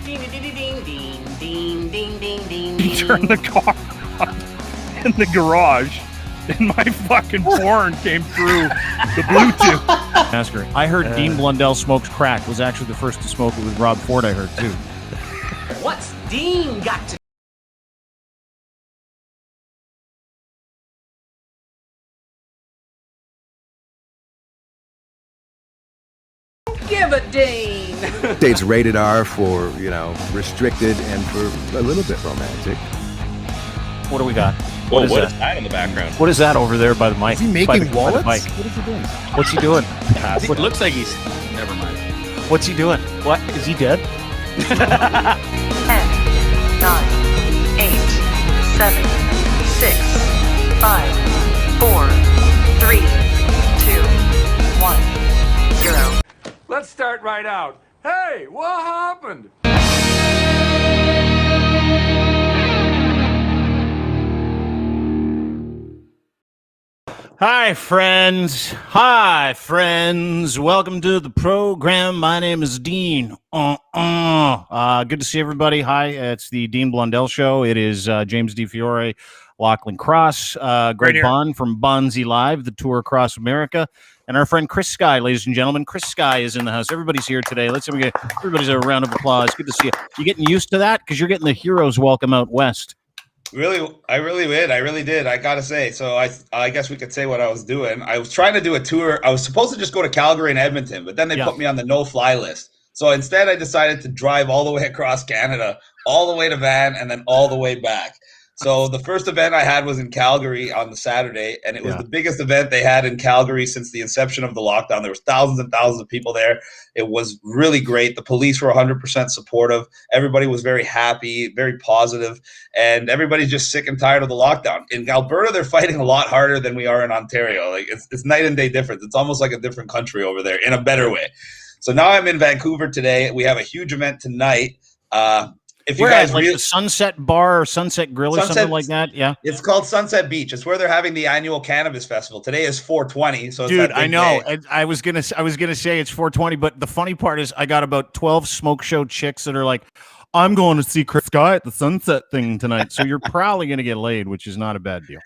He turned the car on in the garage, and my fucking porn came through the Bluetooth. I heard Dean Blundell smokes crack. Was actually the first to smoke it with Rob Ford, I heard, too. What's Dean got to give a Dean? It's rated R for, restricted and for a little bit romantic. What do we got? What is that in the background? What is that over there by the mic? Is he making wallets? What is he doing? What's he doing? It looks like he's... Never mind. What's he doing? What? Is he dead? 10, 9, 8, 7, 6, 5, 4, 3, 2, 1, 0. Let's start right out. Hey, what happened? Hi, friends. Welcome to the program. My name is Dean. Good to see everybody. Hi, it's the Dean Blundell Show. It is James Difiore, Lachlan Cross, Greg Bond from Bonzi Live, the tour across America, and our friend Chris Sky, ladies and gentlemen. Chris Sky is in the house. Everybody's here today. Let's give everybody's a round of applause. Good to see you. You getting used to that? Because you're getting the hero's welcome out west. I really did. I gotta say. So I guess we could say what I was doing. I was trying to do a tour. I was supposed to just go to Calgary and Edmonton, but then they put me on the no-fly list. So instead, I decided to drive all the way across Canada, all the way to Van, and then all the way back. So the first event I had was in Calgary on the Saturday, and it was the biggest event they had in Calgary since the inception of the lockdown. There was thousands and thousands of people there. It was really great. The police were 100% supportive. Everybody was very happy, very positive, and everybody's just sick and tired of the lockdown. In Alberta, they're fighting a lot harder than we are in Ontario. Like it's night and day difference. It's almost like a different country over there in a better way. So now I'm in Vancouver today. We have a huge event tonight. If you guys like the Sunset Bar or Sunset Grill or something like that, yeah. It's called Sunset Beach. It's where they're having the annual cannabis festival. Today is 420, so it's dude, that big I know. day. I was gonna say it's 420, but the funny part is I got about 12 smoke show chicks that are like, I'm going to see Chris Sky at the Sunset thing tonight. So you're probably gonna get laid, which is not a bad deal.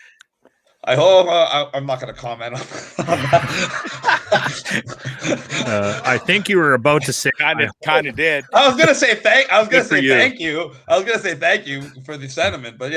I hope I'm not going to comment on that. I think you were about to say kind of did. I was going to say thank you. I was going to say thank you for the sentiment, but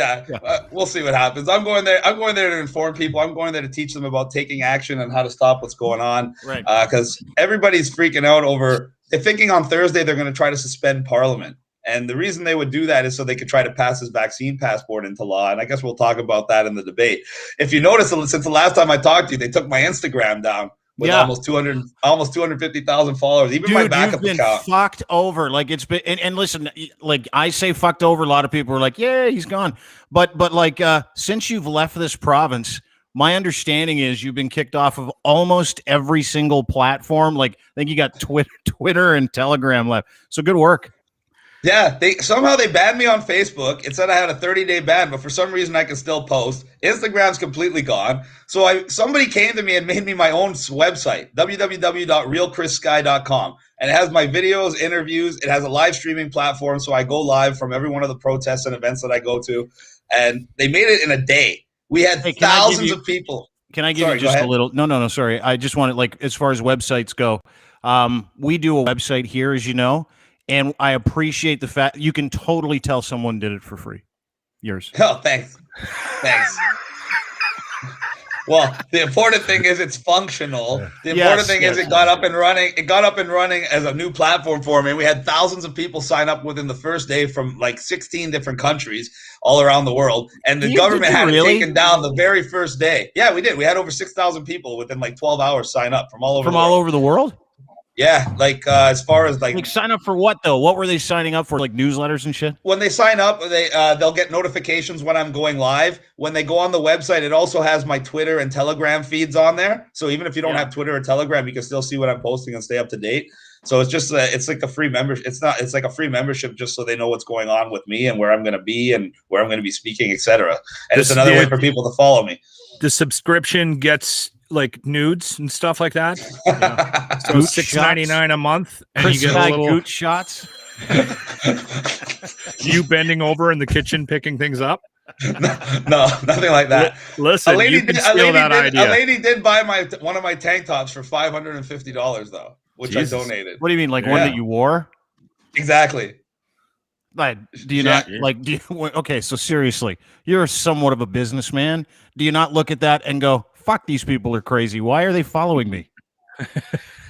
we'll see what happens. I'm going there to inform people. I'm going there to teach them about taking action and how to stop what's going on. Right. Because everybody's freaking out over. They're thinking on Thursday they're going to try to suspend Parliament. And the reason they would do that is so they could try to pass this vaccine passport into law. And I guess we'll talk about that in the debate. If you notice, since the last time I talked to you, they took my Instagram down with almost 250,000 followers. Even my backup you've been account. Fucked over. Like it's been, and listen, like I say fucked over. A lot of people are like, yeah, he's gone. But like, since you've left this province, my understanding is you've been kicked off of almost every single platform. Like I think you got Twitter and Telegram left. So good work. Yeah, they banned me on Facebook. It said I had a 30-day ban, but for some reason I can still post. Instagram's completely gone. So somebody came to me and made me my own website, www.realchrissky.com. And it has my videos, interviews. It has a live streaming platform, so I go live from every one of the protests and events that I go to. And they made it in a day. We had thousands of people. Can I give you just a little? No, sorry. I just wanted, like, as far as websites go, we do a website here, as you know. And I appreciate the fact you can totally tell someone did it for free. Yours. Oh, thanks. Well, the important thing is it's functional. The important thing is it got up and running. It got up and running as a new platform for me. We had thousands of people sign up within the first day from like 16 different countries all around the world. And the government had it taken down the very first day. Yeah, we did. We had over 6,000 people within like 12 hours sign up from all over the world. Yeah, like as far as like sign up for what though? What were they signing up for? Like newsletters and shit? When they sign up, they'll get notifications when I'm going live. When they go on the website, it also has my Twitter and Telegram feeds on there. So even if you don't have Twitter or Telegram, you can still see what I'm posting and stay up to date. So it's just it's like a free membership. It's like a free membership just so they know what's going on with me and where I'm going to be and where I'm going to be speaking, etc. And it's another way for people to follow me. The subscription gets like nudes and stuff like that. So $6.99 a month, and Chris you get a little Goot shots. You bending over in the kitchen picking things up? No, nothing like that. Listen, you can steal that idea. A lady did buy one of my tank tops for $550 though, which Jesus. I donated. What do you mean, like one that you wore? Exactly. Like, do you not like? Do you, okay, so seriously, you're somewhat of a businessman. Do you not look at that and go, "Fuck, these people are crazy. Why are they following me?"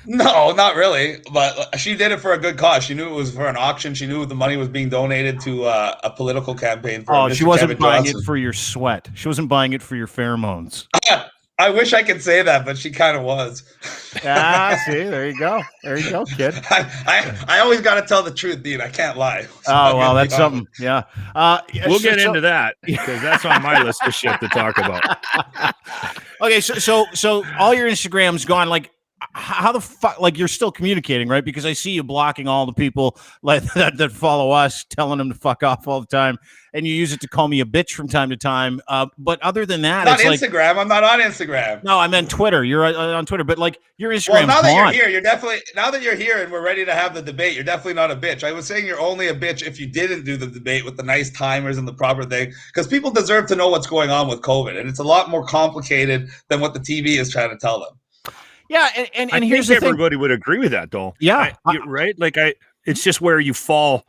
No, not really. But she did it for a good cause. She knew it was for an auction. She knew the money was being donated to a political campaign. For she wasn't buying it for your sweat. She wasn't buying it for your pheromones. I wish I could say that, but she kind of was. See, there you go. There you go, kid. I always got to tell the truth, Dean. I can't lie. So well, that's something. Yeah. We'll get into that because that's on my list of shit to talk about. Okay, so all your Instagram's gone. Like, how the fuck? Like, you're still communicating, right? Because I see you blocking all the people like that follow us, telling them to fuck off all the time, and you use it to call me a bitch from time to time. But other than that, not Instagram. Like, I'm not on Instagram. No, I meant Twitter. You're on Twitter, but like your Instagram. Well, now that you're here, you're definitely now that you're here and we're ready to have the debate. You're definitely not a bitch. I was saying you're only a bitch if you didn't do the debate with the nice timers and the proper thing, because people deserve to know what's going on with COVID, and it's a lot more complicated than what the TV is trying to tell them. Yeah, and I here's think the everybody would agree with that, though. Yeah, right. Like it's just where you fall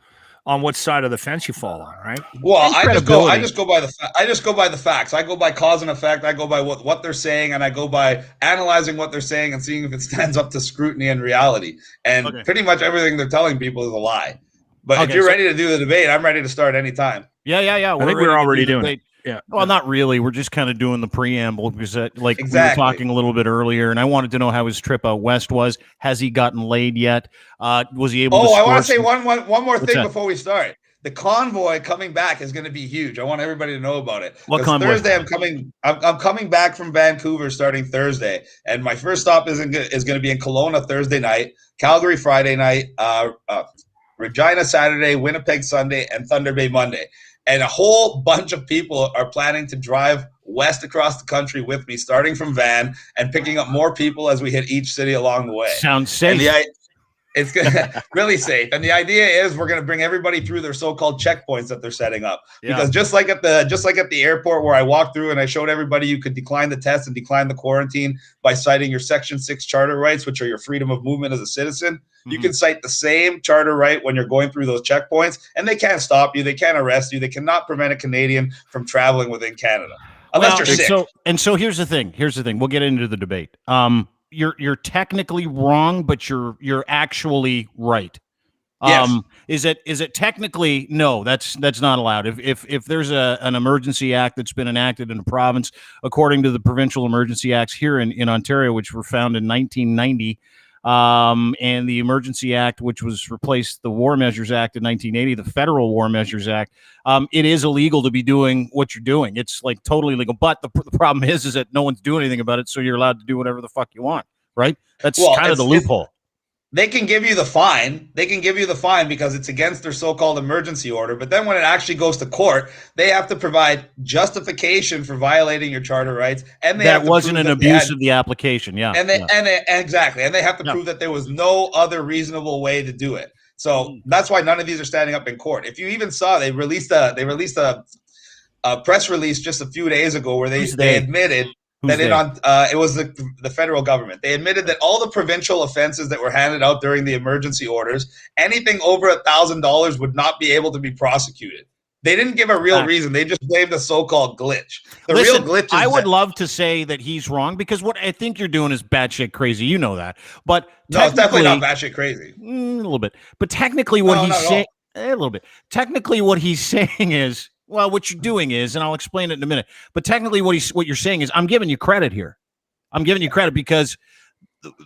on what side of the fence you fall on, right? Well, I just go by the facts. I go by cause and effect. I go by what they're saying, and I go by analyzing what they're saying and seeing if it stands up to scrutiny and reality. And pretty much everything they're telling people is a lie. But if you're ready to do the debate, I'm ready to start anytime. Yeah. I think we're already doing it. Yeah. Well, not really. We're just kind of doing the preamble because, we were talking a little bit earlier, and I wanted to know how his trip out west was. Has he gotten laid yet? Was he able? I want to say one more thing before we start. The convoy coming back is going to be huge. I want everybody to know about it. What convoy? Thursday, I'm coming back from Vancouver starting Thursday, and my first stop is going to be in Kelowna Thursday night, Calgary Friday night, Regina Saturday, Winnipeg Sunday, and Thunder Bay Monday. And a whole bunch of people are planning to drive west across the country with me, starting from Van and picking up more people as we hit each city along the way. Sounds safe. It's really safe. And the idea is we're going to bring everybody through their so-called checkpoints that they're setting up. Yeah. Because just like at the airport where I walked through and I showed everybody you could decline the test and decline the quarantine by citing your Section 6 charter rights, which are your freedom of movement as a citizen. Mm-hmm. You can cite the same charter right when you're going through those checkpoints, and they can't stop you. They can't arrest you. They cannot prevent a Canadian from traveling within Canada. Unless you're sick. So here's the thing. We'll get into the debate. You're technically wrong, but you're actually right. Yes. Is it technically no? That's not allowed. If there's an emergency act that's been enacted in a province, according to the provincial emergency acts here in Ontario, which were found in 1990, and the Emergency Act, which was replaced the War Measures Act in 1980, the Federal War Measures Act, it is illegal to be doing what you're doing. It's like totally legal. But the problem is that no one's doing anything about it, so you're allowed to do whatever the fuck you want, right? That's kind of the loophole. They can give you the fine. They can give you the fine because it's against their so-called emergency order. But then when it actually goes to court, they have to provide justification for violating your charter rights. And that wasn't an abuse of the application. Yeah. And exactly. And they have to prove that there was no other reasonable way to do it. So that's why none of these are standing up in court. If you even saw, they released a press release just a few days ago where they admitted that it was the federal government. They admitted that all the provincial offenses that were handed out during the emergency orders, anything over $1,000 would not be able to be prosecuted. They didn't give a real reason. They just blamed the so-called glitch. Real glitch is I would love to say that he's wrong because what I think you're doing is batshit crazy. You know that. But no, it's definitely not batshit crazy. A little bit. But technically what he's saying, a little bit. Technically what he's saying is, well, what you're doing is, and I'll explain it in a minute, but technically what you're saying is I'm giving you credit here. I'm giving you credit because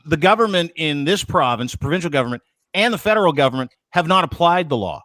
the government in this province, provincial government, and the federal government have not applied the law,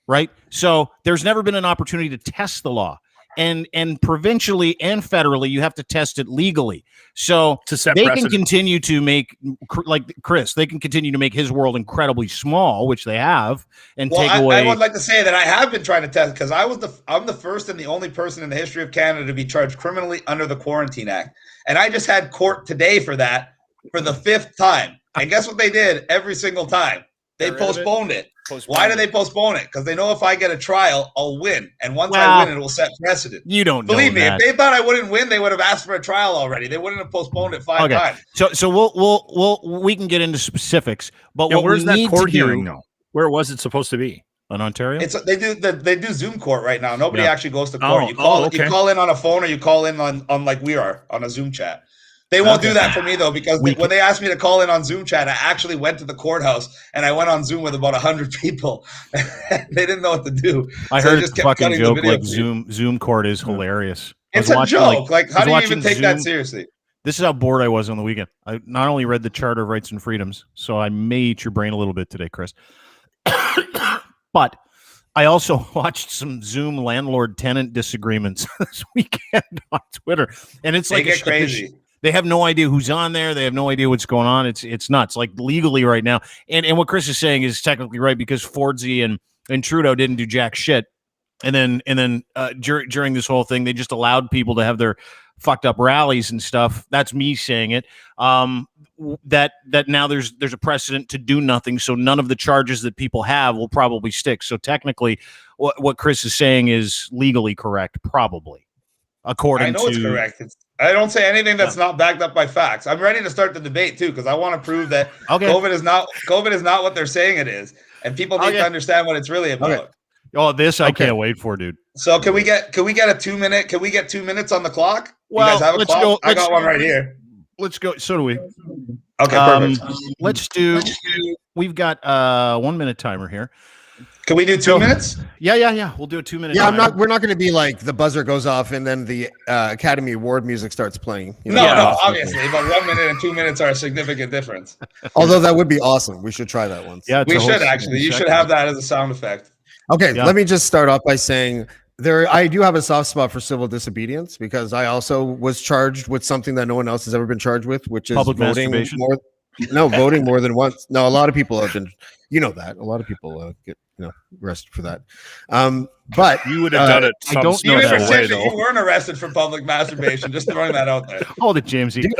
right? So there's never been an opportunity to test the law. And provincially and federally, you have to test it legally. So they can continue to make, like Chris, they can continue to make his world incredibly small, which they have, and take away. I would like to say that I have been trying to test because I'm the first and the only person in the history of Canada to be charged criminally under the Quarantine Act, and I just had court today for that for the 5th time. And guess what they did every single time? They postponed it. Why do they postpone it? Because they know if I get a trial, I'll win. And once I win, it will set precedent. You don't believe me. that. If they thought I wouldn't win, they would have asked for a trial already. They wouldn't have postponed it 5 times. So we can get into specifics. But what where's we that court hearing though? Where was it supposed to be? In Ontario? They do Zoom court right now. Nobody actually goes to court. You call in on a phone, or you call in on like we are on a Zoom chat. They won't do that for me though, because when they asked me to call in on Zoom chat, I actually went to the courthouse and I went on Zoom with about 100 people. They didn't know what to do. I heard it's a fucking joke. Like Zoom court is hilarious. It's a joke. Like how do you even take that seriously? This is how bored I was on the weekend. I not only read the Charter of Rights and Freedoms, so I may eat your brain a little bit today, Chris. But I also watched some Zoom landlord-tenant disagreements this weekend on Twitter, and it's like crazy. They have no idea who's on there. They have no idea what's going on. It's nuts. Like legally right now, and what Chris is saying is technically right, because Fordsey and Trudeau didn't do jack shit, and then during this whole thing, they just allowed people to have their fucked up rallies and stuff. That's me saying it. That now there's a precedent to do nothing, so none of the charges that people have will probably stick. So technically, what Chris is saying is legally correct, probably. According to, it's correct. I don't say anything that's not backed up by facts. I'm ready to start the debate too, because I want to prove that COVID is not what they're saying it is, and people need to understand what it's really about. Okay. Oh, this I can't wait for, dude. So can we get a 2 minute? Can we get 2 minutes on the clock? Well, you guys have a clock? I got one right here. Let's go. So do we. Okay, perfect. Let's do. We've got 1 minute timer here. Can we do 2 minutes? Yeah. We'll do a 2 minute. Yeah, timer. we're not going to be like the buzzer goes off and then the Academy Award music starts playing. No, obviously, but 1 minute and 2 minutes are a significant difference. Although that would be awesome. We should try that once. Yeah, we should actually. You should have that as a sound effect. Okay, let me just start off by saying I do have a soft spot for civil disobedience, because I also was charged with something that no one else has ever been charged with, which is public voting masturbation. Voting more than once. No, a lot of people have been, that a lot of people get arrested for that. But you would have done it. I don't know that way, though. You weren't arrested for public masturbation. Just throwing that out there. Hold it, Jamesy. Dude,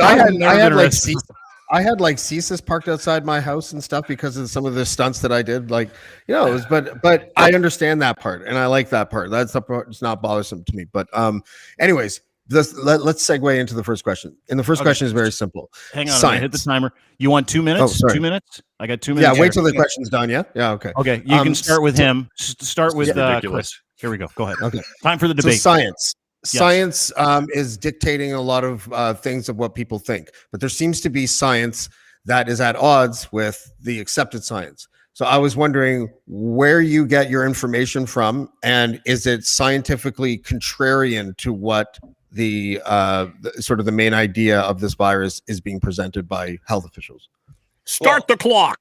I had like CSIS parked outside my house and stuff because of some of the stunts that I did. Like, but I understand that part and I like that part. That's the part. It's not bothersome to me. But anyways, let's segue into the first question. And the first question is very simple. Hang on, hit the timer. You want 2 minutes? 2 minutes? I got 2 minutes. Yeah, wait till the question's done. Yeah. Okay. Okay, you can start with him. Start with Chris. Here we go. Go ahead. Okay. Time for the debate. So science is dictating a lot of things of what people think, but there seems to be science that is at odds with the accepted science. So I was wondering where you get your information from, and is it scientifically contrarian to what the sort of the main idea of this virus is being presented by health officials? Start the clock.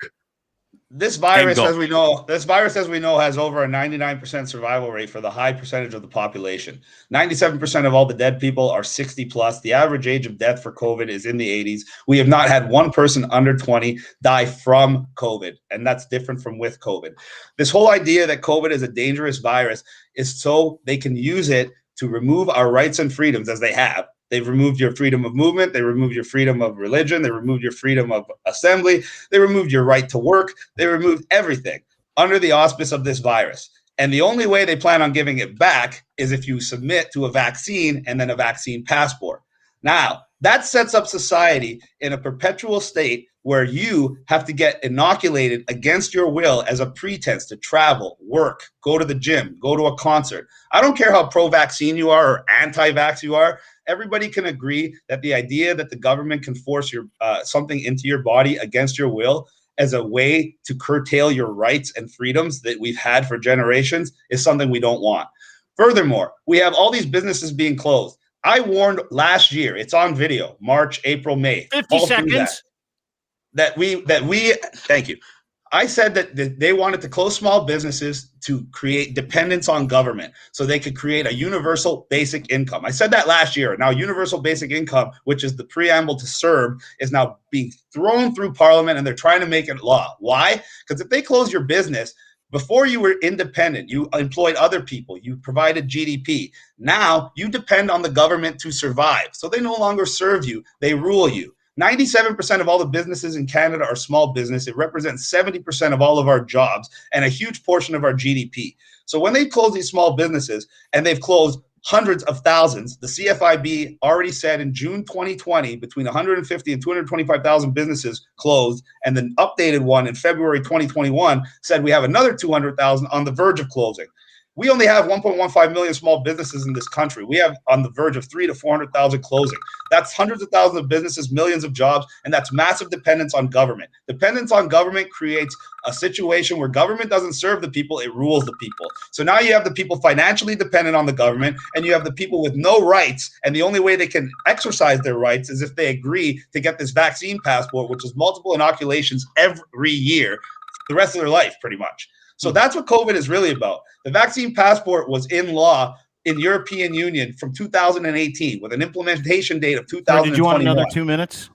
This virus, as we know, has over a 99% survival rate for the high percentage of the population. 97% of all the dead people are 60 plus. The average age of death for COVID is in the 80s. We have not had one person under 20 die from COVID, and that's different from with COVID. This whole idea that COVID is a dangerous virus is so they can use it to remove our rights and freedoms, as they have. They've removed your freedom of movement. They removed your freedom of religion. They removed your freedom of assembly. They removed your right to work. They removed everything under the auspice of this virus. And the only way they plan on giving it back is if you submit to a vaccine and then a vaccine passport. Now, that sets up society in a perpetual state where you have to get inoculated against your will as a pretense to travel, work, go to the gym, go to a concert. I don't care how pro-vaccine you are or anti-vax you are. Everybody can agree that the idea that the government can force your something into your body against your will as a way to curtail your rights and freedoms that we've had for generations is something we don't want. Furthermore, we have all these businesses being closed. I warned last year, it's on video, March, April, May. 50 seconds. That we thank you. I said that they wanted to close small businesses to create dependence on government so they could create a universal basic income. I said that last year. Now, universal basic income, which is the preamble to CERB, is now being thrown through Parliament, and they're trying to make it law. Why? Because if they close your business, before you were independent, you employed other people, you provided GDP. Now you depend on the government to survive. So they no longer serve you, they rule you. 97% of all the businesses in Canada are small business. It represents 70% of all of our jobs and a huge portion of our GDP. So when they close these small businesses, and they've closed hundreds of thousands, the CFIB already said in June 2020, between 150 and 225,000 businesses closed, and the updated one in February 2021 said we have another 200,000 on the verge of closing. We only have 1.15 million small businesses in this country. We have on the verge of 300,000 to 400,000 closing. That's hundreds of thousands of businesses, millions of jobs, and that's massive dependence on government. Dependence on government creates a situation where government doesn't serve the people, it rules the people. So now you have the people financially dependent on the government, and you have the people with no rights, and the only way they can exercise their rights is if they agree to get this vaccine passport, which is multiple inoculations every year, the rest of their life, pretty much. So that's what COVID is really about. The vaccine passport was in law in European Union from 2018 with an implementation date of 2021. Did you want another 2 minutes?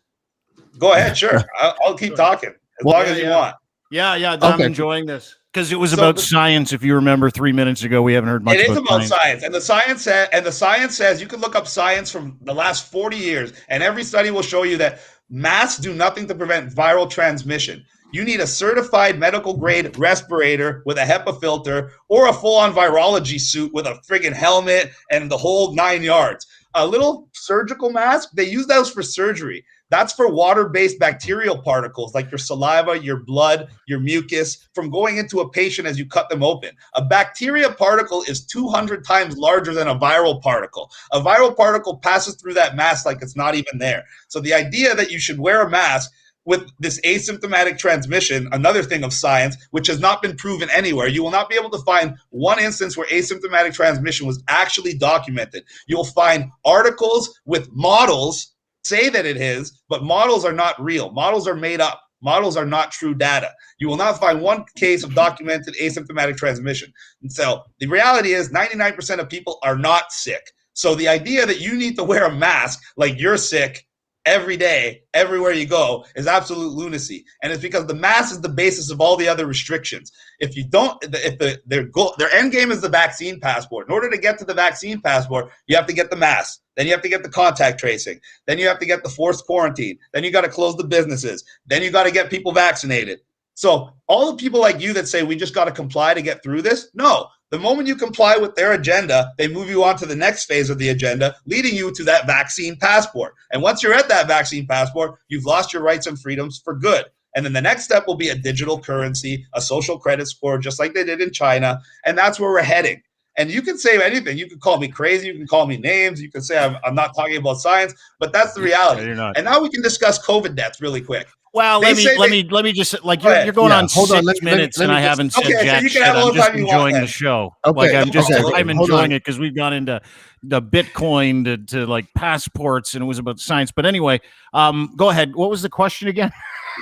Go ahead, sure. I'll keep talking as long as you want. Yeah. I'm enjoying this because it was about science. If you remember 3 minutes ago, we haven't heard much. It is about science, and the science says you can look up science from the last 40 years, and every study will show you that masks do nothing to prevent viral transmission. You need a certified medical grade respirator with a HEPA filter or a full-on virology suit with a friggin' helmet and the whole 9 yards. A little surgical mask, they use those for surgery. That's for water-based bacterial particles like your saliva, your blood, your mucus from going into a patient as you cut them open. A bacteria particle is 200 times larger than a viral particle. A viral particle passes through that mask like it's not even there. So the idea that you should wear a mask with this asymptomatic transmission, another thing of science, which has not been proven anywhere. You will not be able to find one instance where asymptomatic transmission was actually documented. You'll find articles with models say that it is, but models are not real. Models are made up. Models are not true data. You will not find one case of documented asymptomatic transmission. And so the reality is 99% of people are not sick. So the idea that you need to wear a mask like you're sick every day, everywhere you go, is absolute lunacy. And it's because the mask is the basis of all the other restrictions. If you don't, their end game is the vaccine passport. In order to get to the vaccine passport, you have to get the mask. Then you have to get the contact tracing. Then you have to get the forced quarantine. Then you got to close the businesses. Then you got to get people vaccinated. So all the people like you that say we just got to comply to get through this, no. The moment you comply with their agenda, they move you on to the next phase of the agenda, leading you to that vaccine passport. And once you're at that vaccine passport, you've lost your rights and freedoms for good. And then the next step will be a digital currency, a social credit score, just like they did in China. And that's where we're heading. And you can say anything. You can call me crazy. You can call me names. You can say I'm not talking about science, but that's the reality. You're not. And now we can discuss COVID deaths really quick. Well, let me just like you're going on 6 minutes and I haven't said jack shit. I'm just enjoying the show. Okay, I'm enjoying it because we've gone into the Bitcoin to like passports and it was about science. But anyway, go ahead. What was the question again?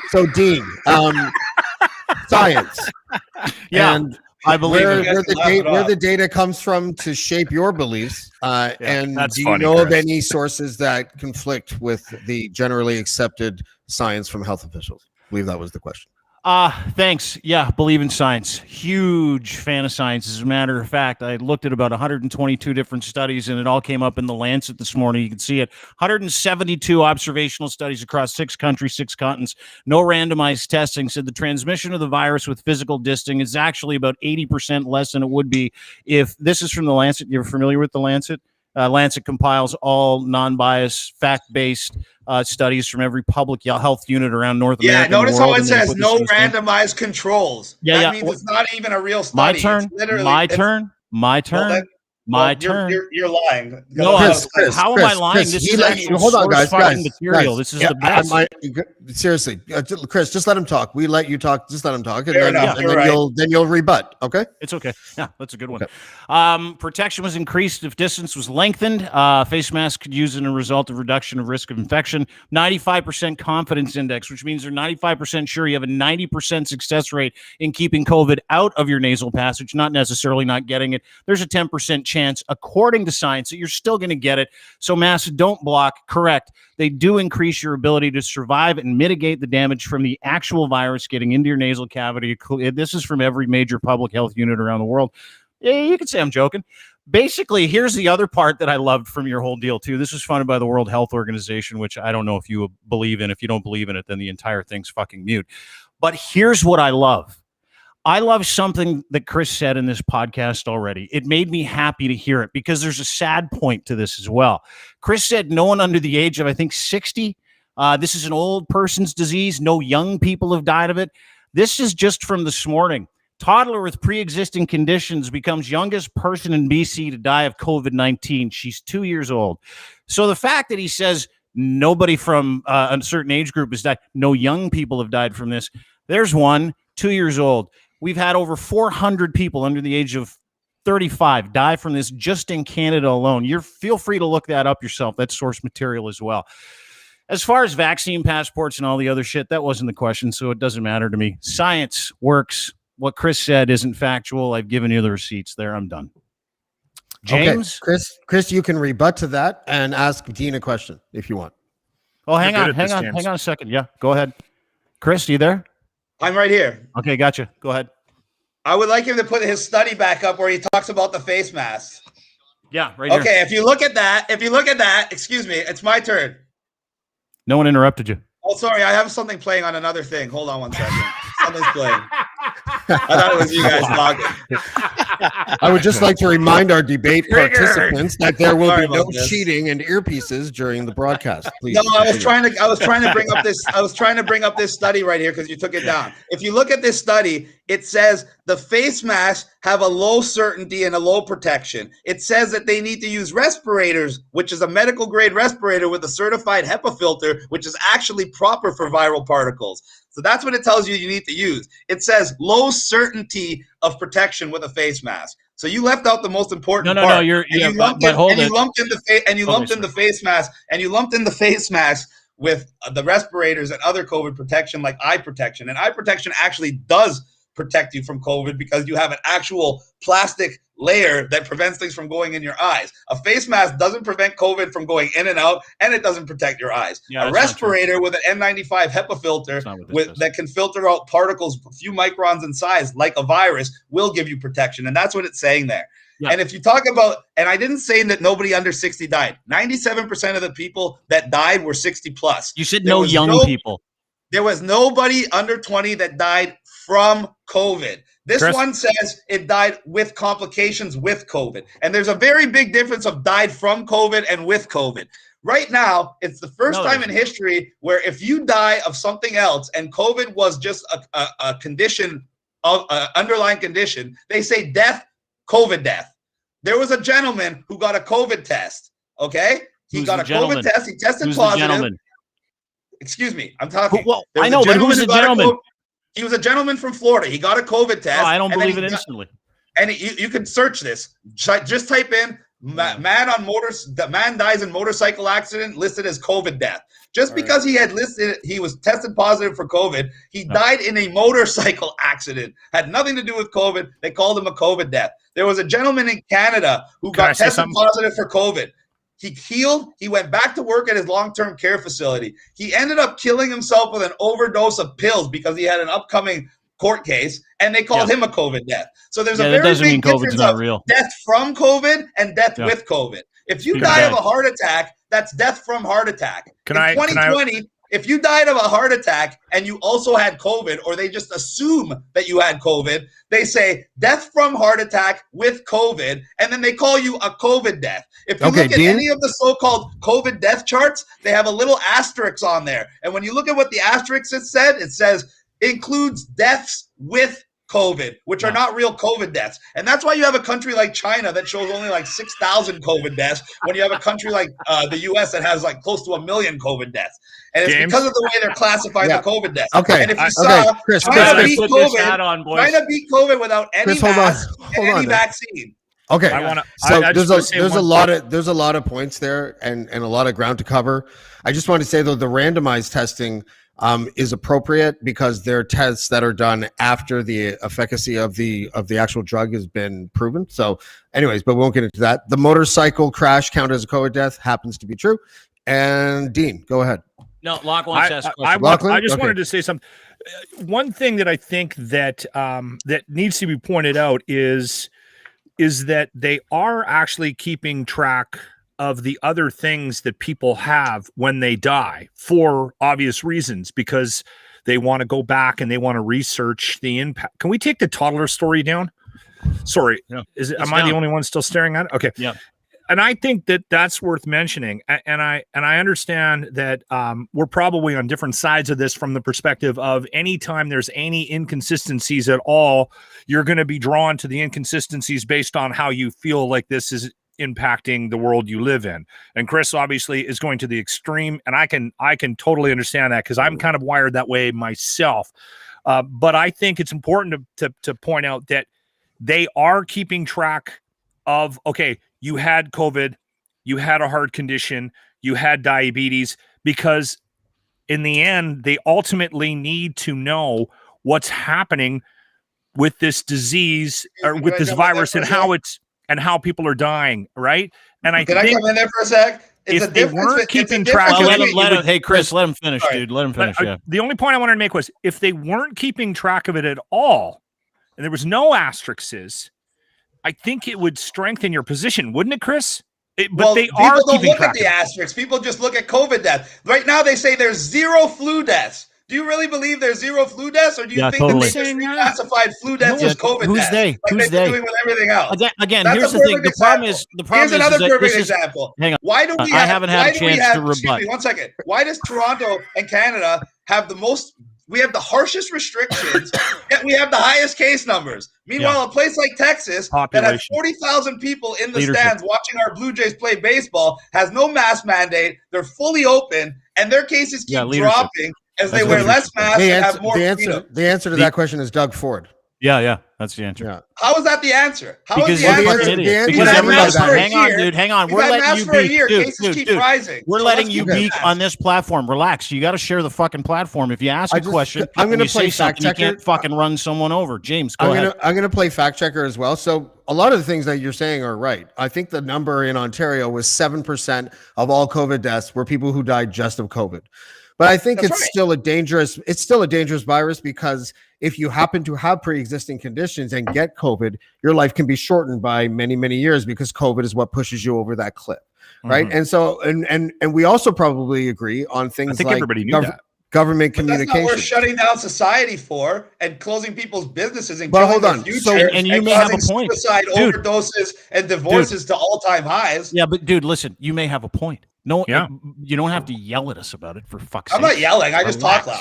So Dean, science. Yeah. And I believe where the data comes from to shape your beliefs. And do you know of any sources that conflict with the generally accepted science from health officials? I believe that was the question. Thanks. Yeah, believe in science. Huge fan of science. As a matter of fact, I looked at about 122 different studies, and it all came up in the Lancet this morning. You can see it. 172 observational studies across 6 countries, 6 continents. No randomized testing said the transmission of the virus with physical distancing is actually about 80% less than it would be if this is from the Lancet. You're familiar with the Lancet? Lancet compiles all non-biased, fact-based studies from every public health unit around North America. Yeah, notice how it says no randomized controls. That means it's not even a real study. My turn. You're lying. No, Chris, how am I lying? This is actually hold on, guys. Material. This is the best. Seriously, Chris, just let him talk. We let you talk. Just let him talk, and then you'll rebut. Okay, it's okay. Yeah, that's a good one. Protection was increased if distance was lengthened. Face masks could use in a result of reduction of risk of infection. 95% confidence index, which means they're 95% sure you have a 90% success rate in keeping COVID out of your nasal passage, not necessarily not getting it. There's a 10% chance, according to science, that you're still going to get it. So masks don't block. Correct. They do increase your ability to survive and mitigate the damage from the actual virus getting into your nasal cavity. This is from every major public health unit around the world. Yeah, you could say I'm joking. basically, here's the other part that I loved from your whole deal too. This was funded by the World Health Organization, which I don't know if you believe in. If you don't believe in it, then the entire thing's fucking mute. But here's what I love. I love something that Chris said in this podcast already. It made me happy to hear it because there's a sad point to this as well. Chris said no one under the age of, I think, 60. This is an old person's disease. No young people have died of it. This is just from this morning. Toddler with pre-existing conditions becomes youngest person in BC to die of COVID-19. She's 2 years old. So the fact that he says nobody from a certain age group has died, no young people have died from this. There's one, 2 years old. We've had over 400 people under the age of 35 die from this just in Canada alone. Feel free to look that up yourself. That's source material as well. As far as vaccine passports and all the other shit, that wasn't the question, so it doesn't matter to me. Science works. What Chris said isn't factual. I've given you the receipts there. I'm done. James? Okay. Chris, you can rebut to that and ask Dean a question if you want. Oh, hang on a second. Yeah, go ahead. Chris, you there? I'm right here. Okay, gotcha. Go ahead. I would like him to put his study back up where he talks about the face mask. Yeah, right here. Okay, if you look at that, excuse me, it's my turn. No one interrupted you. Oh, sorry, I have something playing on another thing. Hold on one second. Something's playing. I thought it was you guys talking. I would just like to remind our debate participants that there will be no this. cheating and earpieces during the broadcast. Please. No, I was trying to bring up this. I was trying to bring up this study right here because you took it down. If you look at this study, it says the face masks have a low certainty and a low protection. It says that they need to use respirators, which is a medical grade respirator with a certified HEPA filter, which is actually proper for viral particles. So that's what it tells you need to use. It says low certainty of protection with a face mask. So you left out the most important part. No, you lumped in the face mask with the respirators and other COVID protection like eye protection. And eye protection actually does protect you from COVID because you have an actual plastic layer that prevents things from going in your eyes. A face mask doesn't prevent COVID from going in and out, and it doesn't protect your eyes. Yeah, a respirator with an N95 HEPA filter that can filter out particles a few microns in size like a virus will give you protection, and that's what it's saying there. Yeah. And if you talk about, and I didn't say that nobody under 60 died. 97% of the people that died were 60 plus. You said no young people. There was nobody under 20 that died from COVID. This one says it died with complications with COVID. And there's a very big difference of died from COVID and with COVID. Right now, it's the first time in history where if you die of something else and COVID was just a condition, of underlying condition, they say death, COVID death. There was a gentleman who got a COVID test, okay? He got a COVID test. He tested positive. Excuse me, I'm talking. Well, I know, but who's the gentleman? He was a gentleman from Florida. He got a COVID test. Oh, I don't believe it instantly. And you can search this. Just type in man dies in motorcycle accident listed as COVID death. Just because he was tested positive for COVID, he died in a motorcycle accident. Had nothing to do with COVID. They called him a COVID death. There was a gentleman in Canada who got tested positive for COVID. He healed. He went back to work at his long-term care facility. He ended up killing himself with an overdose of pills because he had an upcoming court case, and they called him a COVID death. So there's a very big difference of death from COVID and death with COVID. If you die of a heart attack, that's death from heart attack. In 2020, if you died of a heart attack and you also had COVID, or they just assume that you had COVID, they say death from heart attack with COVID, and then they call you a COVID death. If you look at any of the so-called COVID death charts, they have a little asterisk on there. And when you look at what the asterisk it says includes deaths with COVID, which are not real COVID deaths. And that's why you have a country like China that shows only like 6,000 COVID deaths when you have a country like the U.S. that has like close to 1 million COVID deaths. And it's because of the way they're classifying the COVID deaths. Okay. And if you saw, Chris, China beat COVID without any mask and any vaccine. Okay. There's a lot of points there and a lot of ground to cover. I just want to say though, the randomized testing is appropriate because they're tests that are done after the efficacy of the actual drug has been proven. So anyways, but we won't get into that. The motorcycle crash count as a COVID death happens to be true. And Dean, go ahead. No, Locke wants to ask a question. I just wanted to say something. One thing that I think that that needs to be pointed out is is that they are actually keeping track of the other things that people have when they die for obvious reasons, because they want to go back and they want to research the impact. Can we take the toddler story down? Sorry. Yeah. Am I the only one still staring at it? Okay. Yeah. And I think that that's worth mentioning. And I understand that we're probably on different sides of this from the perspective of anytime there's any inconsistencies at all, you're going to be drawn to the inconsistencies based on how you feel like this is impacting the world you live in. And Chris obviously is going to the extreme, and I can totally understand that because I'm kind of wired that way myself. But I think it's important to point out that they are keeping track of, okay, you had COVID, you had a heart condition, you had diabetes, because in the end, they ultimately need to know what's happening with this disease or with this virus and how people are dying, right? And I Can I come in there for a sec? If they weren't keeping track of it, hey, Chris, let him finish, dude. Let him finish. Yeah. The only point I wanted to make was if they weren't keeping track of it at all, and there was no asterisks, I think it would strengthen your position, wouldn't it, Chris? But they are keeping track. People don't look at the asterisks. People just look at COVID deaths. Right now, they say there's 0 flu deaths. Do you really believe there's 0 flu deaths, or do you think that they just reclassified flu deaths as COVID Who's deaths? They? Like Who's they're they? doing with everything else. Again, here's the thing. The problem is here's another perfect example. Hang on. Why do we? I haven't had a chance to rebut. Excuse me, 1 second. Why does Toronto and Canada have the most? We have the harshest restrictions, yet we have the highest case numbers. Meanwhile, a place like Texas that has 40,000 people in the stands watching our Blue Jays play baseball has no mask mandate. They're fully open, and their cases keep dropping as they wear less masks and have more freedom. The answer to that question is Doug Ford. Yeah, that's the answer. Yeah. How is that the answer? Because hang on, dude. Hang on. We're letting you be. Dude, we're letting you be on this platform. Relax. You got to share the fucking platform. If you ask a question, I'm going to play fact checker. You can't fucking run someone over. James, go ahead. I'm going to play fact checker as well. So a lot of the things that you're saying are right. I think the number in Ontario was 7% of all COVID deaths were people who died just of COVID. But I think it's still a dangerous virus, because if you happen to have pre-existing conditions and get COVID, your life can be shortened by many, many years, because COVID is what pushes you over that cliff. Right. Mm-hmm. And so, and we also probably agree on things like everybody knew that. Government communication. That's not what we're shutting down society for and closing people's businesses and killing their future. And you may have a point. Suicide, overdoses, and divorces to all-time highs. Yeah, but dude, listen, you may have a point. No, you don't have to yell at us about it, for fuck's sake. I'm not yelling. I just talk loud.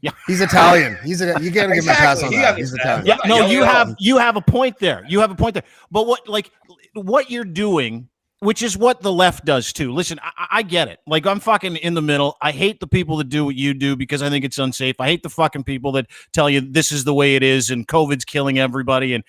Yeah, he's Italian. You gotta give him a pass on that. He's Italian. Yeah, no, you have a point there. You have a point there. But what you're doing, which is what the left does too. Listen, I get it. Like, I'm fucking in the middle. I hate the people that do what you do because I think it's unsafe. I hate the fucking people that tell you this is the way it is and COVID's killing everybody. And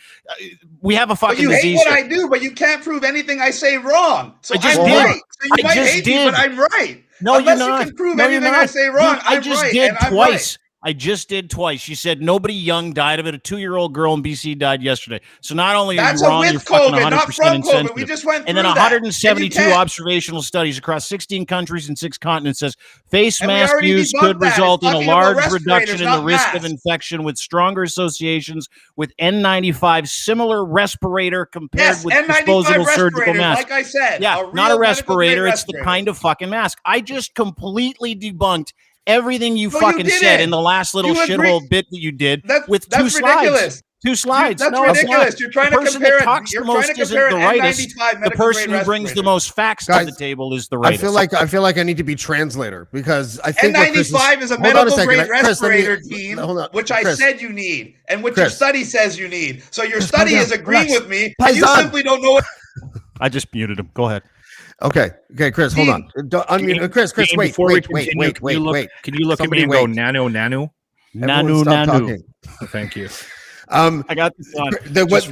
we have a fucking disease. You hate what I do, but you can't prove anything I say wrong. So I'm right. So you might hate me, but I'm right. No, unless you're not. You can prove anything I say wrong. I just did twice. I just did twice. She said nobody young died of it. A 2-year-old girl in BC died yesterday. So not only are you wrong, you're fucking 100% insensitive. We just went through and then 172 observational studies across 16 countries and 6 continents says face mask use could result in a large reduction in the risk of infection with stronger associations with N95 similar respirator compared with disposable surgical mask. Like I said, not a respirator. It's the kind of fucking mask. I just completely debunked everything you fucking said in the last little shithole bit that you did with 2 slides. Ridiculous. 2 slides. That's ridiculous. You're trying to compare it. You're trying to compare the rightist. The person who brings the most facts to the table is the rightist. I feel like I need to be translator, because I think N95 is a medical grade respirator, Dean, which I said you need, and what your study says you need. So your study is agreeing with me, and you simply don't know it. I just muted him. Go ahead. Okay, Chris, hold on. Unmute. Chris, wait. Can you look at me and go nano? Thank you. I got this on.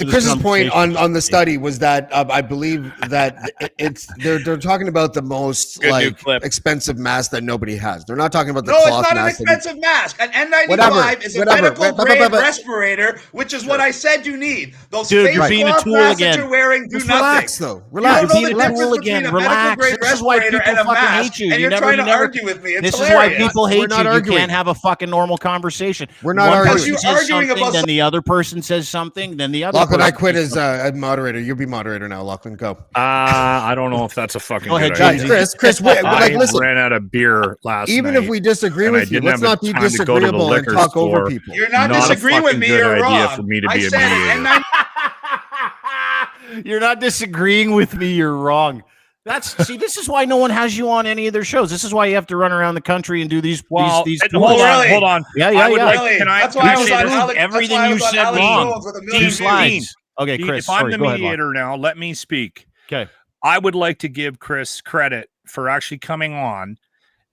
Chris's point on the study was that I believe that they're talking about the most expensive mask that nobody has. They're not talking about the cloth mask. No, it's not an expensive mask. An N95 is a medical grade respirator, which is what I said you need. Those fake cloth masks that you're wearing do nothing. Relax, though. Relax. You're being a tool again. Relax. This is why people fucking hate you. And you're trying to argue with me. This is why people hate you. You can't have a fucking normal conversation. We're not arguing. You're arguing about then the other person says something, then the other. Lachlan, I quit as a moderator. You'll be moderator now, Lachlan. Go. I don't know if that's a fucking Go ahead, good James. idea. Chris, I listen. ran out of beer last night. Even if we disagree and I with you, didn't let's have not the be time to go to the disagreeable and liquor talk store. over people. You're not Not a disagreeing with fucking me. good You're idea wrong. for me to I be a said it, mediator. and You're not disagreeing with me. You're wrong. This is why no one has you on any of their shows. This is why you have to run around the country and do these. Well, these hold really? on. Yeah. Really? That's why I was on Alex. Everything that's why I you was on said Alex wrong. Jones with a Two million views. slides. Okay, Dean, Chris. if I'm sorry, the go ahead, mediator now, let me speak. Okay. I would like to give Chris credit for actually coming on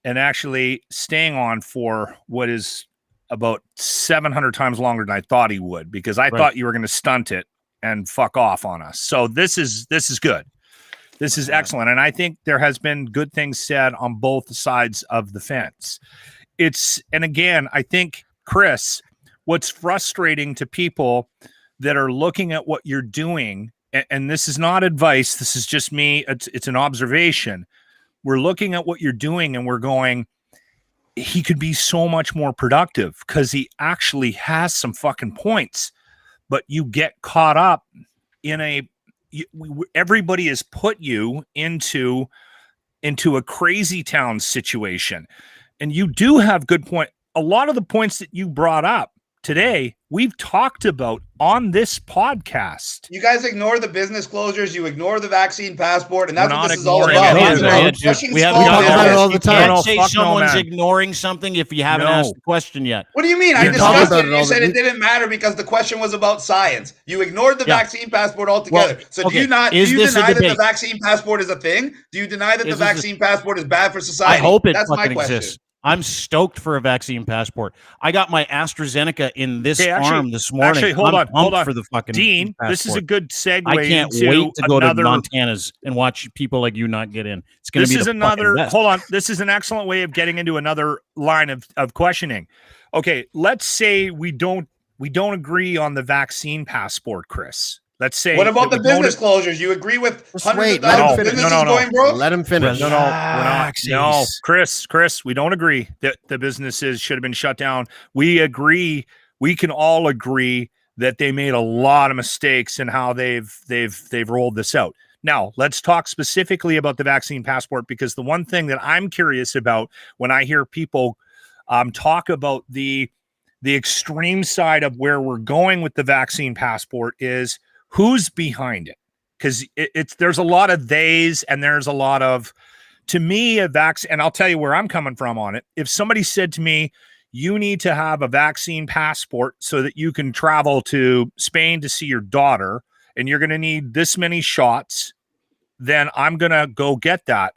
and actually staying on for what is about 700 times longer than I thought he would, because I thought you were going to stunt it and fuck off on us. So this is good. This is excellent. And I think there has been good things said on both sides of the fence. And again, I think, Chris, what's frustrating to people that are looking at what you're doing, and this is not advice, this is just me, it's an observation. We're looking at what you're doing and we're going, he could be so much more productive because he actually has some fucking points, but you get caught up in everybody has put you into a crazy town situation. And you do have good point. A lot of the points that you brought up today, we've talked about on this podcast. You guys ignore the business closures. You ignore the vaccine passport, and that's We're what not this is all ignoring about. it. We have talked about it all the You time. can't say fuck no, someone's man. ignoring something if you haven't asked the question yet. What do you mean? I You're discussed talking it. about it You said all it didn't matter because the question was about science. You ignored the Yeah. vaccine passport altogether. Well, so okay. do you not? Is Do you this a deny that the debate? vaccine passport is a thing? Do you deny that the Is this a- vaccine passport is bad for society? I hope it That's my fucking question. exists. I'm stoked for a vaccine passport. I got my AstraZeneca in this arm this morning. Actually, hold I'm on. pumped for the fucking Dean, passport. this is a good segue. I can't into wait to go to another- Montana's and watch people like you not get in. It's going to be This is the another. fucking best. Hold on. This is an excellent way of getting into another line of questioning. Okay, let's say we don't agree on the vaccine passport, Chris. Let's say. What about the that we don't- business closures? You agree with Just hundreds wait, of let him thousands of finish. businesses No. going broke? Let him finish. No, we're not. No, Relax, Chris, we don't agree that the businesses should have been shut down. We agree. We can all agree that they made a lot of mistakes in how they've rolled this out. Now, let's talk specifically about the vaccine passport, because the one thing that I'm curious about when I hear people talk about the extreme side of where we're going with the vaccine passport is who's behind it. Because there's a lot of theys and there's a lot of, to me, a vaccine, and I'll tell you where I'm coming from on it. If somebody said to me, you need to have a vaccine passport so that you can travel to Spain to see your daughter, and you're going to need this many shots, then I'm going to go get that.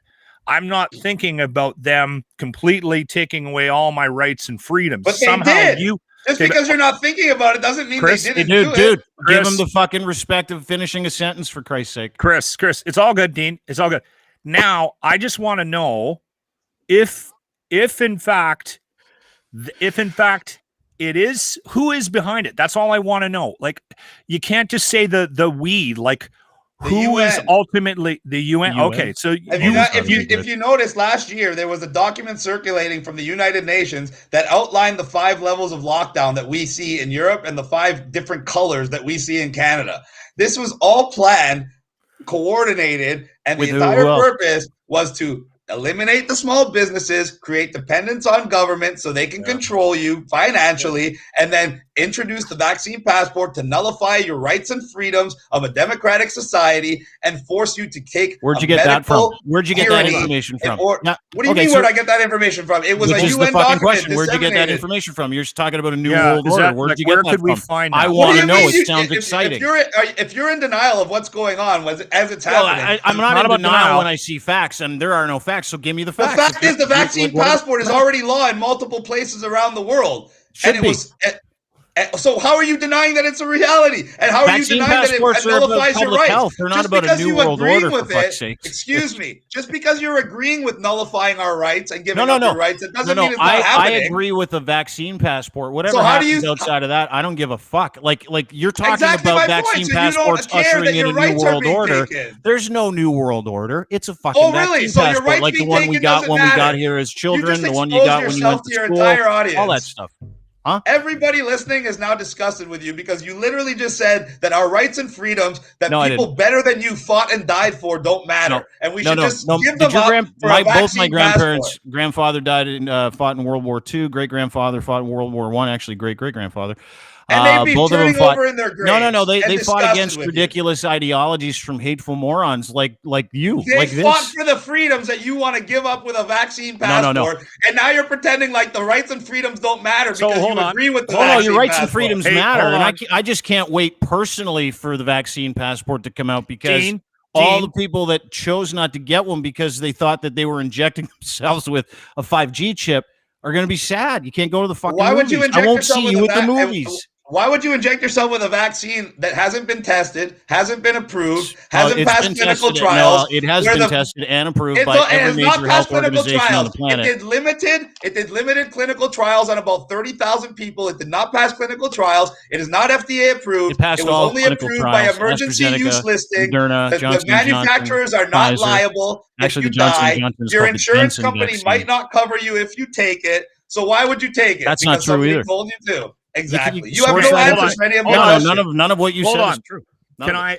I'm not thinking about them completely taking away all my rights and freedoms. But they Somehow did. Just because you're not thinking about it doesn't mean Chris, they Hey, didn't dude, give Chris. him the fucking respect of finishing a sentence, for Christ's sake. Chris, it's all good, Dean. It's all good. Now, I just want to know if in fact it is, who is behind it. That's all I want to know. Like, you can't just say the we, like, The who is UN. ultimately the UN. Okay, so If you noticed, last year there was a document circulating from the United Nations that outlined the 5 levels of lockdown that we see in Europe and the 5 different colors that we see in Canada. This was all planned, coordinated, and the With who entire else? purpose was to eliminate the small businesses, create dependence on government so they can control you financially, and then introduce the vaccine passport to nullify your rights and freedoms of a democratic society and force you to take. Where'd you a get that from? medical Where'd you get that tyranny information from? What do you Okay, mean? so- Where'd I get that information from? It was Which a is UN the fucking document. question. Where'd you get that disseminated. information from? You're just talking about a new Yeah, world is order. that, Where'd like, you where get that could we from? find I that? What want do to you know. mean? It sounds exciting. If you're in denial of what's going on as it's Well, happening, I'm not not in about denial denial. when I see facts, and there are no facts. So give me the the facts. fact is the vaccine passport is already law in multiple places around the world. Should and it be. was. So how are you denying that it's a reality? And how are you Vaccine denying that it passports are about nullifies your public rights? health. They're not Just about a because new you world agreeing order, with for fuck's it, sake. excuse me. Just because you're agreeing with nullifying our rights and giving No. up your rights, it doesn't mean it's not I happening. agree with the vaccine passport. Whatever So how do happens you- outside of that, I don't give a fuck. Like you're talking Exactly my about point. vaccine So you don't passports care that ushering in your a new rights are world being order. taken. There's no new world order. It's a fucking Oh, really? vaccine So your passport, rights like the being one we taken got doesn't when we got matter. here as You children, just the one you exposed got when you yourself went to to your school, entire audience. all that stuff. Huh? Everybody listening is now disgusted with you because you literally just said that our rights and freedoms that people better than you fought and died for don't matter, and we should just give them up for a vaccine both my grandparents, passport. grandfather died in fought in World War II. Great grandfather fought in World War I. Actually, great grandfather. And they'd be both of them turning fought, over in their graves. No. They fought against with ridiculous ideologies from hateful morons like you. They like fought this. for the freedoms that you want to give up with a vaccine passport. No. And now you're pretending like the rights and freedoms don't matter because you agree with the vaccine your rights passport. and freedoms matter. And I just can't wait personally for the vaccine passport to come out because all the people that chose not to get one because they thought that they were injecting themselves with a 5G chip are going to be sad. You can't go to the fucking movies. Would you inject I won't yourself see you at the movies. Why would you inject yourself with a vaccine that hasn't been tested, hasn't been approved, hasn't passed clinical trials? No, it has been tested and approved by every major health organization on the planet. It did limited clinical trials on about 30,000 people. It did not pass clinical trials. It is not FDA approved. It was only approved by emergency use listing. The manufacturers are not liable if you die. Your insurance company might not cover you if you take it. So why would you take it? That's not true either. Told you to. Exactly. You have no answers for any of none of what you said is true. Can I?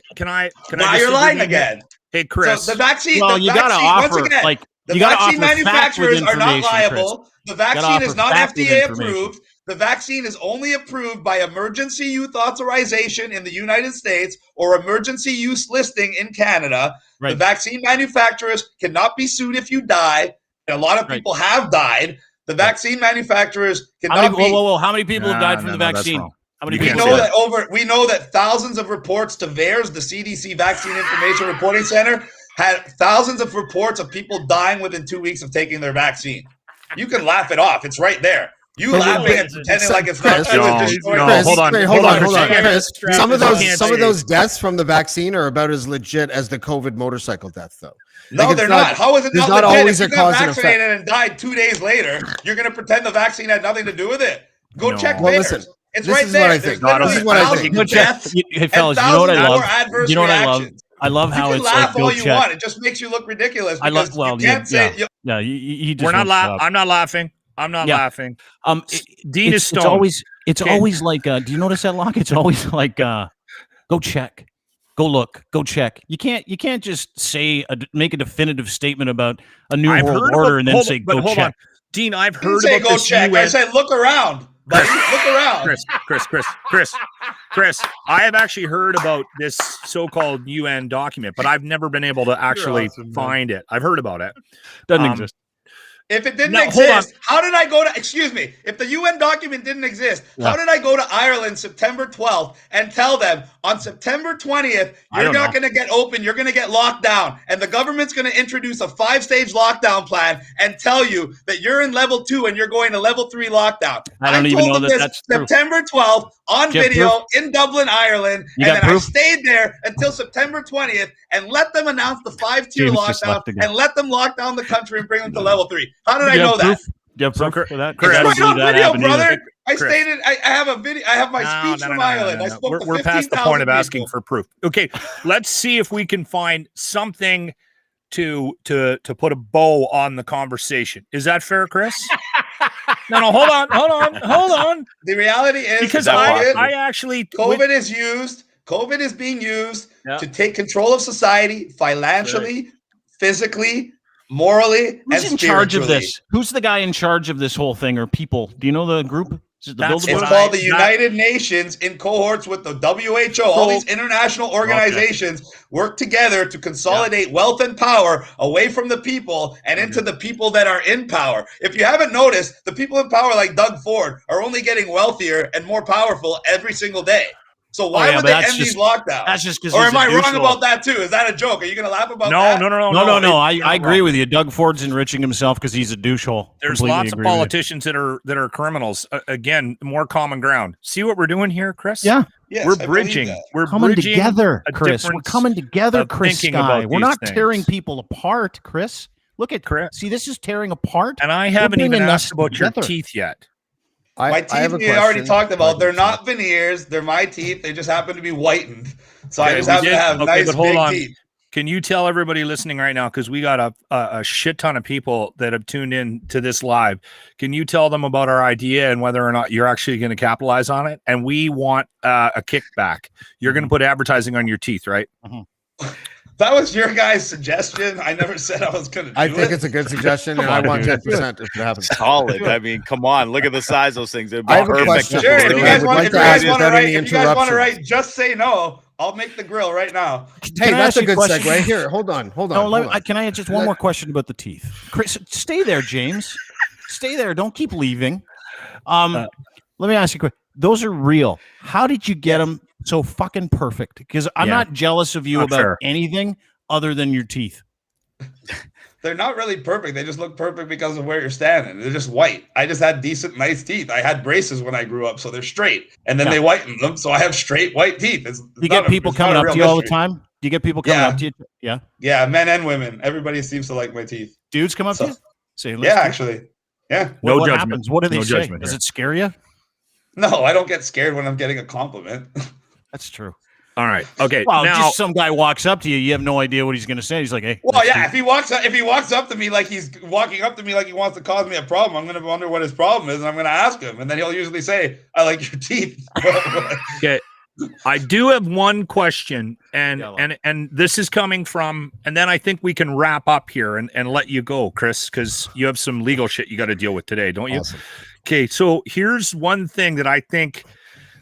Now you're lying again. Hey, Chris. So the vaccine. Well, you got to offer the vaccine manufacturers are not liable. The vaccine is not FDA approved. The vaccine is only approved by emergency use authorization in the United States or emergency use listing in Canada. Right. The vaccine manufacturers cannot be sued if you die. And a lot of people have died. The vaccine manufacturers cannot be. How many people have died from the vaccine? How many people? We know that thousands of reports to VAERS, the CDC Vaccine Information Reporting Center, had thousands of reports of people dying within 2 weeks of taking their vaccine. You can laugh it off; it's right there. You laughing and pretending like it's not true. Hold on. Chris, some of those deaths from the vaccine are about as legit as the COVID motorcycle death, though. No, they're not. How is it not legit? Always if you got vaccinated and died 2 days later, you're going to pretend the vaccine had nothing to do with it. Go check VAERS. It's right there. This is what I think. Hey, fellas, you know what I love? You know what I love? I love how it's laugh all you want. It just makes you look ridiculous. I love. Well, you can't say. No, he just. We're not laughing. I'm not laughing. I'm not laughing. Dean is stoned. It's always like. Do you notice that, Locke? It's always like. Go check. Go look. Go check. You can't just make a definitive statement about a new world order and then say go check. On. Dean, I've heard about go this. Check. I said look around. Buddy. Look around. Chris. I have actually heard about this so-called UN document, but I've never been able to actually find it. I've heard about it. Doesn't exist. If it didn't exist, how did I go to, excuse me, if the UN document didn't exist, how did I go to Ireland September 12th and tell them on September 20th, you're not going to get open, you're going to get locked down. And the government's going to introduce a 5-stage lockdown plan and tell you that you're in level 2 and you're going to level 3 lockdown. I don't even know that that's true. September 12th on video in Dublin, Ireland. And then I stayed there until September 20th and let them announce the 5-tier lockdown and let them lock down the country and bring them to level 3. How did I know that? Do you have proof for that? It's on video, brother. I stated I have a video. I have my speech from Ireland. I spoke to 15,000 We're past the point of asking people. for proof. Okay, let's see if we can find something to put a bow on the conversation. Is that fair, Chris? No, hold on. The reality is because I actually COVID is being used to take control of society financially, physically, morally, who's in charge of this? Who's the guy in charge of this whole thing, or people? Do you know the group? It's called the United Nations in cohorts with the WHO. All these international organizations work together to consolidate wealth and power away from the people and into the people that are in power. If you haven't noticed, the people in power like Doug Ford are only getting wealther and more powerful every single day. So why would they end these lockdowns? That's just because. Or am I wrong about that too? Is that a joke? Are you going to laugh about that? No. I agree with you. Doug Ford's enriching himself because he's a douchehole. There's lots of politicians that are criminals. Again, more common ground. See what we're doing here, Chris? Yeah. Yes, we're bridging. We're coming bridging together, Chris. We're coming together, Chris Sky. We're not tearing people apart, Chris. Look at Chris. See, this is tearing apart. And I haven't even asked about your teeth yet. My teeth we already talked about. They're not veneers. They're my teeth. They just happen to be whitened. So I just happen to have nice big teeth. Can you tell everybody listening right now, because we got a shit ton of people that have tuned in to this live, can you tell them about our idea and whether or not you're actually going to capitalize on it? And we want a kickback. You're going to put advertising on your teeth, right? That was your guys' suggestion. I never said I was going to do it. I think it's a good suggestion, and I want 10% if it happens. Solid. I mean, come on. Look at the size of those things. It'd be I have a perfect. question. Sure, if you guys want without to write, just say no. I'll make the grill right now. Hey, that's a good segue. Here, hold on. Can I ask just one more question about the teeth? Chris, stay there, James. Stay there. Don't keep leaving. Let me ask you a question. Those are real. How did you get them so fucking perfect? Because I'm not jealous of you about anything other than your teeth. They're not really perfect. They just look perfect because of where you're standing. They're just white. I just had decent, nice teeth. I had braces when I grew up, so they're straight. And then they whitened them, so I have straight white teeth. You get people coming up to you all the time? Do you get people coming up to you? Yeah. Yeah, men and women. Everybody seems to like my teeth. Dudes come up to you? Say, actually. Yeah. No what judgment. happens? What do they say? Judgment Does here. it scare you? No, I don't get scared when I'm getting a compliment. That's true. All right. Okay. Well, now, just some guy walks up to you, you have no idea what he's going to say. He's like, "Hey." Well, yeah. If he walks up to me like he's walking up to me like he wants to cause me a problem, I'm going to wonder what his problem is, and I'm going to ask him, and then he'll usually say, "I like your teeth." okay. I do have one question, and this is coming from, and then I think we can wrap up here and let you go, Chris, because you have some legal shit you got to deal with today, don't you? Awesome. Okay. So here's one thing that I think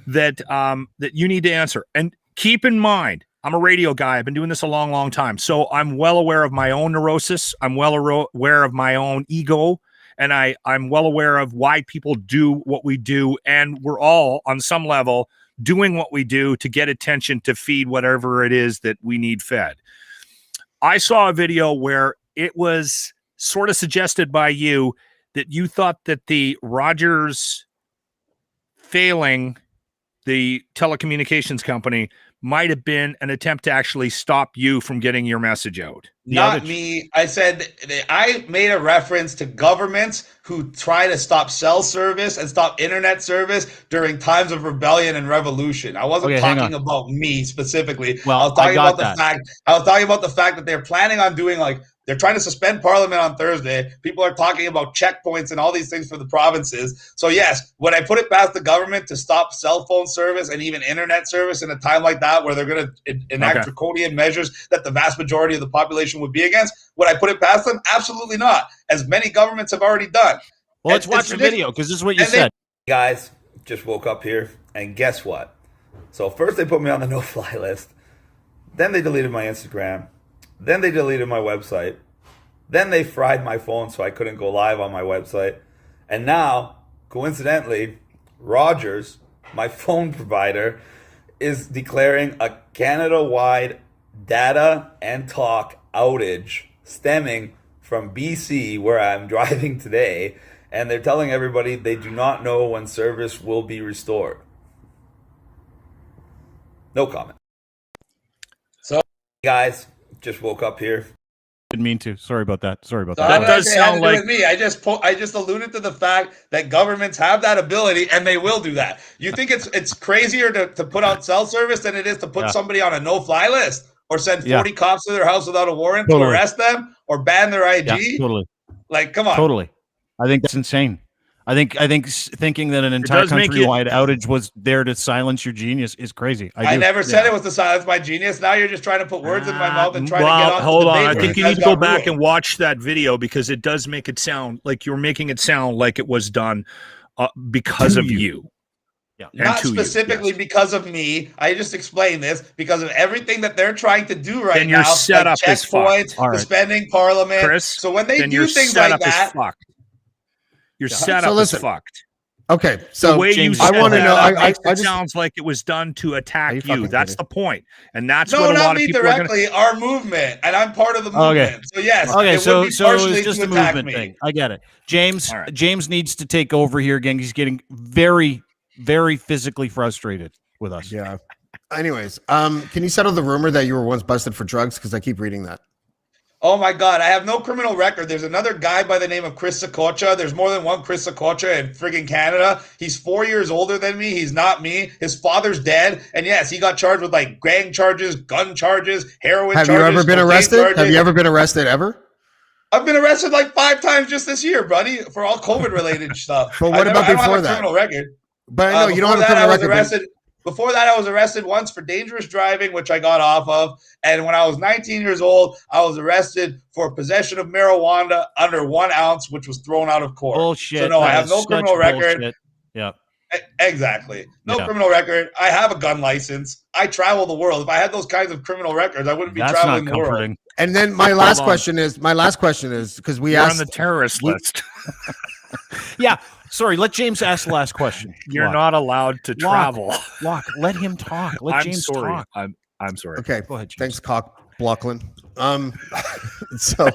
that that you need to answer, and keep in mind, I'm a radio guy. I've been doing this a long, long time. So I'm well aware of my own neurosis. I'm well aware of my own ego. And I'm well aware of why people do what we do. And we're all, on some level, doing what we do to get attention to feed whatever it is that we need fed. I saw a video where it was sort of suggested by you that you thought that the Rogers failing the telecommunications company might have been an attempt to actually stop you from getting your message out. Not me. I said I made a reference to governments who try to stop cell service and stop internet service during times of rebellion and revolution. I wasn't talking about me specifically. Well, I was talking about the fact that they're planning on doing they're trying to suspend Parliament on Thursday. People are talking about checkpoints and all these things for the provinces. So yes, when I put it past the government to stop cell phone service and even internet service in a time like that where they're going to enact draconian measures that the vast majority of the population would be against, would I put it past them? Absolutely not, as many governments have already done. Well, let's watch the video, because this is what you said. Guys, just woke up here, and guess what? So first they put me on the no-fly list. Then they deleted my Instagram. Then they deleted my website. Then they fried my phone so I couldn't go live on my website. And now, coincidentally, Rogers, my phone provider, is declaring a Canada-wide data and talk outage stemming from BC, where I'm driving today. And they're telling everybody they do not know when service will be restored. No comment. So, guys, just woke up here. Didn't mean to. Sorry about that. That does sound like with me. I just alluded to the fact that governments have that ability and they will do that. You think it's crazier to put out cell service than it is to put somebody on a no-fly list or send 40 cops to their house without a warrant to arrest them or ban their IG? Yeah, totally. Come on. Totally. I think that's insane. I think thinking that an entire countrywide outage was there to silence your genius is crazy. I never said it was to silence my genius. Now you're just trying to put words in my mouth and trying to get on. Hold on. I think you need to go back and watch that video, because it does make it sound like you're making it sound like it was done because of you. Yeah. Not specifically because of me. I just explained this because of everything that they're trying to do right now. Set up checkpoints, suspending Parliament. Chris, so when they do things like that, your setup is fucked. Okay, so the way James, I want to know. It sounds like it was done to attack you. That's the point, and that's what a lot of people directly. Our movement, and I'm part of the movement. Okay. So yes. Okay. So it's just a movement thing. I get it. James needs to take over here again. He's getting very, very physically frustrated with us. Yeah. Anyways, can you settle the rumor that you were once busted for drugs? Because I keep reading that. Oh my God, I have no criminal record. There's another guy by the name of Chris Sakocha. There's more than one Chris Sakocha in friggin' Canada. He's 4 years older than me. He's not me. His father's dead. And yes, he got charged with like gang charges, gun charges, heroin charges. Have you ever been arrested? Have you ever been arrested ever? I've been arrested like 5 times just this year, buddy, for all COVID-related stuff. But what about before that? Criminal record. But I know you don't have a criminal record. Before that, I was arrested once for dangerous driving, which I got off of. And when I was 19 years old, I was arrested for possession of marijuana under 1 ounce, which was thrown out of court. Bullshit. So no, I have no criminal record. Bullshit. Yeah. Exactly. No criminal record. I have a gun license. I travel the world. If I had those kinds of criminal records, I wouldn't be traveling the world. And then my last question is because we asked on the terrorist list. Yeah. Sorry, let James ask the last question. You're not allowed to travel. Locke, let him talk. Let James talk. I'm sorry. Okay. Go ahead, James. Thanks, Cock Blockland. So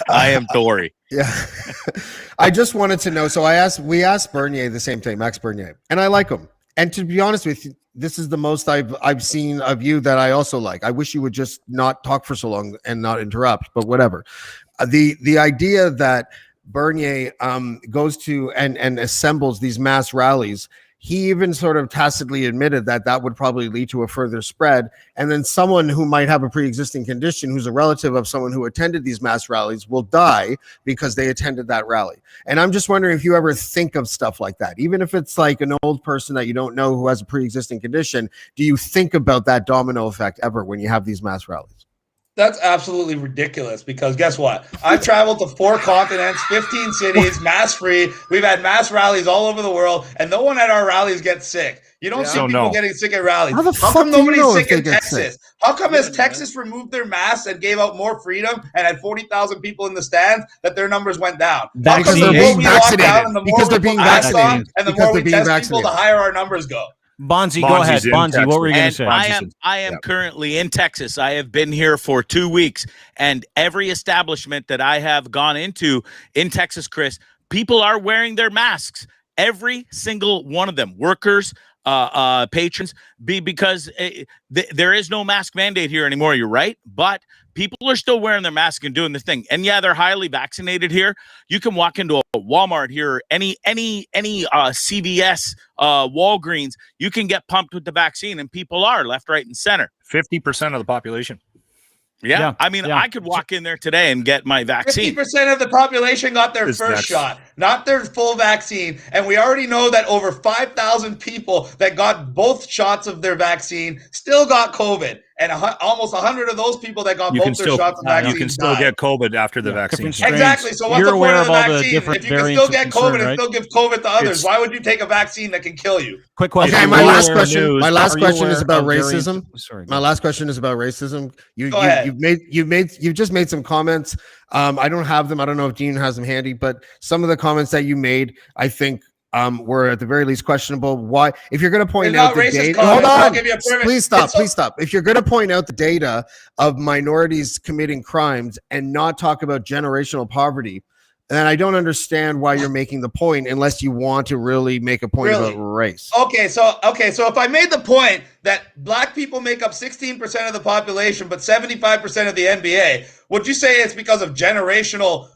I am Dory. Yeah. I just wanted to know. So we asked Bernier the same thing, Max Bernier, and I like him. And to be honest with you, this is the most I've seen of you that I also like. I wish you would just not talk for so long and not interrupt, but whatever. The idea that Bernier goes to and assembles these mass rallies, he even sort of tacitly admitted that would probably lead to a further spread. And then someone who might have a pre-existing condition, who's a relative of someone who attended these mass rallies, will die because they attended that rally. And I'm just wondering if you ever think of stuff like that, even if it's like an old person that you don't know who has a pre-existing condition. Do you think about that domino effect ever when you have these mass rallies? That's absolutely ridiculous because guess what? I've traveled to 4 continents, 15 cities, mass free. We've had mass rallies all over the world, and no one at our rallies gets sick. You don't see people getting sick at rallies. How come nobody's sick in Texas? How come has Texas removed their masks and gave out more freedom and had 40,000 people in the stands that their numbers went down? Because they're being vaccinated. Because they're being vaccinated. And the more we test people, the higher our numbers go. Bonzi, go ahead. Bonzi, what were you going to say? I am currently in Texas. I have been here for 2 weeks, and every establishment that I have gone into in Texas, Chris, people are wearing their masks. Every single one of them, workers, patrons, because there is no mask mandate here anymore. You're right, but people are still wearing their mask and doing the thing. And yeah, they're highly vaccinated here. You can walk into a Walmart here, any CVS, Walgreens. You can get pumped with the vaccine, and people are left, right, and center. 50% of the population. Yeah. I mean, I could walk in there today and get my vaccine. 50% of the population got their first shot, not their full vaccine. And we already know that over 5,000 people that got both shots of their vaccine still got COVID. And almost 100 of those people that got both their shots of vaccine you can still get COVID after the vaccine. Exactly. So what's the point of the vaccine? If you can still get COVID and still give COVID to others, why would you take a vaccine that can kill you? Quick question. Okay, my last question is about racism. My last question is about racism. You've just made some comments. I don't have them. I don't know if Dean has them handy, but some of the comments that you made, I think, were at the very least questionable. Why, if you're going to point out the data, hold on, please stop. If you're going to point out the data of minorities committing crimes and not talk about generational poverty, then I don't understand why you're making the point unless you want to really make a point about race. Okay, so if I made the point that black people make up 16% of the population, but 75% of the NBA, would you say it's because of generational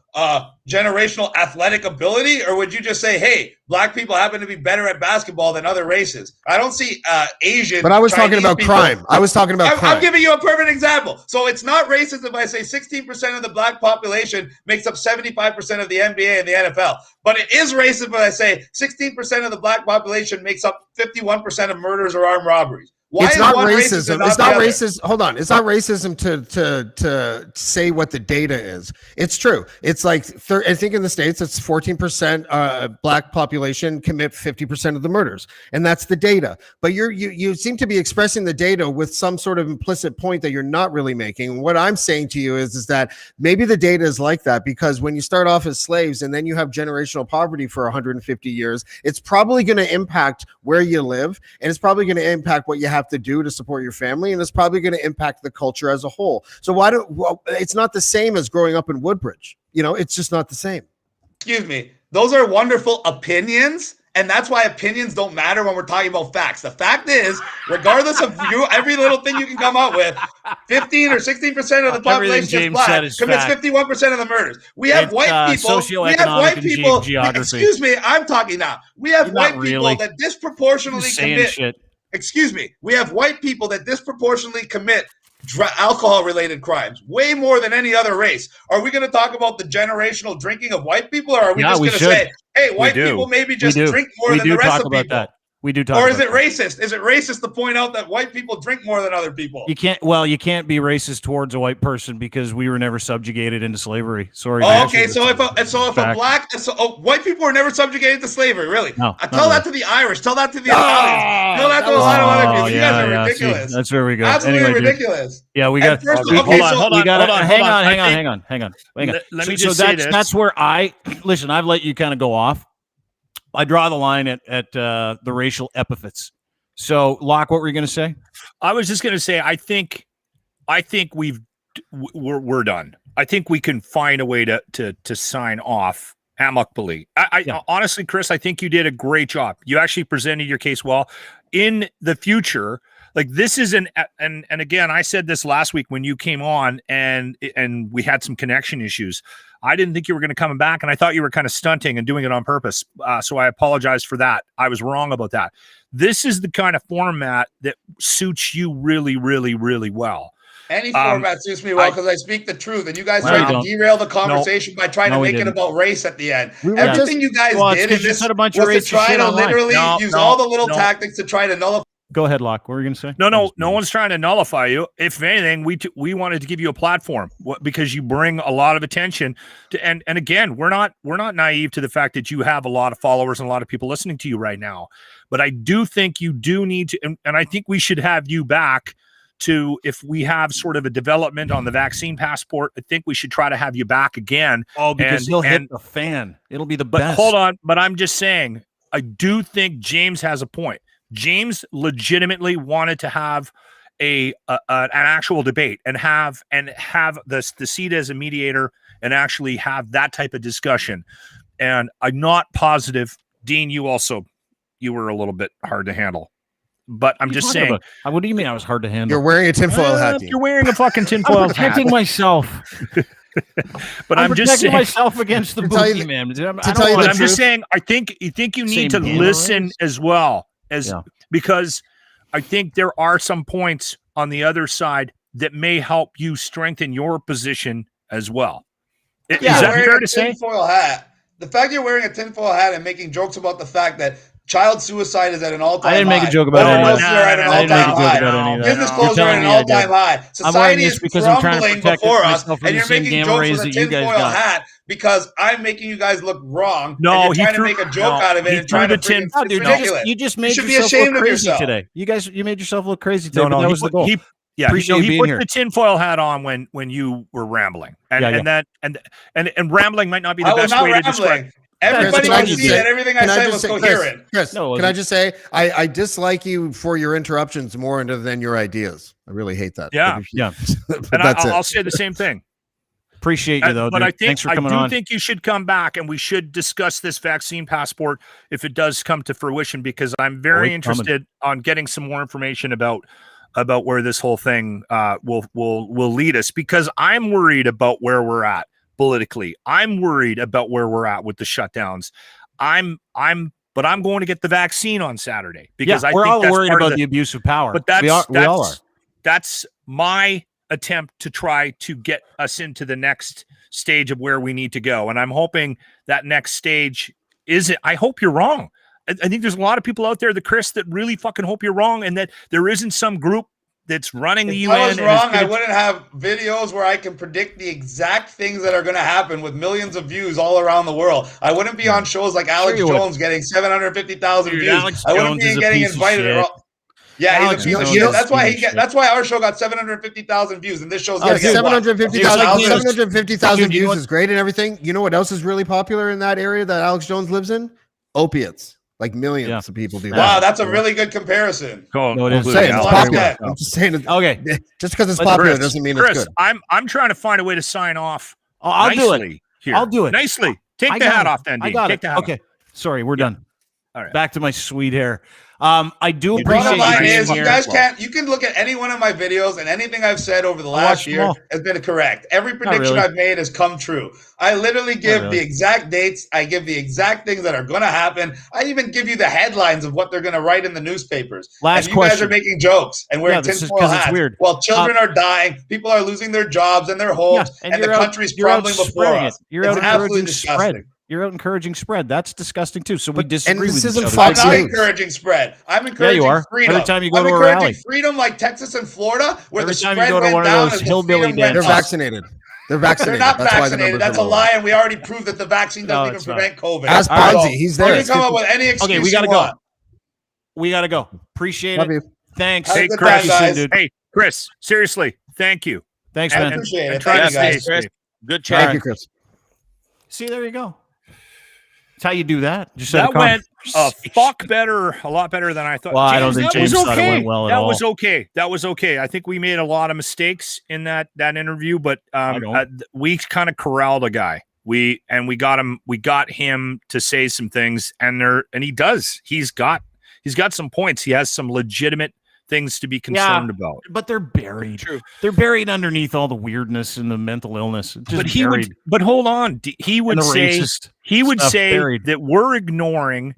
athletic ability, or would you just say, hey, black people happen to be better at basketball than other races? I don't see Asian. But I was Chinese talking about people. crime. I was talking about crime. I'm giving you a perfect example. So it's not racist if I say 16% of the black population makes up 75% of the NBA and the NFL. But it is racist when I say 16% of the black population makes up 51% of murders or armed robberies. Why it's is not one racism. It's not racist. Hold on. It's not racism to say what the data is. It's true. It's like I think in the States, it's 14% black population commit 50% of the murders, and that's the data. But you seem to be expressing the data with some sort of implicit point that you're not really making. What I'm saying to you is that maybe the data is like that because when you start off as slaves and then you have generational poverty for 150 years, it's probably going to impact where you live, and it's probably going to impact what you have to do to support your family, and it's probably going to impact the culture as a whole. So it's not the same as growing up in Woodbridge. It's just not the same. Excuse me. Those are wonderful opinions, and that's why opinions don't matter when we're talking about facts. The fact is, regardless of every little thing you can come up with, 15 or 16% of the population is James black, said is commits fact. 51% of the murders. We have It's, white people. We have white socioeconomic and people. geography. Excuse me, I'm talking now. We have You're white not people really. that disproportionately Saying commit. shit. Excuse me. We have white people that disproportionately commit alcohol-related crimes, way more than any other race. Are we going to talk about the generational drinking of white people, or are we just going to say, hey, white people maybe just drink more than the rest of people? That. We do talk or is about it racist? Is it racist to point out that white people drink more than other people? You can't be racist towards a white person because we were never subjugated into slavery. Sorry. Oh, okay, so if white people were never subjugated to slavery, really? No, tell that to the Irish. Tell that to the Italians. Tell that to a lot of other people. You guys are ridiculous. See, that's where we go. Absolutely anyway, ridiculous. Dude. Yeah, we got. Hold on. Hang on. Let me just say this. That's where listen. I've let you kind of go off. I draw the line at the racial epithets. So, Locke, what were you going to say? I was just going to say, I think we're done. I think we can find a way to sign off amicably. Honestly, Chris, I think you did a great job. You actually presented your case well. In the future, like this is and again, I said this last week when you came on and we had some connection issues. I didn't think you were going to come back, and I thought you were kind of stunting and doing it on purpose. So I apologize for that. I was wrong about that. This is the kind of format that suits you really, really, really well. Any format suits me well because I speak the truth, and you guys tried to derail the conversation by trying to make it about race at the end. Everything you guys did in this was to try to literally use all the little tactics to try to nullify. Go ahead, Locke. What were you going to say? No one's trying to nullify you. If anything, we wanted to give you a platform because you bring a lot of attention to, and again, we're not naive to the fact that you have a lot of followers and a lot of people listening to you right now. But I do think you do need to, and I think we should have you back to, if we have sort of a development on the vaccine passport, I think we should try to have you back again. Oh, because he'll hit the fan. It'll be the best. Hold on, but I'm just saying, I do think James has a point. James legitimately wanted to have an actual debate and have the seat as a mediator and actually have that type of discussion. And I'm not positive, Dean, you were a little bit hard to handle. But I'm just saying. What do you mean I was hard to handle? You're wearing a tinfoil hat. You're wearing a fucking tinfoil hat. I'm protecting myself. But I'm just saying, myself against the boogeyman. I'm just saying, I think you need to listen as well. Because I think there are some points on the other side that may help you strengthen your position as well. Is that fair to say? Tinfoil hat. The fact you're wearing a tinfoil hat and making jokes about the fact that child suicide is at an all-time high. I didn't make a joke about it. Business closures are at an all-time high. Society is crumbling before us, and you're making jokes with a tinfoil hat because I'm making you guys look wrong. No, and you're trying to make a joke out of it and trying to it's ridiculous. You just made yourself look crazy today. You made yourself look crazy today. No, that was the goal. He put the tinfoil hat on when you were rambling, and rambling might not be the best way to describe. Everybody can see that everything I said was coherent. Chris, can I just say I dislike you for your interruptions more than your ideas. I really hate that. Yeah. And I'll say the same thing. Appreciate you though. But dude. I think you should come back and we should discuss this vaccine passport if it does come to fruition, because I'm very interested on getting some more information about where this whole thing will lead us, because I'm worried about where we're at politically. I'm worried about where we're at with the shutdowns. But I'm going to get the vaccine on Saturday because we're all worried about the abuse of power. But we all are. That's my attempt to try to get us into the next stage of where we need to go. And I'm hoping that next stage isn't. I hope you're wrong. I think there's a lot of people out there, Chris, that really fucking hope you're wrong, and that there isn't some group that's running the UN. If I was wrong, I wouldn't have videos where I can predict the exact things that are going to happen with millions of views all around the world. I wouldn't be on shows like Alex Jones getting 750,000 views. I wouldn't be getting invited. Yeah, he's a piece of shit. That's why our show got 750,000 views, and this show's getting 750,000 views is great and everything. You know what else is really popular in that area that Alex Jones lives in? Opiates. Like millions of people do that. Wow, that's a really good comparison. I'm just saying okay. Just because it's popular doesn't mean it's good. I'm trying to find a way to sign off. I'll do it. Here. I'll do it nicely. Take the hat off, then. I got it. Okay. Sorry, we're done. All right. Back to my sweet hair. I do The appreciate bottom line you being is, here. you guys can't. You can look at any one of my videos, and anything I've said over the last year has been correct. Every prediction I've made has come true. I literally give the exact dates. I give the exact things that are going to happen. I even give you the headlines of what they're going to write in the newspapers. Last and you guys are making jokes and wearing tinfoil hats. Weird. While children are dying, people are losing their jobs and their homes, and the country's crumbling before us. You're out encouraging spread. You're out encouraging spread. That's disgusting too. So we disagree with each other. I'm not encouraging spread. I'm encouraging freedom. Every time you go I'm to a encouraging rally. freedom like Texas and Florida, where Every the time spread you go to went one of down those and hillbilly They're vaccinated. They're vaccinated. They're not That's why the vaccinated. numbers That's are a low. lie, and we already proved that the vaccine doesn't even prevent COVID. Ask Bonzi. He's there. You come up with any excuse. Okay, we gotta you go. want. We gotta go. Appreciate Love it. you. Thanks. Have a Hey, good Chris. time, guys. Hey, Chris. Seriously, thank you. Thanks, I man. appreciate it. try Thank to you, guys. stay safe. Good chat. Thank you, Chris. See, there you go. That's how you do that. Just That went a lot better than I thought. Well, I don't think James thought it went well at all. That was okay. That was okay. I think we made a lot of mistakes in that interview, but we kind of corralled a guy. We got him to say some things, and he does. He's got some points. He has some legitimate things to be concerned about. But they're buried. True. They're buried underneath all the weirdness and the mental illness. But hold on. He would say that we're ignoring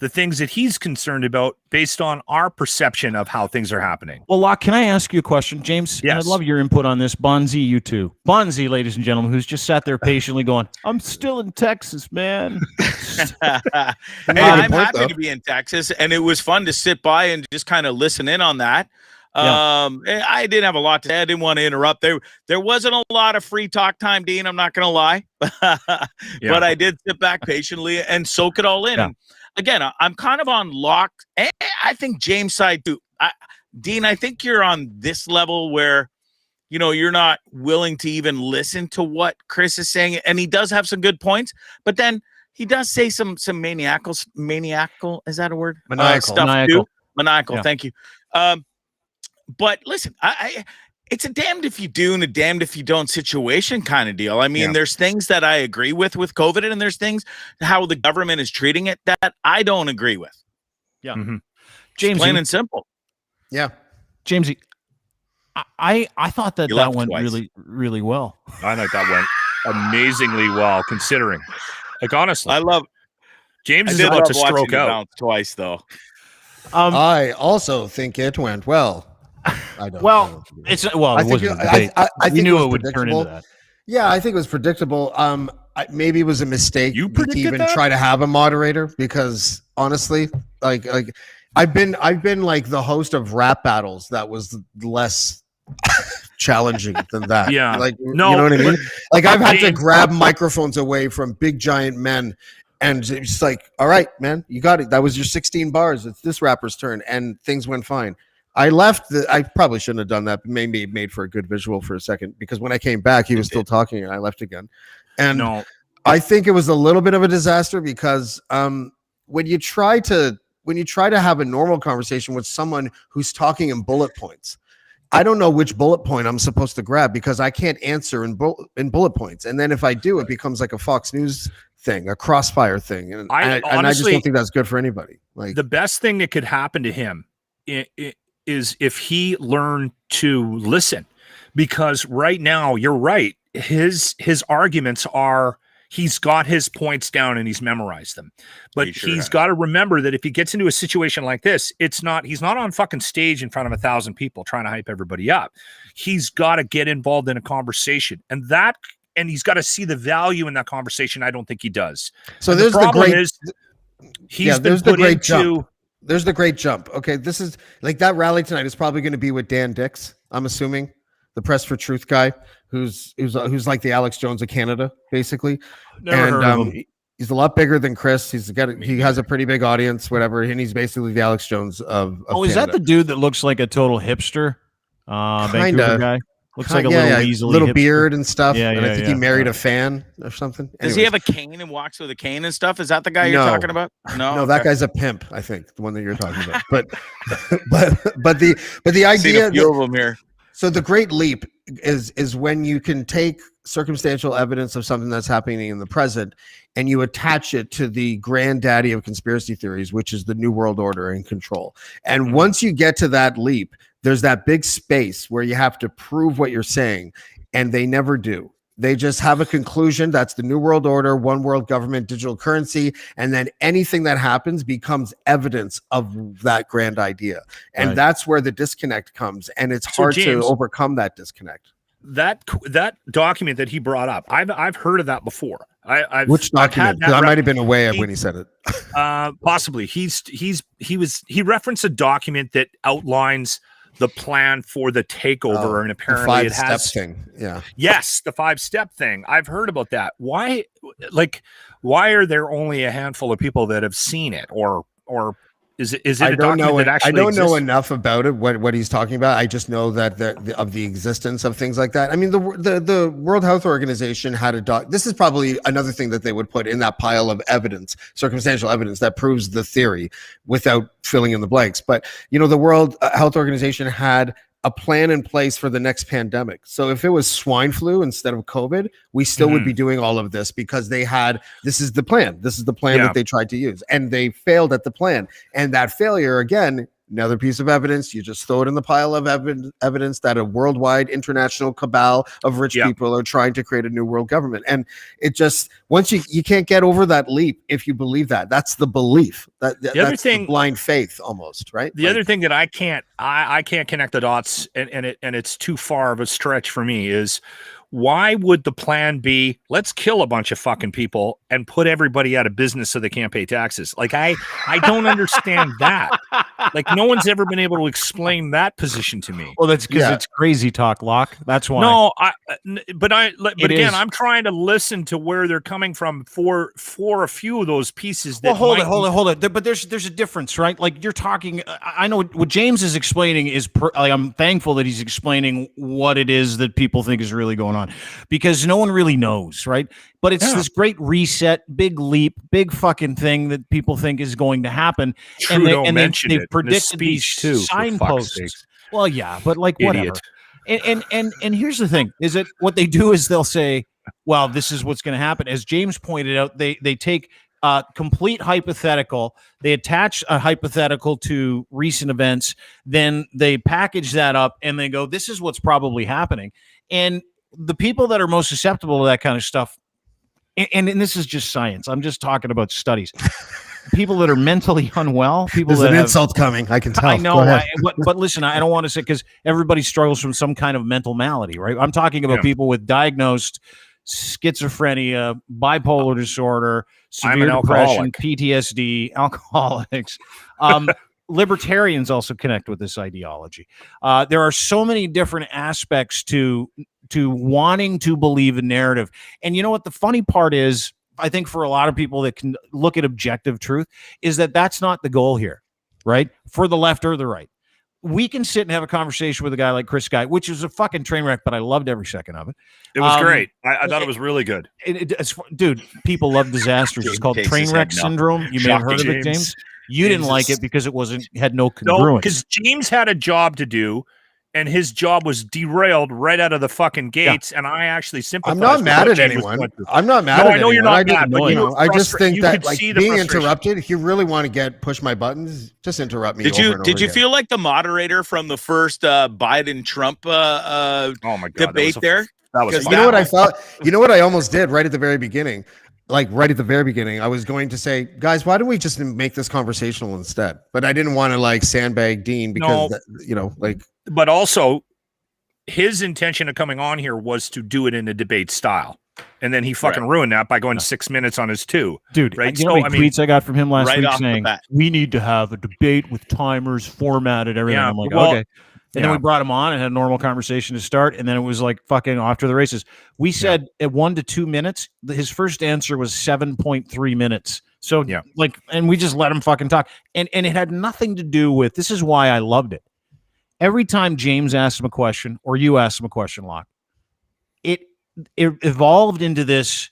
the things that he's concerned about based on our perception of how things are happening. Well, Locke, can I ask you a question, James? Yes. I'd love your input on this. Bonzi, you too. Bonzi, ladies and gentlemen, who's just sat there patiently going, I'm still in Texas, man. Hey, I'm happy to be in Texas, and it was fun to sit by and just kind of listen in on that. I didn't have a lot to say. I didn't want to interrupt. There wasn't a lot of free talk time, Dean. I'm not going to lie. But I did sit back patiently and soak it all in. And again, I'm kind of on Locke. And I think James' side too. Dean, I think you're on this level where, you're not willing to even listen to what Chris is saying. And he does have some good points, but then he does say some maniacal, is that a word? Maniacal. Stuff too. Maniacal. Yeah. Thank you. But listen, it's a damned if you do and a damned if you don't situation kind of deal. I mean, there's things that I agree with COVID, and there's things how the government is treating it that I don't agree with. Yeah. Mm-hmm. James, plain and simple. Yeah. Jamesy, I thought that went twice. really, really well. I thought that went amazingly well, considering. Like, honestly, James is about to stroke out twice, though. I also think it went well. I don't. Well, I think you knew it would turn into that. Yeah, I think it was predictable. Maybe it was a mistake to even try to have a moderator, because honestly, like I've been like the host of rap battles that was less challenging than that. Yeah, like no, you know what I mean. Like I've had to grab microphones away from big giant men. And it's just like, all right, man, you got it. That was your 16 bars. It's this rapper's turn, and things went fine. I left. I probably shouldn't have done that, but maybe it made for a good visual for a second, because when I came back, he was still talking, and I left again. And I think it was a little bit of a disaster, because when you try to have a normal conversation with someone who's talking in bullet points, I don't know which bullet point I'm supposed to grab, because I can't answer in bullet points. And then if I do, it becomes like a Fox News thing, a crossfire thing, and I just don't think that's good for anybody. Like, the best thing that could happen to him is if he learned to listen, because right now, you're right, his arguments are, he's got his points down and he's memorized them, but he's got to remember that if he gets into a situation like this, he's not on fucking stage in front of 1,000 people trying to hype everybody up. He's got to get involved in a conversation, and he's got to see the value in that conversation. I don't think he does. So and there's the great. There's the great jump. There's the great jump. Okay, this is like that rally tonight is probably going to be with Dan Dix. I'm assuming, the Press for Truth guy, who's like the Alex Jones of Canada, basically. Never heard of him. He's a lot bigger than Chris. He has a pretty big audience, whatever, and he's basically the Alex Jones of is that the dude that looks like a total hipster? Vancouver guy. Looks like a little beard and stuff. Yeah, and I think he married a fan or something. Does he have a cane and walks with a cane and stuff? Is that the guy you're talking about? No, that guy's a pimp. I think the one that you're talking about. But the idea. Seen a few of them here. So the great leap is when you can take circumstantial evidence of something that's happening in the present, and you attach it to the granddaddy of conspiracy theories, which is the New World Order and control. And once you get to that leap, there's that big space where you have to prove what you're saying, and they never do. They just have a conclusion. That's the New World Order, one world government, digital currency. And then anything that happens becomes evidence of that grand idea. And that's where the disconnect comes. And it's hard to overcome that disconnect. That document that he brought up, I've heard of that before. Which document? I might have been away when he said it. Possibly. He referenced a document that outlines the plan for the takeover, and apparently it has thing. Yeah. Yes, the 5-step thing. I've heard about that. Why are there only a handful of people that have seen it, or is it a document that actually I don't know exists? enough about it, what he's talking about. I just know that of the existence of things like that. I mean, the World Health Organization had a this is probably another thing that they would put in that pile of evidence, circumstantial evidence that proves the theory without filling in the blanks. But, the World Health Organization had a plan in place for the next pandemic. So if it was swine flu instead of COVID, we still would be doing all of this because this is the plan. This is the plan that they tried to use, and they failed at the plan. And that failure, again, another piece of evidence, you just throw it in the pile of evidence that a worldwide international cabal of rich people are trying to create a new world government. And it just, once you can't get over that leap if you believe that. That's the belief. That's the blind faith almost, right? The other thing that I can't connect the dots, and it's too far of a stretch for me, is why would the plan be, let's kill a bunch of fucking people and put everybody out of business so they can't pay taxes? Like, I don't understand that. Like, no one's ever been able to explain that position to me. Well, that's because it's crazy talk, Locke. That's why. No, but again, I'm trying to listen to where they're coming from for a few of those pieces. That hold it. But there's a difference, right? Like, you're talking. I know what James is explaining is. I'm thankful that he's explaining what it is that people think is really going on, because no one really knows, right? But it's this great reset, big leap, big fucking thing that people think is going to happen. Trudeau and they've predicted predicted these signposts. Well, yeah, but like whatever. And here's the thing: is that what they do is they'll say, "Well, this is what's going to happen." As James pointed out, they take a complete hypothetical, they attach a hypothetical to recent events, then they package that up and they go, "This is what's probably happening." And the people that are most susceptible to that kind of stuff, and this is just science, I'm just talking about studies. People that are mentally unwell, people There's that an have, insult coming. I can tell. I know, but listen, I don't want to say, because everybody struggles from some kind of mental malady, right? I'm talking about people with diagnosed schizophrenia, bipolar disorder, severe depression, PTSD, alcoholics. Libertarians also connect with this ideology. There are so many different aspects to wanting to believe a narrative. And you know what the funny part is, I think for a lot of people that can look at objective truth, is that that's not the goal here, right? For the left or the right. We can sit and have a conversation with a guy like Chris Sky, which is a fucking train wreck, but I loved every second of it. It was great. I thought it was really good. Dude, people love disasters. It's called train wreck syndrome. You may have heard of it, James. You didn't like it because it had no congruence. No, because James had a job to do, and his job was derailed right out of the fucking gates. And I actually sympathize. I'm not mad at anyone. I'm not mad at anyone. I know you're not mad, but I just think that, like, being interrupted, if you really want to push my buttons, just interrupt me. Did you feel like the moderator from the first Biden-Trump debate there? That was you know what I felt? You know what I almost did right at the very beginning? Like, right at the very beginning, I was going to say, guys, why don't we just make this conversational instead? But I didn't want to, like, sandbag Dean because, But also, his intention of coming on here was to do it in a debate style. And then he fucking ruined that by going 6 minutes on his two. Dude, right? You know what tweets I got from him last week saying, we need to have a debate with timers, formatted, everything. I'm like, okay. And then we brought him on and had a normal conversation to start. And then it was like fucking off to the races. We said at 1 to 2 minutes, his first answer was 7.3 minutes. So and we just let him fucking talk. And it had nothing to do with, this is why I loved it. Every time James asked him a question or you asked him a question, Locke, it evolved into this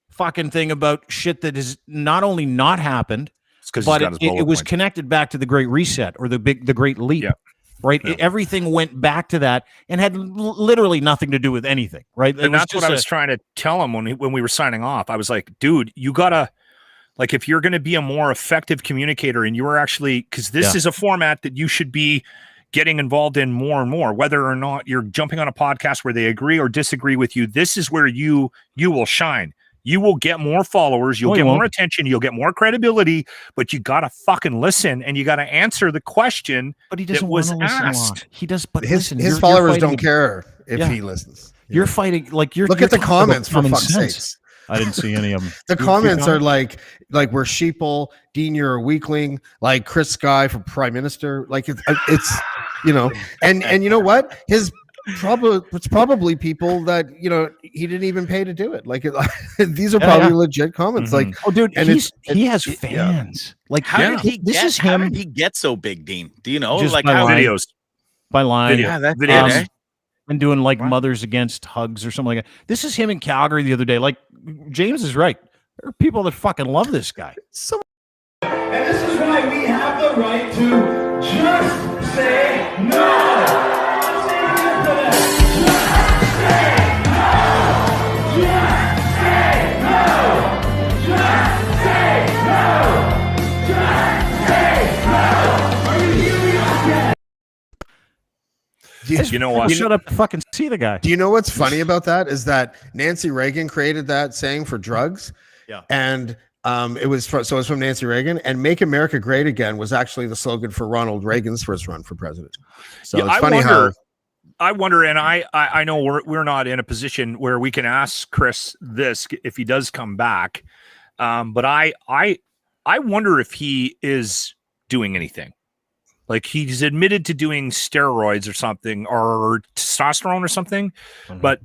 fucking thing about shit that has not only not happened, but it was connected back to the Great Reset or the Great Leap. Yeah. right? Everything went back to that and had literally nothing to do with anything, right? And that's what I was trying to tell him when we were signing off. I was like, dude, you gotta, like, if you're going to be a more effective communicator, and you are actually, because this is a format that you should be getting involved in more and more, whether or not you're jumping on a podcast where they agree or disagree with you, this is where you will shine. You will get more followers, you'll get more attention, you'll get more credibility, but you got to fucking listen, and you got to answer the question but he doesn't that was want to listen asked. He does, but his listen, his followers don't care if he listens. You're fighting, like, look at the comments, for fuck's sakes. I didn't see any of them. The comments are like we're sheeple, Dean, you're a weakling, like Chris Sky for prime minister. Like it's you know, and you know what? It's probably people that, you know, he didn't even pay to do it. Like these are probably legit comments. Like, oh, dude, and he has fans. Like, how did he get so big, Dean? Do you know? Just like, by how videos by line. Yeah, that's it. And doing like Mothers Against Hugs or something like that. This is him in Calgary the other day. Like, James is right. There are people that fucking love this guy. And this is why we have the right to just say no. You know what? Shut up and fucking see the guy. Do you know what's funny about that is that Nancy Reagan created that saying for drugs. Yeah. And it was from Nancy Reagan, and "Make America Great Again" was actually the slogan for Ronald Reagan's first run for president. So it's funny I wonder, and I know we're not in a position where we can ask Chris this if he does come back. But I wonder if he is doing anything. Like, he's admitted to doing steroids or something, or testosterone or something. Mm-hmm. But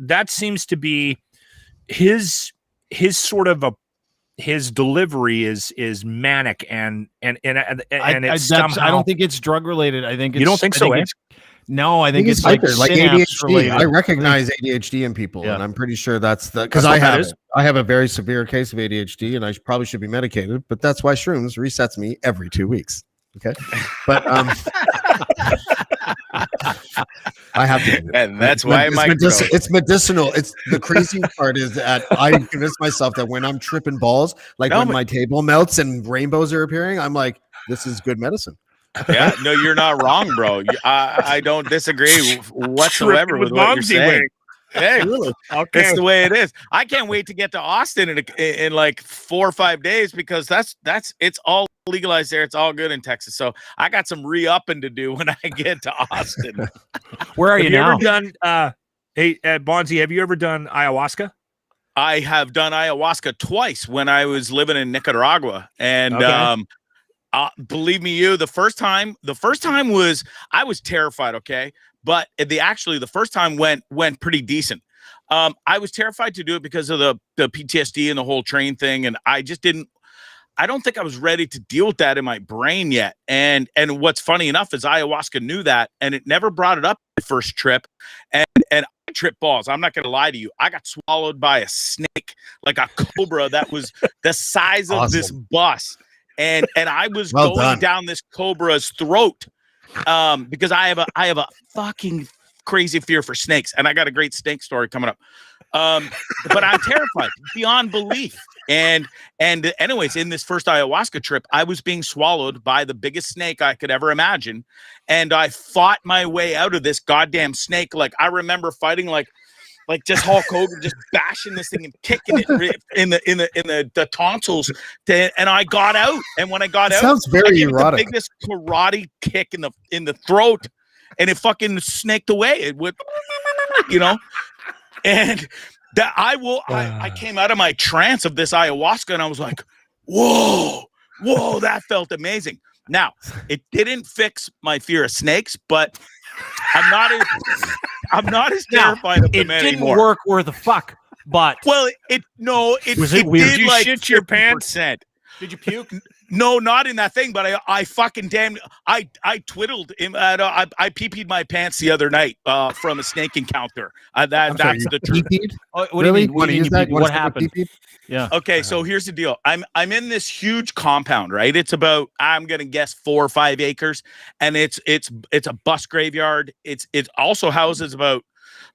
that seems to be his sort of his delivery is manic and it's somehow. I don't think it's drug related. I think it's, you don't think so. No, I think it's like ADHD. related. I recognize ADHD in people, and I'm pretty sure that's because I have a very severe case of ADHD, and I probably should be medicated. But that's why shrooms resets me every 2 weeks. Okay, but I have to, and that's why it's medicinal. It's the crazy part is that I convince myself that when I'm tripping balls, like when my table melts and rainbows are appearing, I'm like, this is good medicine. Yeah, no, you're not wrong, bro. I don't disagree whatsoever with what you're saying. Hey, that's the way it is. I can't wait to get to Austin in like 4 or 5 days, because it's all legalized there. It's all good in Texas. So I got some re-upping to do when I get to Austin. Where are you now? Ever done, hey, Bonzi, have you ever done ayahuasca? I have done ayahuasca twice when I was living in Nicaragua, and believe me, the first time was, I was terrified. Okay. But the first time went pretty decent. I was terrified to do it because of the PTSD and the whole train thing. And I don't think I was ready to deal with that in my brain yet. And what's funny enough is ayahuasca knew that, and it never brought it up the first trip. And I tripped balls. I'm not going to lie to you. I got swallowed by a snake, like a cobra that was the size of this bus. And I was going down this cobra's throat. Because I have a fucking crazy fear for snakes, and I got a great snake story coming up. But I'm terrified beyond belief. And anyways, in this first ayahuasca trip, I was being swallowed by the biggest snake I could ever imagine, and I fought my way out of this goddamn snake. Like, I remember fighting like just Hulk Hogan, just bashing this thing and kicking it in the tonsils, and I got out. And when I got out, sounds very erotic. The biggest karate kick in the throat, and it fucking snaked away. It would, and that I came out of my trance of this ayahuasca, and I was like, whoa, that felt amazing. Now, it didn't fix my fear of snakes, but I'm not as terrified of them anymore. It didn't work worth a fuck, but it was it weird? did, Did you like shit your pants? Did you puke? No, not in that thing, but I fucking I twiddled him. I pee-peed my pants the other night from a snake encounter. That's the truth. What really? Do you mean? What happened? Yeah. Okay, so here's the deal. I'm in this huge compound, right? It's about, I'm gonna guess, 4 or 5 acres, and it's a bus graveyard. It also houses about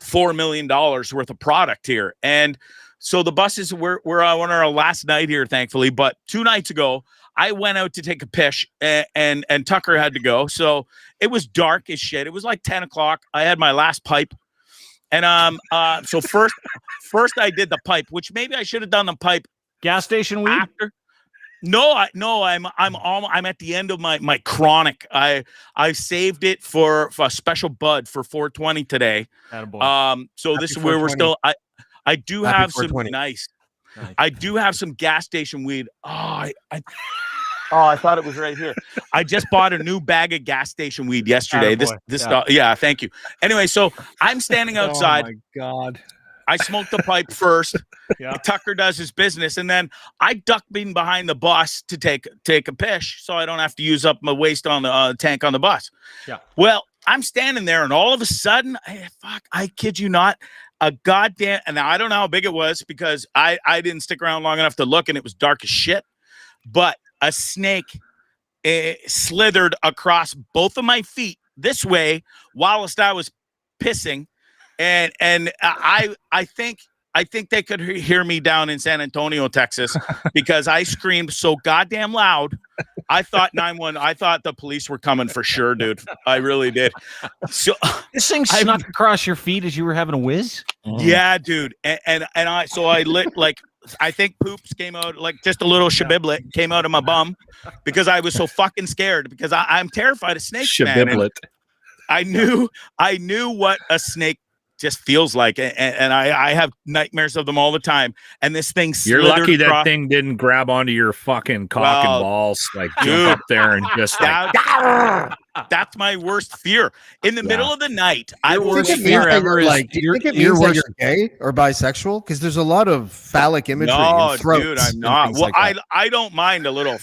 $4 million worth of product here, and so the buses we're on our last night here, thankfully. But 2 nights ago, I went out to take a piss, and Tucker had to go. So it was dark as shit. It was like 10 o'clock. I had my last pipe. And so first I did the pipe, which maybe I should have done the pipe. Gas station weed? After. No, I'm at the end of my chronic. I saved it for a special bud for 420 today. Attaboy. So Happy this is where we're 420. still. I do Happy have 420. some nice. I do have some gas station weed. I thought it was right here. I just bought a new bag of gas station weed yesterday. Attaboy. Yeah, thank you. Anyway, so I'm standing outside. Oh my God. I smoked the pipe first. Yeah. Tucker does his business, and then I duck behind the bus to take a piss, so I don't have to use up my waste on the tank on the bus. Yeah. Well, I'm standing there, and all of a sudden, I kid you not, a goddamn, and now I don't know how big it was because I didn't stick around long enough to look, and it was dark as shit. But a snake slithered across both of my feet this way whilst I was pissing, and I think they could hear me down in San Antonio, Texas, because I screamed so goddamn loud. I thought 911. I thought the police were coming for sure, dude. I really did. So this thing snuck across your feet as you were having a whiz. Yeah, dude. And I lit like. I think poops came out, like just a little shabiblet came out of my bum because I was so fucking scared because I'm terrified of snakes, man. And I knew what a snake just feels like, and I have nightmares of them all the time. And this thing, you're lucky that thing didn't grab onto your fucking cock and balls, like jump up there and just like. That's my worst fear. In the middle of the night, I worst fear ever is like. Do you think it means that you're gay or bisexual? Because there's a lot of phallic imagery. No, in throats dude, I'm not. Well, like I don't mind a little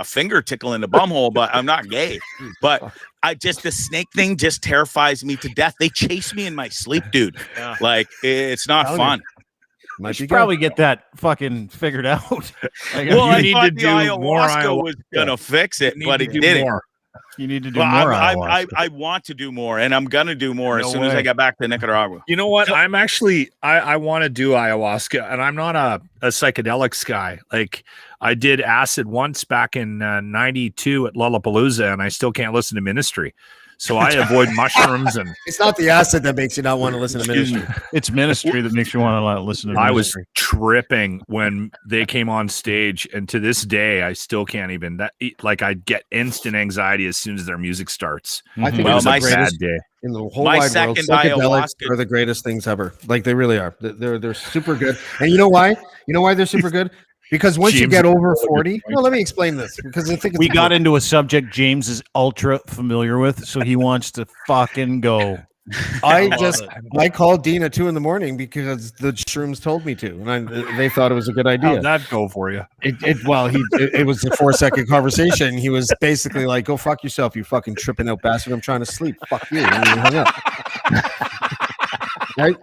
finger tickle in the bumhole, but I'm not gay. But the snake thing just terrifies me to death. They chase me in my sleep, dude. Yeah. Like it's not fun. You should probably get that fucking figured out. Well, I thought the ayahuasca was gonna fix it, but it didn't. You need to do more. I want to do more, and I'm gonna do more as soon as I get back to Nicaragua. You know what? I'm actually I want to do ayahuasca, and I'm not a psychedelics guy. Like I did acid once back in '92 at Lollapalooza, and I still can't listen to Ministry. So I avoid mushrooms, and it's not the acid that makes you not want to listen to Ministry. It's Ministry that makes you want to listen to Ministry. I was tripping when they came on stage, and to this day, I still can't even. I get instant anxiety as soon as their music starts. I think it was a bad day in the whole wide world. Psychedelics are the greatest things ever. Like they really are. They're super good. And you know why? You know why they're super good? Because once you get over 40, no, let me explain this. Because I think we got into a subject James is ultra familiar with, so he wants to fucking go. I called Dean at 2 a.m. because the shrooms told me to, and they thought it was a good idea. How'd that go for you? It was a 4-second conversation. He was basically like, "Go fuck yourself, you fucking tripping out bastard. I'm trying to sleep. Fuck you." And he hung up. Right?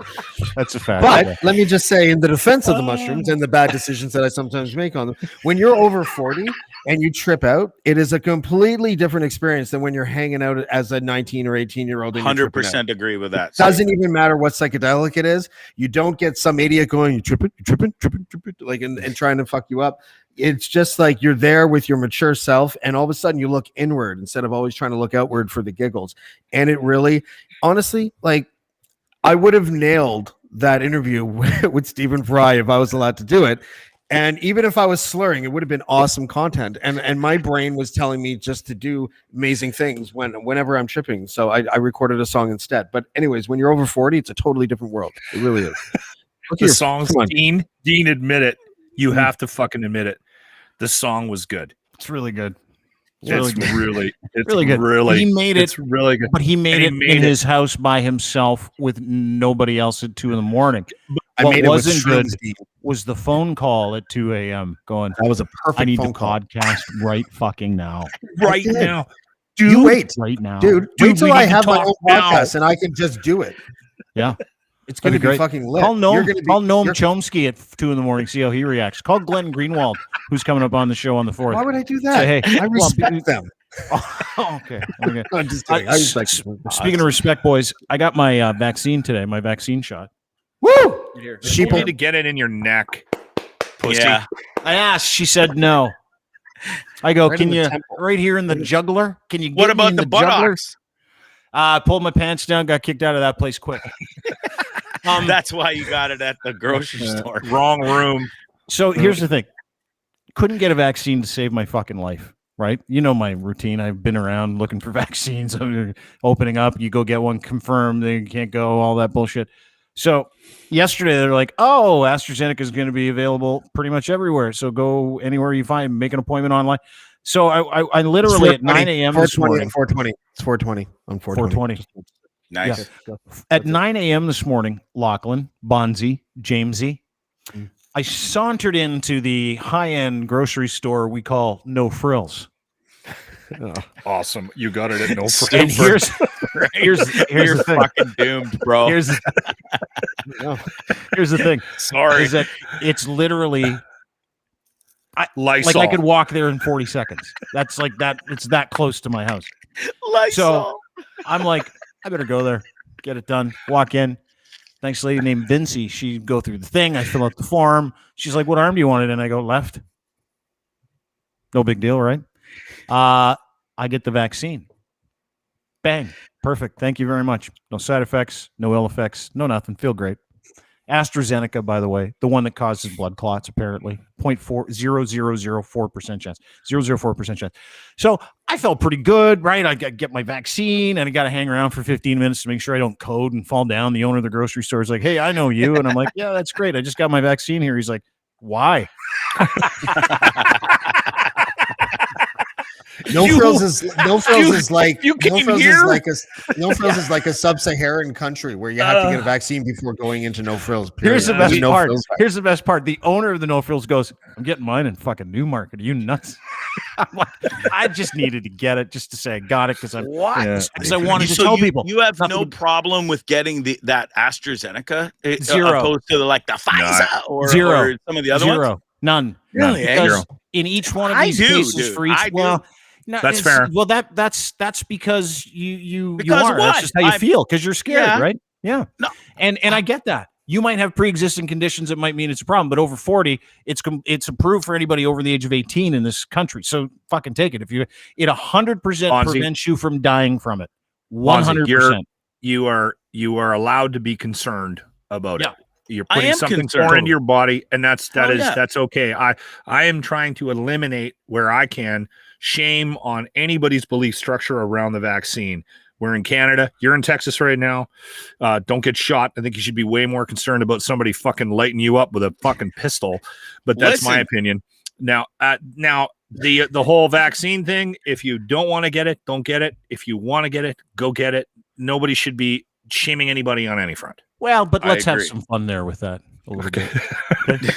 That's a fact. But let me just say, in the defense of the mushrooms and the bad decisions that I sometimes make on them, when you're over 40 and you trip out, it is a completely different experience than when you're hanging out as a 19 or 18-year-old. 100% agree with that. Doesn't even matter what psychedelic it is. You don't get some idiot going, you tripping, like and trying to fuck you up. It's just like you're there with your mature self, and all of a sudden you look inward instead of always trying to look outward for the giggles. And it really, honestly, like, I would have nailed that interview with Stephen Fry if I was allowed to do it. And even if I was slurring, it would have been awesome content. And my brain was telling me just to do amazing things whenever I'm tripping. So I recorded a song instead. But anyways, when you're over 40, it's a totally different world. It really is. The song's Dean, admit it. You have to fucking admit it. The song was good. It's really good. It's really good. Really, he made it. It's really good. But he made it in his house by himself with nobody else at 2 a.m. I what made it with wasn't good shrooms, Dean. was the phone call at 2 a.m. going, That was a perfect I need phone to call. podcast right fucking now. Right now. Dude, you wait. Right now. Dude, wait till we I need to have my talk own now. podcast and I can just do it. Yeah. It's That'd going to be be great. fucking lit. Call Noam, You're gonna be- call Noam you're- Chomsky at 2 a.m, see how he reacts. Call Glenn Greenwald, who's coming up on the show on the 4th. Why would I do that? Say, hey, I respect them. Oh, okay. Okay. I'm just kidding. I respect them. Speaking of respect, boys, I got my vaccine today, my vaccine shot. Woo! You Sheeple. need to get it in your neck. Pussy. Yeah. I asked. She said no. I go, Right can in the you, temple. right here in the jugular? Can you get What me about in the jugular? buttocks? I pulled my pants down, got kicked out of that place quick. That's why you got it at the grocery store. Wrong room. So here's the thing. Couldn't get a vaccine to save my fucking life, right? You know my routine. I've been around looking for vaccines, opening up. You go get one confirmed, then you can't go, all that bullshit. So yesterday they're like, oh, AstraZeneca is going to be available pretty much everywhere. So go anywhere you find, make an appointment online. So I literally at 9 a.m. this morning. 420. It's 420 on 420. 420. Nice. Yeah. At 9 a.m. this morning, Lachlan, Bonzi, Jamesy, I sauntered into the high-end grocery store we call No Frills. Awesome. You got it at no And here's You're the thing. fucking doomed, bro. Here's the thing. Sorry. Is that it's literally Lysol. like I could walk there in 40 seconds. That's like that. It's that close to my house. So I'm like, I better go there, get it done, walk in. Thanks, lady named Vincy. She'd go through the thing. I fill out the form. She's like, what arm do you want it in? I go, left. No big deal, right? I get the vaccine. Bang. Perfect. Thank you very much. No side effects, no ill effects, no nothing. Feel great. AstraZeneca, by the way, the one that causes blood clots, apparently, 0.0004% chance, 0.004% chance. So I felt pretty good, right? I got get my vaccine, and I got to hang around for 15 minutes to make sure I don't code and fall down. The owner of the grocery store is like, "Hey, I know you," and I'm like, "Yeah, that's great. I just got my vaccine here." He's like, "Why?" No frills is like you no came frills here? is like a sub-Saharan country where you have to get a vaccine before going into no frills. Period. Here's the best No part. frills. Here's the best part. The owner of the No Frills goes, "I'm getting mine in fucking Newmarket. Are you nuts?" I'm like, I just needed to get it just to say I got it because I wanted to tell people. You have no Nothing- problem with getting that AstraZeneca Zero. opposed to the Pfizer or some of the other Zero. ones? None. Really? Because in each one of I these do, cases dude. for each I do. well, no, That's it's- fair. Well, that's because you Because are. That's what? just how you feel because you're scared, Yeah. right? Yeah. No. And I get that. You might have pre-existing conditions that might mean it's a problem, but over 40, it's approved for anybody over the age of 18 in this country. So fucking take it. It 100% Bonzi. prevents you from dying from it. Bonzi, 100%. you are allowed to be concerned about Yeah. it. You're I putting am something concerned. foreign into your body, and that's yeah. okay. I am trying to eliminate where I can shame on anybody's belief structure around the vaccine. We're in Canada. You're in Texas right now. Don't get shot. I think you should be way more concerned about somebody fucking lighting you up with a fucking pistol. But that's my opinion. Now, the whole vaccine thing. If you don't want to get it, don't get it. If you want to get it, go get it. Nobody should be shaming anybody on any front. Well, but I let's have agree. some fun there with that a little bit. Okay?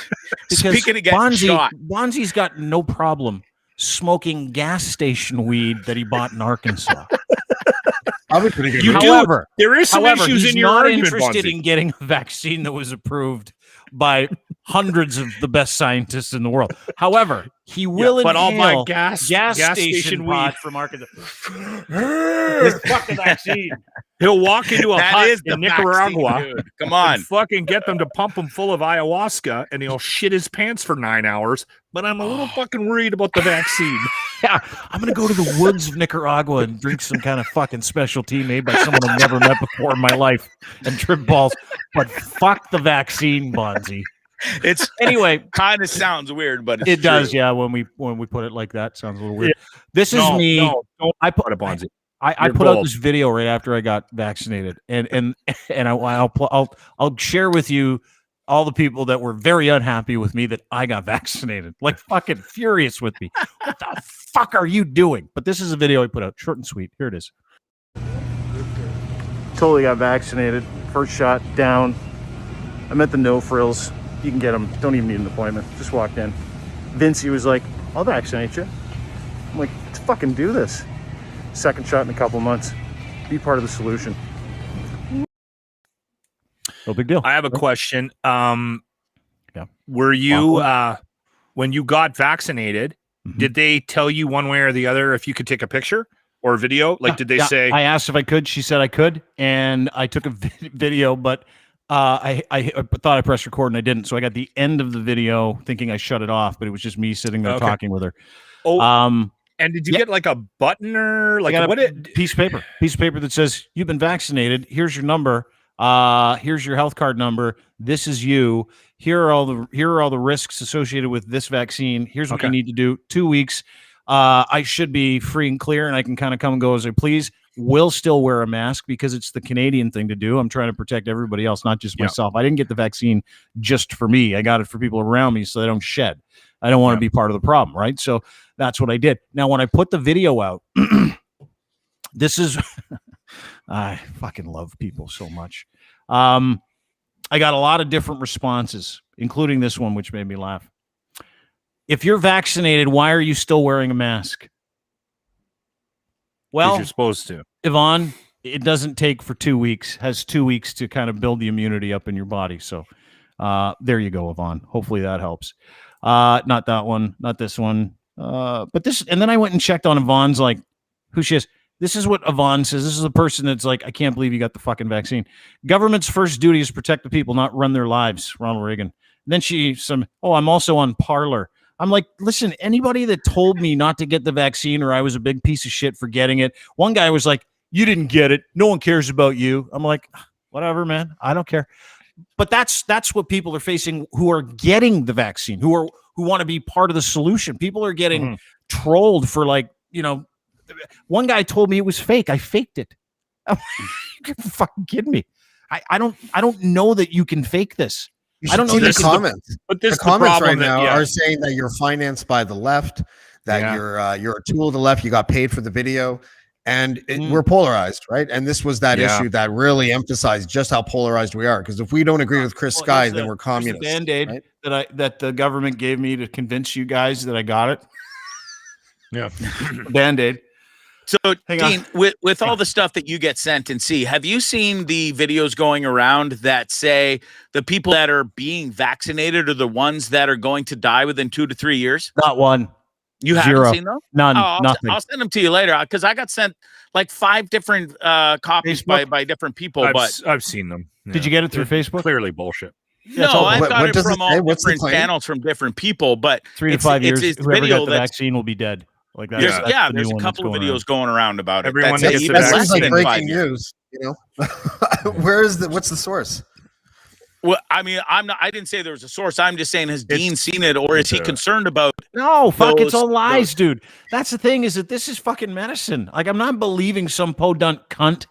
Speaking of getting shot. Bonzi's got no problem smoking gas station weed that he bought in Arkansas. Probably pretty good. However, there is some issues he's in your not argument, interested Bonzi. in getting a vaccine that was approved by hundreds of the best scientists in the world. However, he will but all my inhale gas station weed pot from Arkansas. This fucking vaccine. He'll walk into a That hut is the in Nicaragua. vaccine, dude. Come on. And fucking get them to pump him full of ayahuasca, and he'll shit his pants for 9 hours. But I'm a little fucking worried about the vaccine. Yeah, I'm gonna go to the woods of Nicaragua and drink some kind of fucking special tea made by someone I've never met before in my life and trip balls. But fuck the vaccine, Bonzi. It's Anyway, kind of sounds weird, but it does, yeah. When we put it like that, sounds a little weird. This is me. No, don't I put put a Bonzi. I You're put out bold. this video right after I got vaccinated, and I'll share with you all the people that were very unhappy with me that I got vaccinated, like fucking furious with me. What the fuck are you doing? But this is a video I put out, short and sweet. Here it is. Totally got vaccinated. First shot down. I'm at the No Frills. You can get them. Don't even need an appointment. Just walked in. Vince, he was like, I'll vaccinate you. I'm like, let's fucking do this. Second shot in a couple months. Be part of the solution. No big deal. I have a question. Were you, when you got vaccinated, did they tell you one way or the other if you could take a picture or a video? Like, did they say? I asked if I could. She said I could, and I took a video, but I thought I pressed record and I didn't. So I got the end of the video thinking I shut it off, but it was just me sitting there talking with her. And did you get like a button or like piece of paper that says you've been vaccinated? Here's your number. Here's your health card number. This is you. Here are all the risks associated with this vaccine. Here's what you need to do. 2 weeks. I should be free and clear, and I can kind of come and go as I please. Will still wear a mask because it's the Canadian thing to do. I'm trying to protect everybody else, not just myself. I didn't get the vaccine just for me. I got it for people around me so they don't shed. I don't want to be part of the problem, right? So that's what I did. Now, when I put the video out, this is I fucking love people so much. I got a lot of different responses, including this one, which made me laugh. If you're vaccinated, why are you still wearing a mask? Well, you're supposed to. Yvonne, it doesn't take for 2 weeks, has 2 weeks to kind of build the immunity up in your body. So there you go, Yvonne. Hopefully that helps. Not that one, not this one. But this, and then I went and checked on Yvonne's, like, who she is. This is what Yvonne says. This is a person that's like, I can't believe you got the fucking vaccine. Government's first duty is to protect the people, not run their lives. Ronald Reagan. And then I'm also on Parler. I'm like, listen, anybody that told me not to get the vaccine or I was a big piece of shit for getting it. One guy was like, you didn't get it. No one cares about you. I'm like, whatever, man. I don't care. But that's what people are facing who are getting the vaccine, who want to be part of the solution. People are getting trolled for, like, one guy told me it was fake. I faked it. You're fucking kidding me. I don't know that you can fake this. I don't know the comments. But this the comments right now are saying that you're financed by the left, that you're a tool of the left. You got paid for the video, and we're polarized, right? And this was that issue that really emphasized just how polarized we are. Because if we don't agree with Chris Sky, then we're communists. The Band-Aid that the government gave me to convince you guys that I got it. Yeah, Band-Aid. So, Dean, with all the stuff that you get sent and see, have you seen the videos going around that say the people that are being vaccinated are the ones that are going to die within 2 to 3 years? Not one. You haven't seen them? None. Nothing. I'll send them to you later because I got sent like 5 different copies by different people. I've seen them. Yeah. Did you get it through Facebook? Clearly bullshit. No, I've got it from all different channels from different people. But 3 to 5 years, whoever got the vaccine will be dead. Like that. There's a couple of videos going around about it. Everyone that gets seems like breaking news. What's the source? Well, I mean, I didn't say there was a source. I'm just saying, has Dean seen it, or is he concerned about? No, fuck, it's all lies, dude. That's the thing, is that this is fucking medicine. Like, I'm not believing some podunk cunt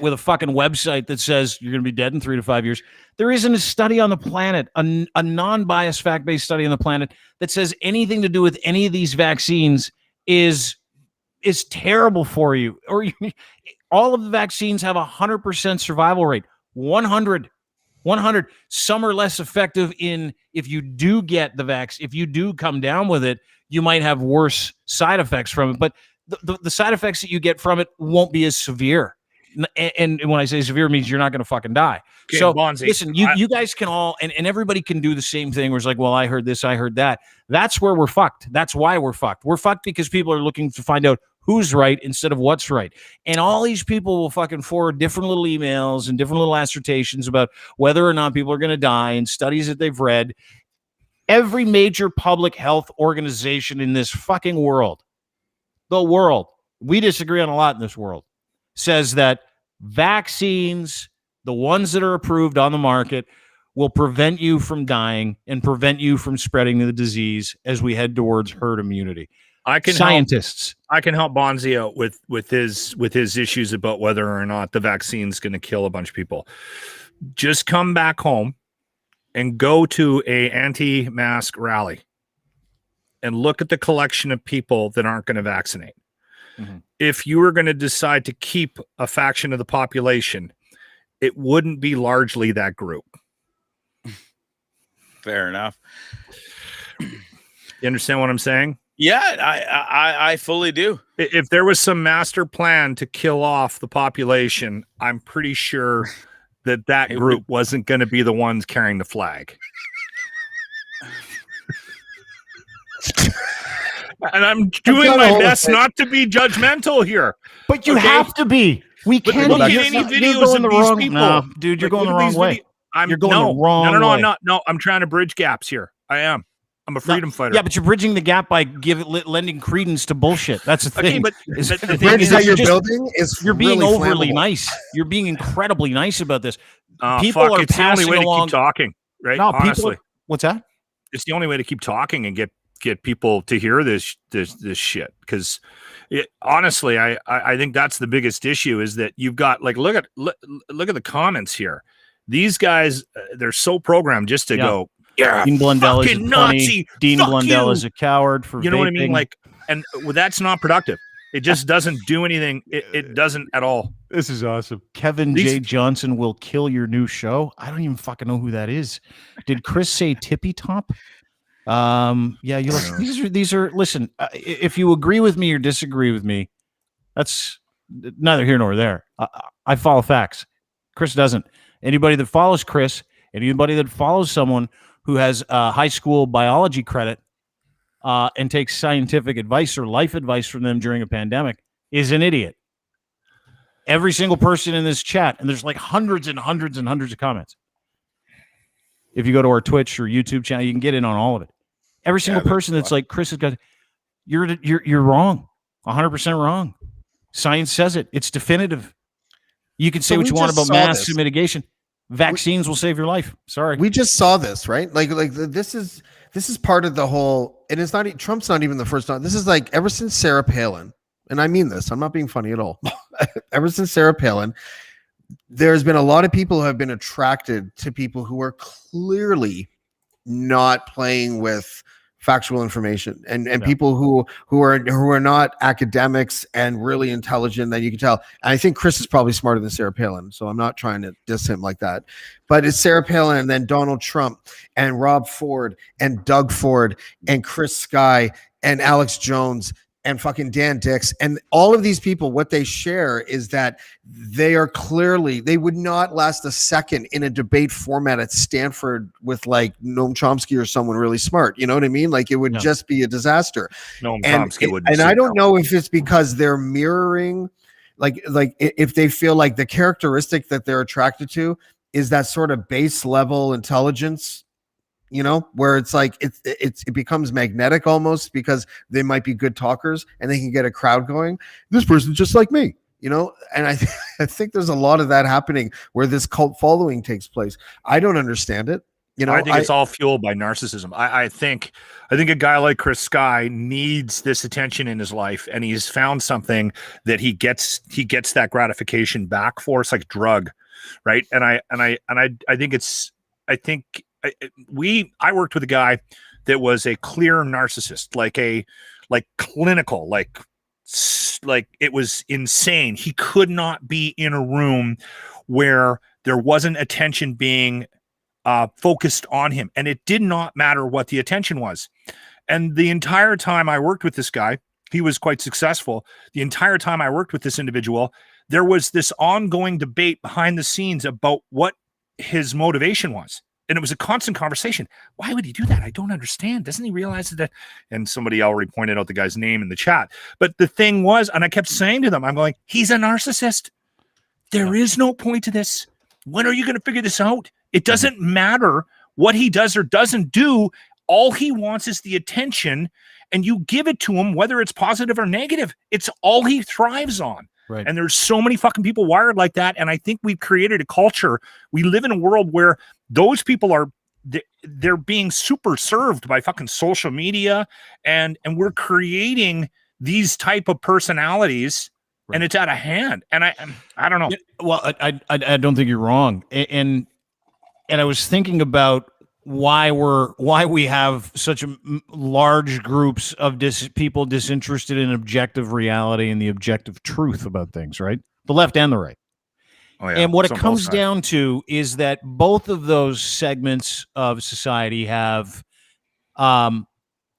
with a fucking website that says you're going to be dead in 3 to 5 years. There isn't a study on the planet, a non-biased, fact-based study on the planet that says anything to do with any of these vaccines is terrible for you. Or all of the vaccines have 100% survival rate. 100. Some are less effective if you do get the vaccine. If you do come down with it, you might have worse side effects from it. But the side effects that you get from it won't be as severe. And when I say severe, it means you're not going to fucking die. Okay, so Bonzi, listen, you guys can all, and everybody can do the same thing where it's like, well, I heard this, I heard that. That's where we're fucked. That's why we're fucked. We're fucked because people are looking to find out who's right instead of what's right. And all these people will fucking forward different little emails and different little assertions about whether or not people are going to die and studies that they've read. Every major public health organization in this fucking world, we disagree on a lot in this world, says that vaccines, the ones that are approved on the market, will prevent you from dying and prevent you from spreading the disease as we head towards herd immunity. I can help Bonzi out with his issues about whether or not the vaccine's going to kill a bunch of people. Just come back home and go to a anti-mask rally and look at the collection of people that aren't going to vaccinate. Mm-hmm. If you were going to decide to keep a faction of the population, it wouldn't be largely that group. Fair enough. You understand what I'm saying? Yeah, I fully do. If there was some master plan to kill off the population, I'm pretty sure that group wasn't going to be the ones carrying the flag. And I'm doing my best not to be judgmental here. But you have to be. We can't look at any videos of these people. No, dude, you're going the wrong way. You're going the wrong way. No, I'm not. No, I'm trying to bridge gaps here. I am. I'm a freedom fighter. Yeah, but you're bridging the gap by lending credence to bullshit. That's the thing. Okay, but the bridge that you're building is you're being really overly flammable. Nice. You're being incredibly nice about this. People are it's passing the only way along. to keep talking, right? No, honestly, what's that? It's the only way to keep talking and get people to hear this shit. Because honestly, I think that's the biggest issue is that you've got like look at the comments here. These guys, they're so programmed just to go. Yeah, Dean Blundell is a Nazi. Dean Blundell is a coward for you know vaping. what I mean? Like, and that's not productive. It just doesn't do anything. It doesn't at all. This is awesome. Kevin J. Johnson will kill your new show. I don't even fucking know who that is. Did Chris say tippy top? Yeah, you look, these are listen, if you agree with me or disagree with me, that's neither here nor there. I follow facts. Chris doesn't. Anybody that follows Chris, anybody that follows someone who has high school biology credit and takes scientific advice or life advice from them during a pandemic is an idiot. Every single person in this chat, and there's like hundreds and hundreds and hundreds of comments. If you go to our Twitch or YouTube channel, you can get in on all of it. Every single person that's like, Chris has got, you're wrong, 100% wrong. Science says it. It's definitive. You can say what you want about mass mitigation. Vaccines will save your life. Sorry. We just saw this, right? Like this is part of the whole, and it's not, Trump's not even the first time. This is like ever since Sarah Palin, and I mean this, I'm not being funny at all. Ever since Sarah Palin, there's been a lot of people who have been attracted to people who are clearly not playing with factual information and people who are not academics and really intelligent that you can tell. And I think Chris is probably smarter than Sarah Palin, so I'm not trying to diss him like that. But it's Sarah Palin and then Donald Trump and Rob Ford and Doug Ford and Chris Sky and Alex Jones and fucking Dan Dix, and all of these people, what they share is that they are clearly, they would not last a second in a debate format at Stanford with like Noam Chomsky or someone really smart. You know what I mean? Like it would just be a disaster. Noam Chomsky would. And I don't know if it's because they're mirroring, like if they feel like the characteristic that they're attracted to is that sort of base level intelligence, you know, where it's like it becomes magnetic almost because they might be good talkers and they can get a crowd going. This person's just like me, you know, and I think there's a lot of that happening where this cult following takes place. I don't understand it. You know, I think it's all fueled by narcissism. I think a guy like Chris Sky needs this attention in his life, and he's found something that he gets that gratification back for. It's like a drug, right? And I worked with a guy that was a clear narcissist, like clinical, like it was insane. He could not be in a room where there wasn't attention being focused on him, and it did not matter what the attention was. And the entire time I worked with this guy, he was quite successful. The entire time I worked with this individual, there was this ongoing debate behind the scenes about what his motivation was. And it was a constant conversation. Why would he do that? I don't understand. Doesn't he realize that? And somebody already pointed out the guy's name in the chat. But the thing was, and I kept saying to them, I'm going, he's a narcissist. There is no point to this. When are you going to figure this out? It doesn't matter what he does or doesn't do. All he wants is the attention, and you give it to him, whether it's positive or negative. It's all he thrives on. Right. And there's so many fucking people wired like that. And I think we've created a culture. We live in a world where those people they're being super served by fucking social media, and we're creating these type of personalities, and it's out of hand. And I don't know. Well, I don't think you're wrong. And I was thinking about why we have such large groups of people disinterested in objective reality and the objective truth about things, right? The left and the right. Oh, yeah. And what it comes down to is that both of those segments of society have,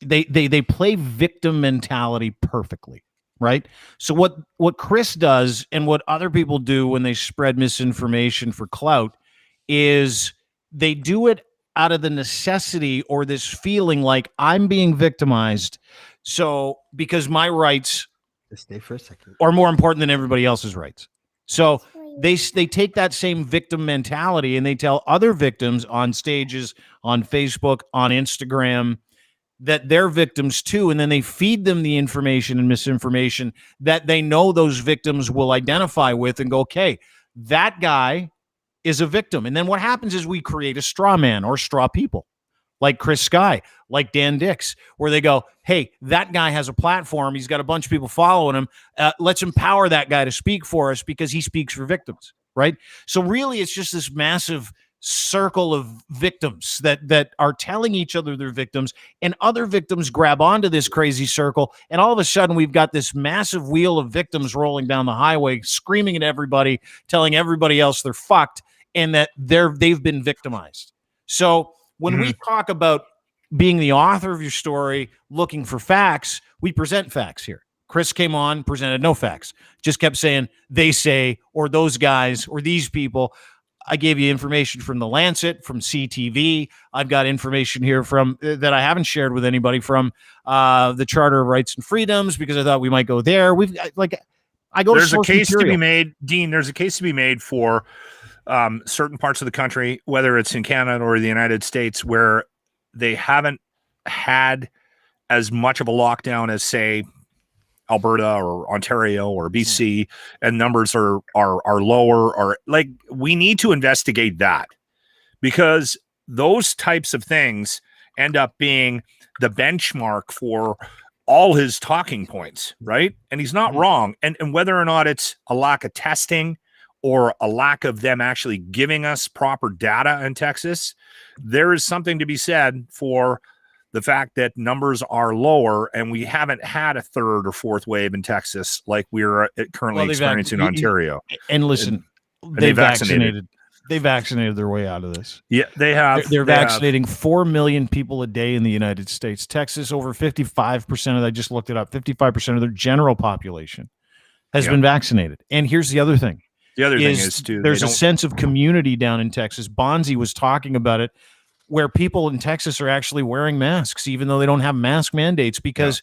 they play victim mentality perfectly, right? So what Chris does and what other people do when they spread misinformation for clout is they do it out of the necessity or this feeling like I'm being victimized. So because my rights stay for a second are more important than everybody else's rights. So they take that same victim mentality and they tell other victims on stages, on Facebook, on Instagram, that they're victims too. And then they feed them the information and misinformation that they know those victims will identify with and go, okay, that guy is a victim. And then what happens is we create a straw man or straw people like Chris Sky, like Dan Dix, where they go, hey, that guy has a platform. He's got a bunch of people following him. Let's empower that guy to speak for us because he speaks for victims, right? So really, it's just this massive circle of victims that are telling each other they're victims, and other victims grab onto this crazy circle, and all of a sudden we've got this massive wheel of victims rolling down the highway, screaming at everybody, telling everybody else they're fucked and that they've been victimized. So when we talk about being the author of your story, looking for facts, we present facts here. Chris came on, presented no facts, just kept saying they say, or those guys, or these people. I gave you information from the Lancet, from CTV. I've got information here from that I haven't shared with anybody from the Charter of Rights and Freedoms because I thought we might go there. There's a case to be made, Dean. There's a case to be made for certain parts of the country, whether it's in Canada or the United States, where they haven't had as much of a lockdown as, say, Alberta or Ontario or BC, and numbers are lower. Or like, we need to investigate that, because those types of things end up being the benchmark for all his talking points, right? And he's not wrong. And whether or not it's a lack of testing or a lack of them actually giving us proper data in Texas, there is something to be said for the fact that numbers are lower, and we haven't had a third or fourth wave in Texas like we're currently experiencing in Ontario. And listen, they vaccinated. They vaccinated their way out of this. Yeah, they have. They're vaccinating 4 million people a day in the United States. Texas, over 55% of, I just looked it up, 55% of their general population has been vaccinated. And here's the other thing. The other thing is, too, there's a sense of community down in Texas. Bonzi was talking about it, where people in Texas are actually wearing masks, even though they don't have mask mandates, because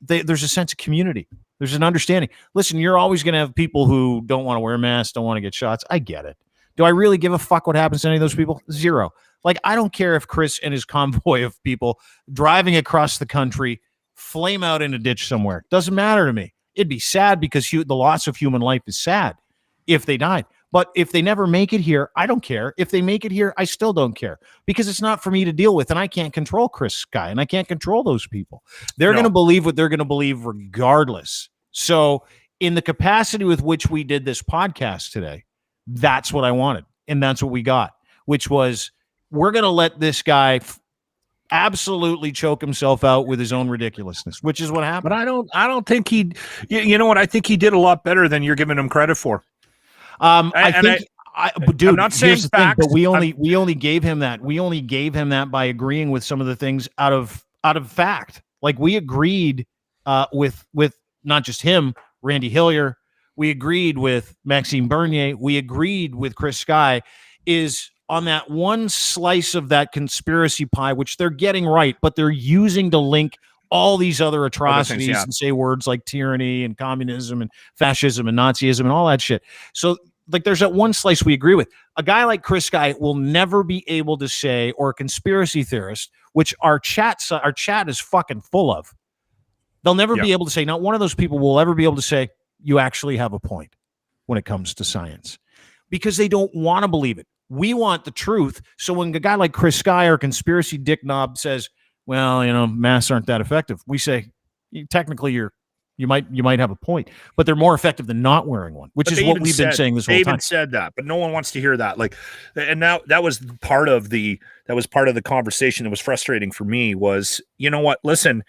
there's a sense of community. There's an understanding. Listen, you're always going to have people who don't want to wear masks, don't want to get shots. I get it. Do I really give a fuck what happens to any of those people? Zero. Like, I don't care if Chris and his convoy of people driving across the country flame out in a ditch somewhere. Doesn't matter to me. It'd be sad because the loss of human life is sad if they died. But if they never make it here, I don't care. If they make it here, I still don't care, because it's not for me to deal with, and I can't control Chris Sky, and I can't control those people. They're going to believe what they're going to believe regardless. So in the capacity with which we did this podcast today, that's what I wanted, and that's what we got, which was, we're going to let this guy absolutely choke himself out with his own ridiculousness, which is what happened. But I don't think you know what? I think he did a lot better than you're giving him credit for. Dude, I'm not saying facts, but we only gave him that. We only gave him that by agreeing with some of the things out of fact. Like, we agreed with not just him, Randy Hillier. We agreed with Maxime Bernier. We agreed with Chris Sky. Is on that one slice of that conspiracy pie, which they're getting right, but they're using to link all these other atrocities and say words like tyranny and communism and fascism and Nazism and all that shit. So, like, there's that one slice we agree with. A guy like Chris Sky will never be able to say, or a conspiracy theorist, which our chat is fucking full of. They'll never be able to say, not one of those people will ever be able to say, you actually have a point when it comes to science, because they don't want to believe it. We want the truth. So when a guy like Chris Sky or conspiracy dick knob says, well, masks aren't that effective, we say, technically you might have a point, but they're more effective than not wearing one, which is what we've been saying this whole time. They even said that, but no one wants to hear that. Like, and now that was part of the conversation that was frustrating for me was, you know what? Listen,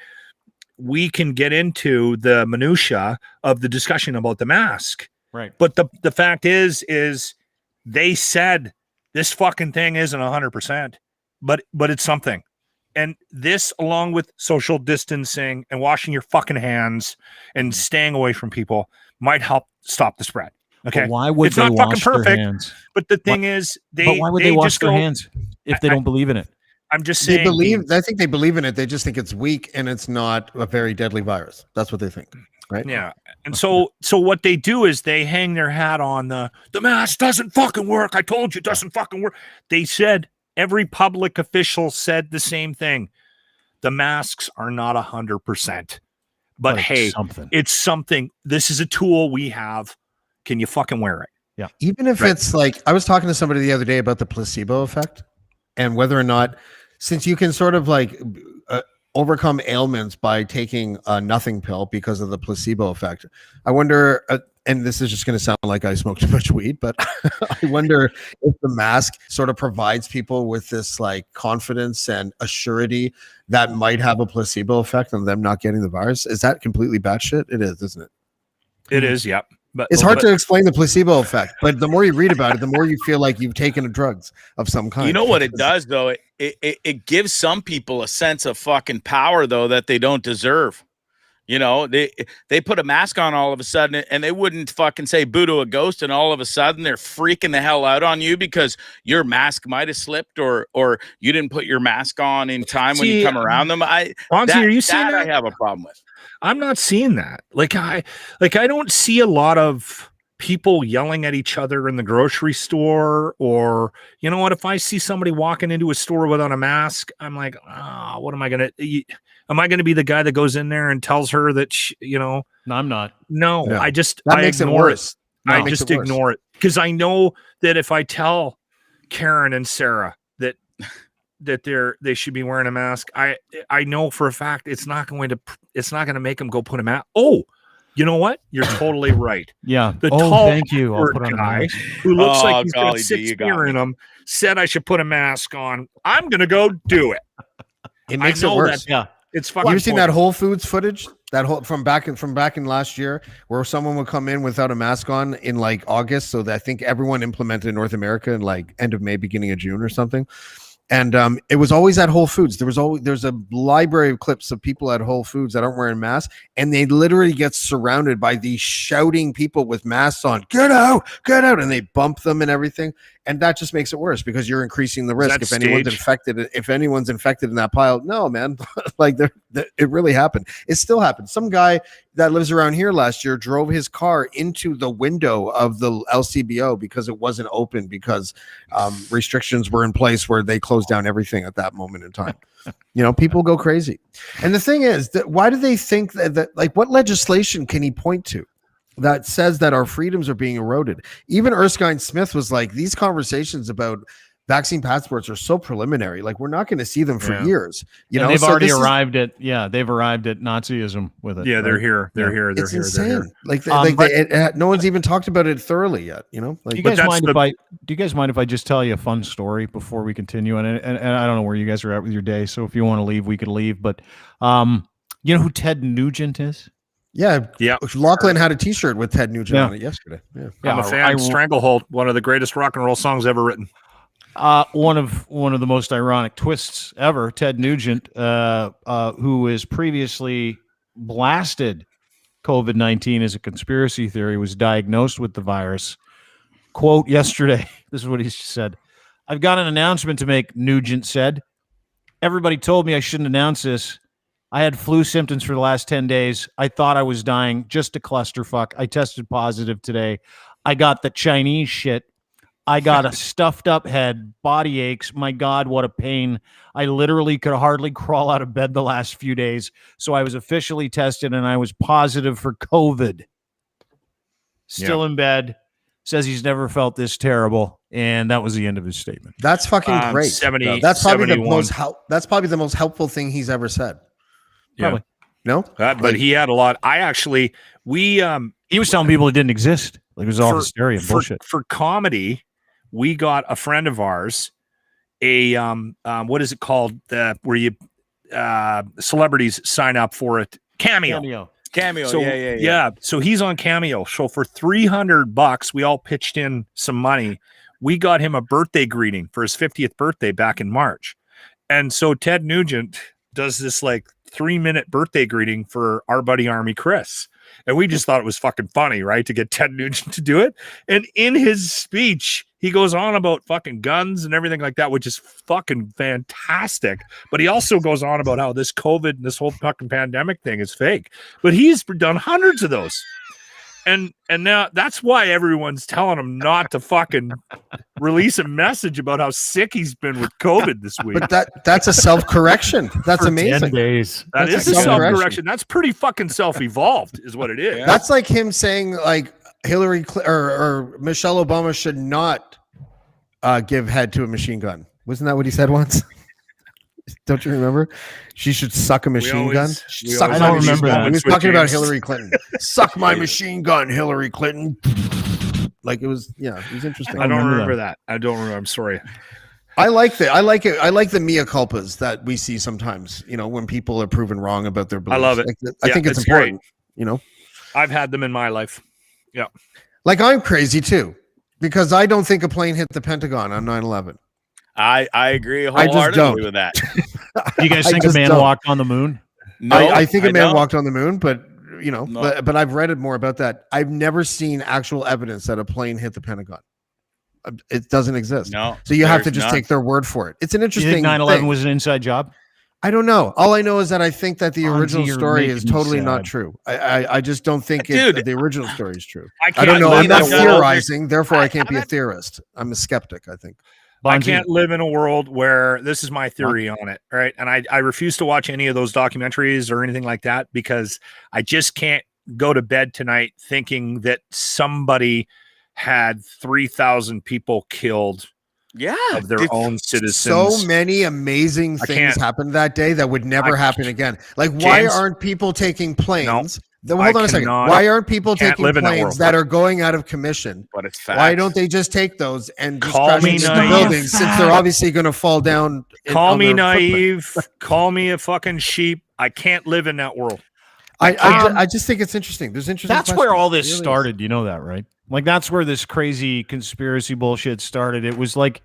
we can get into the minutia of the discussion about the mask. Right. But the fact is they said this fucking thing isn't 100%, but it's something. And this, along with social distancing and washing your fucking hands and staying away from people, might help stop the spread. Okay. But why would it's they not wash fucking perfect, their hands? but the thing is, but why would they wash their hands if they don't believe in it? I'm just saying. I think they believe in it. They just think it's weak and it's not a very deadly virus. That's what they think. Right. Yeah. And so what they do is they hang their hat on the mask doesn't fucking work. I told you it doesn't fucking work. They said, every public official said the same thing. The masks are not 100%, but hey, it's something. This is a tool we have. Can you fucking wear it? Yeah. Even if it's like, I was talking to somebody the other day about the placebo effect and whether or not, since you can sort of like overcome ailments by taking a nothing pill because of the placebo effect. I wonder, and this is just going to sound like I smoked too much weed, but I wonder if the mask sort of provides people with this like confidence and assurity that might have a placebo effect on them not getting the virus. Is that completely batshit? It is, isn't it? It is, yep. But it's hard to explain the placebo effect, but the more you read about it, the more you feel like you've taken drugs of some kind. You know what it does, though? It gives some people a sense of fucking power, though, that they don't deserve. You know, they put a mask on all of a sudden, and they wouldn't fucking say boo to a ghost, and all of a sudden they're freaking the hell out on you because your mask might have slipped or you didn't put your mask on in time when you come around them. Fonzie, are you seeing that? I have a problem with. I'm not seeing that. I don't see a lot of people yelling at each other in the grocery store, or you know what? If I see somebody walking into a store without a mask, I'm like, what am I gonna? Am I gonna be the guy that goes in there and tells her that No, I'm not. No, I just makes it worse. I just ignore it because I know that if I tell Karen and Sarah that they should be wearing a mask, I know for a fact it's not going to make them go put a mask. Oh, you know what? You're totally right. Yeah. The tall thank you. I'll put on guy who looks like he's got 6 spear in him said I should put a mask on. I'm gonna go do it. It makes it worse. Yeah. It's fucking. You've seen that Whole Foods footage from back in last year where someone would come in without a mask on in like August, so that I think everyone implemented in North America in like end of May, beginning of June or something. And it was always at Whole Foods. There's a library of clips of people at Whole Foods that aren't wearing masks, and they literally get surrounded by these shouting people with masks on. Get out, and they bump them and everything. And that just makes it worse because you're increasing the risk if anyone's infected. If anyone's infected in that pile, no, man, like it really happened. It still happened. Some guy that lives around here last year drove his car into the window of the LCBO because it wasn't open because restrictions were in place where they closed down everything at that moment in time. You know, people go crazy. And the thing is that why do they think that like what legislation can he point to that says that our freedoms are being eroded? Even Erskine Smith was like, these conversations about vaccine passports are so preliminary. Like, we're not going to see them for years. You know, they've already arrived at Nazism with it. Yeah, they're here. They're here. It's insane. No one's even talked about it thoroughly yet. You know, like, do you guys mind if I just tell you a fun story before we continue? And I don't know where you guys are at with your day, so if you want to leave, we could leave. But you know who Ted Nugent is? Yeah. Lachlan had a T-shirt with Ted Nugent on it yesterday. Yeah. I'm a fan. Stranglehold, one of the greatest rock and roll songs ever written. One of the most ironic twists ever. Ted Nugent, who is previously blasted COVID-19 as a conspiracy theory, was diagnosed with the virus. Quote yesterday, this is what he said. "I've got an announcement to make," Nugent said. "Everybody told me I shouldn't announce this. I had flu symptoms for the last 10 days. I thought I was dying. Just a clusterfuck. I tested positive today. I got the Chinese shit. I got a stuffed up head, body aches. My God, what a pain. I literally could hardly crawl out of bed the last few days. So I was officially tested and I was positive for COVID." Still in bed. Says he's never felt this terrible. And that was the end of his statement. That's fucking great. That's probably the most helpful thing he's ever said. Probably. No, but he had a lot. He was telling people it didn't exist. Like, it was all hysteria and bullshit. For comedy, we got a friend of ours what is it called? Where you celebrities sign up for it? Cameo. Cameo. So, yeah. So he's on Cameo. So for $300, we all pitched in some money. We got him a birthday greeting for his 50th birthday back in March. And so Ted Nugent does this like 3-minute birthday greeting for our buddy Army Chris. And we just thought it was fucking funny, right? To get Ted Nugent to do it. And in his speech, he goes on about fucking guns and everything like that, which is fucking fantastic. But he also goes on about how this COVID and this whole fucking pandemic thing is fake. But he's done hundreds of those. And now that's why everyone's telling him not to fucking release a message about how sick he's been with COVID this week. But that's a self-correction. That's For amazing. 10 days. That is a self-correction. That's pretty fucking self-evolved, is what it is. Yeah. That's like him saying like or Michelle Obama should not give head to a machine gun. Wasn't that what he said once? Don't you remember? She should suck a machine gun. I don't remember that. He was talking about Hillary Clinton. Suck my machine gun, Hillary Clinton. Like it was, it was interesting. I don't remember that. I don't remember. I'm sorry. I like that. I like it. I like the mea culpas that we see sometimes, when people are proven wrong about their beliefs. I love it. I think it's important, I've had them in my life. Yeah. Like I'm crazy too, because I don't think a plane hit the Pentagon on 9/11. I agree wholeheartedly with that. Do you guys think a man walked on the moon? No, I think a man walked on the moon, but No. but I've read more about that. I've never seen actual evidence that a plane hit the Pentagon. It doesn't exist. No. So you have to just take their word for it. It's an You interesting think 9/11 thing. was an inside job? I don't know. All I know is that I think that the Fonzie, original you're story is making me totally not sad. true. I just don't think Dude. the original story is true. I I don't know. live I'm not in a world- theorizing, therefore I can't be a theorist. I'm a skeptic, I think. I can't live in a world where this is my theory on it, right? And I refuse to watch any of those documentaries or anything like that because I just can't go to bed tonight thinking that somebody had 3,000 people killed of their own citizens. So many amazing things happened that day that would never happen again. Like, why aren't people taking planes? Hold on a second. Why aren't people taking planes that are going out of commission? But it's facts. Why don't they just take those and just Call crash me into the naive. buildings since they're obviously going to fall down? Call me naive. Call me a fucking sheep. I can't live in that world. I just think it's interesting. There's interesting. That's where questions. all this It really started. You know that, right? Like that's where this crazy conspiracy bullshit started. It was like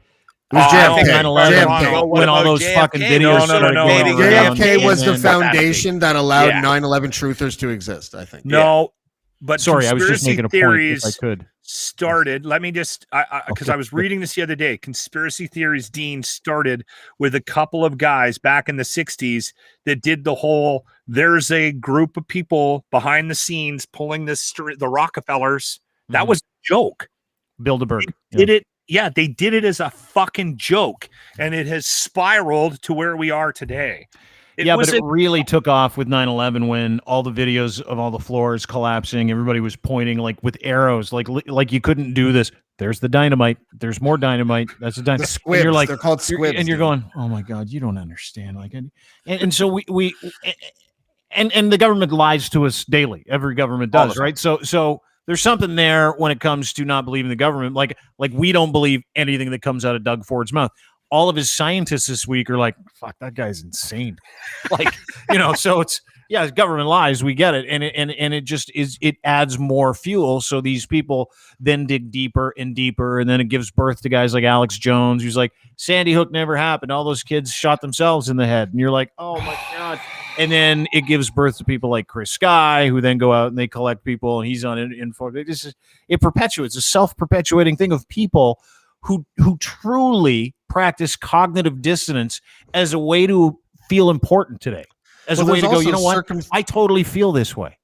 It was after JFK. 9/11, JFK. when all those fucking videos started going around. JFK was the And then- foundation that allowed 9/11 truthers to exist, I think. No, but Sorry, I was just conspiracy making a point theories if I could. started. Let me just, because I was reading this the other day. Conspiracy theories, Dean, started with a couple of guys back in the 60s that did the whole, there's a group of people behind the scenes pulling this, the Rockefellers. That was a joke. Bilderberg. Did it? Yeah, they did it as a fucking joke, and it has spiraled to where we are today. But it really took off with 9/11 when all the videos of all the floors collapsing, everybody was pointing like with arrows, like you couldn't do this. There's the dynamite. There's more dynamite. That's the dynamite. The squibs. And you're like, they're called squibs. and you're going, oh my God, you don't understand. Like, and so we the government lies to us daily. Every government does, right? So there's something there when it comes to not believing the government. Like we don't believe anything that comes out of Doug Ford's mouth. All of his scientists this week are like, fuck, that guy's insane. Like, so it's, government lies. We get it. And it just is, it adds more fuel. So these people then dig deeper and deeper. And then it gives birth to guys like Alex Jones, who's like, Sandy Hook never happened. All those kids shot themselves in the head. And you're like, oh my God. And then it gives birth to people like Chris Sky, who then go out and they collect people and he's on info. It perpetuates a self-perpetuating thing of people who truly practice cognitive dissonance as a way to feel important today, as a way to go, you know what? I totally feel this way.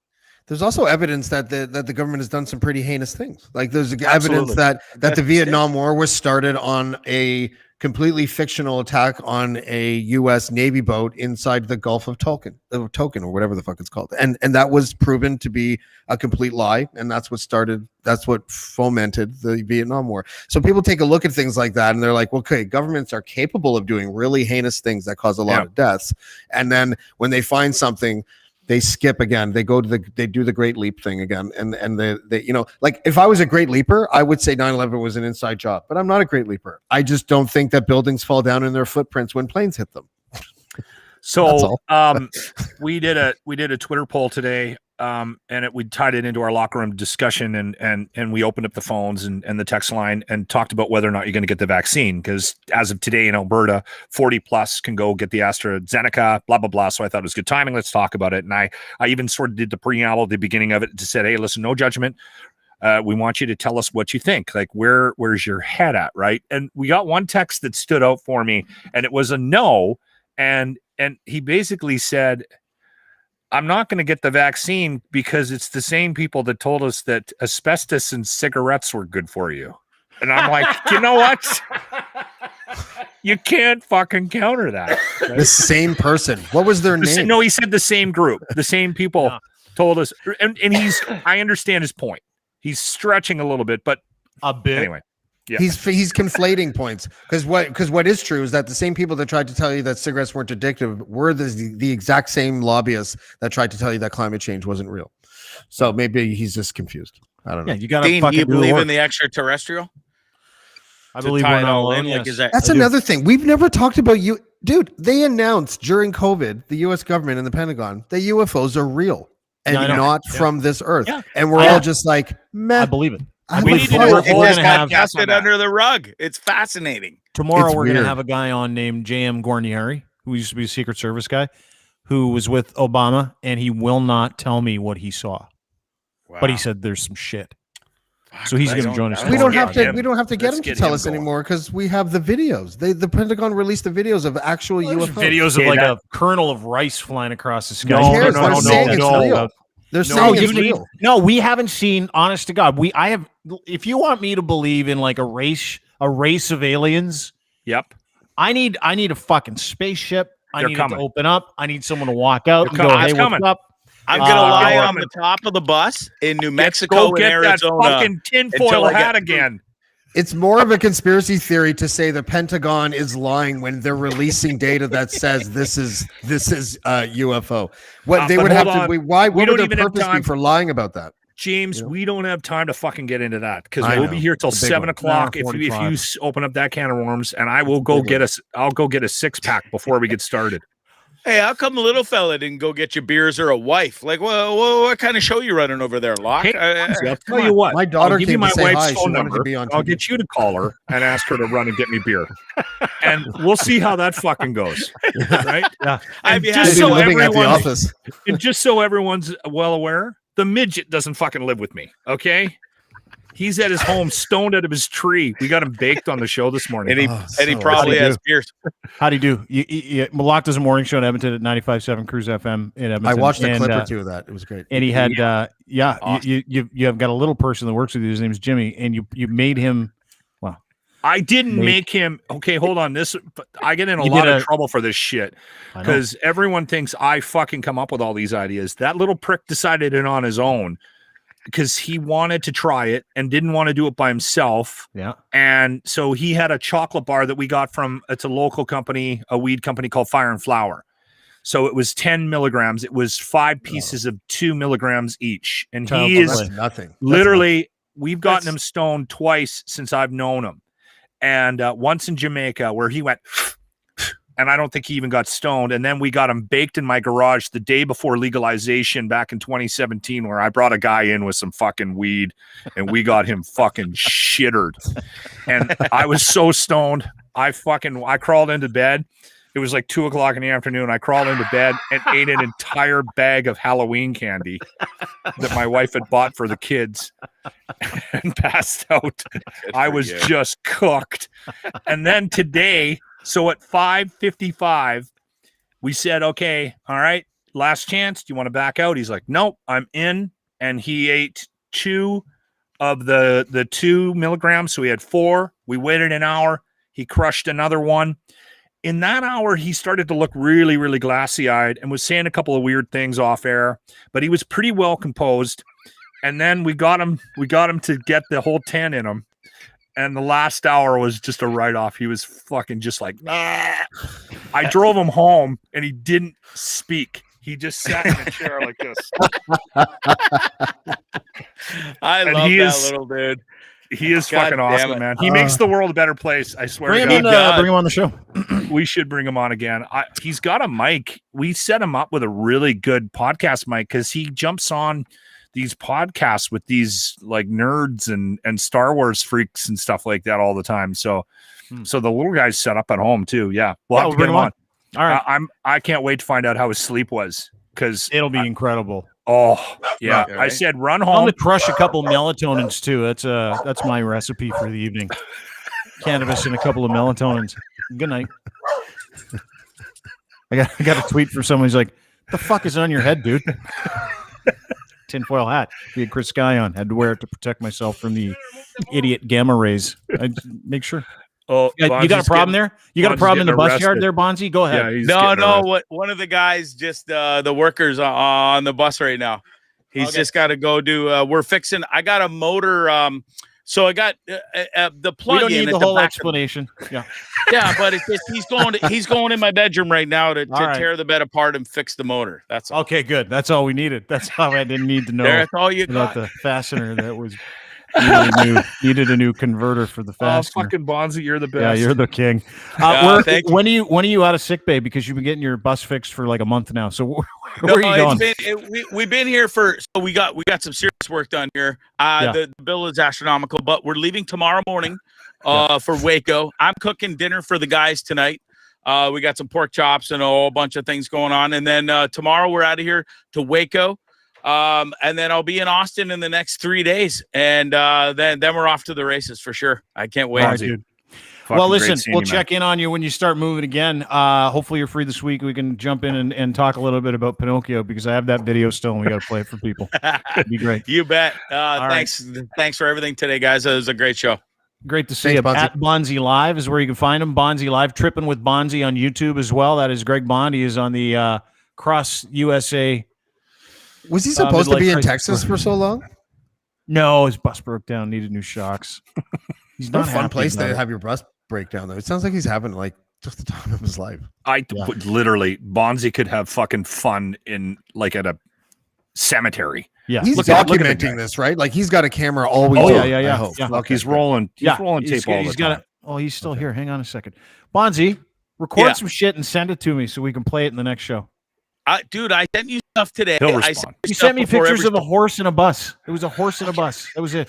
There's also evidence that the government has done some pretty heinous things. Like there's evidence that the Vietnam War was started on a completely fictional attack on a U.S. Navy boat inside the Gulf of Tonkin or whatever the fuck it's called. And that was proven to be a complete lie. And that's what fomented the Vietnam War. So people take a look at things like that and they're like, well, okay, governments are capable of doing really heinous things that cause a lot of deaths. And then when they find something, they skip again. They do the Great Leap thing again. And they like if I was a Great Leaper, I would say 9/11 was an inside job, but I'm not a Great Leaper. I just don't think that buildings fall down in their footprints when planes hit them. So we did a Twitter poll today, and we tied it into our locker room discussion, and we opened up the phones and the text line and talked about whether or not you're going to get the vaccine, because as of today in Alberta, 40 plus can go get the AstraZeneca, blah blah blah. So I thought it was good timing. Let's talk about it. And I even sort of did the preamble at the beginning of it to say, hey, listen, no judgment. We want you to tell us what you think. Like, where's your head at, right? And we got one text that stood out for me, and it was a no. And he basically said, I'm not going to get the vaccine because it's the same people that told us that asbestos and cigarettes were good for you. And I'm like, you know what? You can't fucking counter that. Right? The same person. What was their name? No, he said the same group. The same people told us. And I understand his point. He's stretching a little bit, but a bit. Anyway. Yeah. He's conflating points, because what is true is that the same people that tried to tell you that cigarettes weren't addictive were the exact same lobbyists that tried to tell you that climate change wasn't real. So maybe he's just confused. I don't know. Yeah, you got to. Dean, do you believe in the extraterrestrial? I believe we're not alone. Yes. That's another thing we've never talked about. You, dude, they announced during COVID, the U.S. government and the Pentagon, that UFOs are real and not from this earth, and we're all just like, meh. I believe it. We need to do it. It just got casted under the rug. It's fascinating. Tomorrow we're going to have a guy on named J.M. Guarnieri, who used to be a Secret Service guy, who was with Obama, and he will not tell me what he saw. Wow. But he said there's some shit. So he's going to join us. We don't have to get him to tell us anymore, because we have the videos. The Pentagon released the videos of actual UFOs. Videos of like a kernel of rice flying across the sky. No. They're saying it's real. No, we haven't seen. Honest to God, I have. If you want me to believe in like a race of aliens, yep. I need a fucking spaceship. I need it to open up. I need someone to walk out and go, "Hey, what's up?" I'm gonna lie on the top of the bus in New Mexico and Arizona. That fucking tinfoil hat again. It's more of a conspiracy theory to say the Pentagon is lying when they're releasing data that says this is UFO. What they would have to. Why? What would their purpose be for lying about that? James, we don't have time to fucking get into that, because we'll be here till 7 o'clock if you open up that can of worms, and I will go get us. I'll go get a 6-pack before we get started. Hey, how come the little fella didn't go get you beers or a wife? Like, well, what kind of show you running over there, Locke? Hey, I'll tell you what. My daughter I'll give you my wife's phone number. I'll get you to call her and ask her to run and get me beer, and we'll see how that fucking goes. Right? Yeah. And just so everyone's well aware, the midget doesn't fucking live with me. Okay. He's at his home, stoned out of his tree. We got him baked on the show this morning. And he probably has beers. How'd he do? Malak does a morning show in Edmonton at 95.7 Cruise FM in Edmonton. I watched a clip or two of that. It was great. And he had, awesome. you have got a little person that works with you. His name's Jimmy, and you made him. Well, I didn't make him. Okay, hold on. I get in a lot of trouble for this shit, because everyone thinks I fucking come up with all these ideas. That little prick decided it on his own, because he wanted to try it and didn't want to do it by himself. Yeah. And so he had a chocolate bar that we got it's a local company, a weed company called Fire and Flower. So it was 10 milligrams. It was 5 pieces of 2 milligrams each. And he is nothing. Literally, we've gotten him stoned twice since I've known him. And once in Jamaica, where he went, and I don't think he even got stoned. And then we got him baked in my garage the day before legalization back in 2017, where I brought a guy in with some fucking weed, and we got him fucking shittered. And I was so stoned. I crawled into bed. It was like 2 o'clock in the afternoon. I crawled into bed and ate an entire bag of Halloween candy that my wife had bought for the kids and passed out. I was just cooked. And then today, so at 5:55, we said, okay, all right, last chance. Do you want to back out? He's like, nope, I'm in. And he ate 2 of the 2 milligrams. So he had 4. We waited an hour. He crushed another one. In that hour, he started to look really, really glassy-eyed and was saying a couple of weird things off air, but he was pretty well composed. And then we got him to get the whole 10 in him. And the last hour was just a write-off. He was fucking just like, ah. I drove him home, and he didn't speak. He just sat in a chair like this. I love that little dude. He is fucking awesome, man. He makes the world a better place. I swear to God. Bring him on the show. We should bring him on again. He's got a mic. We set him up with a really good podcast mic because he jumps on these podcasts with these like nerds and Star Wars freaks and stuff like that all the time. So the little guy's set up at home too. Yeah, we'll have to get him on. All right, I can't wait to find out how his sleep was because it'll be incredible. Oh yeah, Right. I said run home. I'm gonna crush a couple melatonins too. That's my recipe for the evening. Cannabis and a couple of melatonins. Good night. I got a tweet from someone who's like, "The fuck is on your head, dude?" Tinfoil hat. We had Chris Sky on. Had to wear it to protect myself from the idiot gamma rays. I make sure. Oh, you got a problem there? You got a problem in the bus yard there, Bonzi? Go ahead. Yeah, no. One of the guys, just the workers on the bus right now. He's just got to go do. We're fixing. I got a motor. So I got the plug. We don't in need the whole explanation. Yeah, yeah, but it's just, he's going in my bedroom right now to tear the bed apart and fix the motor. That's all. Okay. Good. That's all we needed. That's all I didn't need to know. That's all you about got. The fastener that was. Needed a new converter for the fastener. Oh, fucking Bonzi, you're the best. Yeah, you're the king. When are you out of sick bay? Because you've been getting your bus fixed for like a month now. So where are you going? We've been here for. So we got some serious work done here. The bill is astronomical, but we're leaving tomorrow morning for Waco. I'm cooking dinner for the guys tonight. We got some pork chops and a whole bunch of things going on, and then tomorrow we're out of here to Waco. And then I'll be in Austin in the next 3 days, and then we're off to the races for sure. I can't wait. All right, dude. Well, listen, we'll check in on you when you start moving again. Hopefully you're free this week. We can jump in and talk a little bit about Pinocchio because I have that video still, and we got to play it for people. It'd be great. You bet. Thanks for everything today, guys. It was a great show. Great to see you. At Bonzi Live is where you can find him. Bonzi Live, Tripping with Bonzi on YouTube as well. That is Greg Bond. He is on the Cross USA. Was he supposed to be in Texas for so long? No, his bus broke down. Needed new shocks. He's not a fun place to have your bus break down, though. It sounds like he's having like just the time of his life. Literally, Bonzi could have fucking fun in like at a cemetery. Yeah, he's documenting this, right? Like he's got a camera always. Oh yeah. Look, he's rolling. He's rolling tape all the time. He's still here. Hang on a second, Bonzi. Record some shit and send it to me so we can play it in the next show. Dude, I sent you stuff today. You sent me pictures of a horse in a bus. It was a horse in a bus. That was it.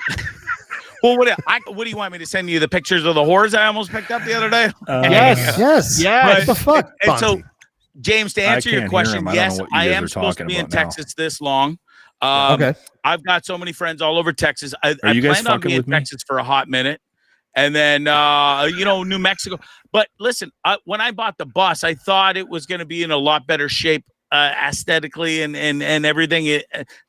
Well, what do you want me to send you? The pictures of the horse I almost picked up the other day? Yes. What the fuck? And so, James, to answer your question, yes, I am supposed to be in Texas this long. Okay. I've got so many friends all over Texas. I planned on being in Texas for a hot minute. And then, New Mexico. But listen, when I bought the bus, I thought it was going to be in a lot better shape aesthetically and everything,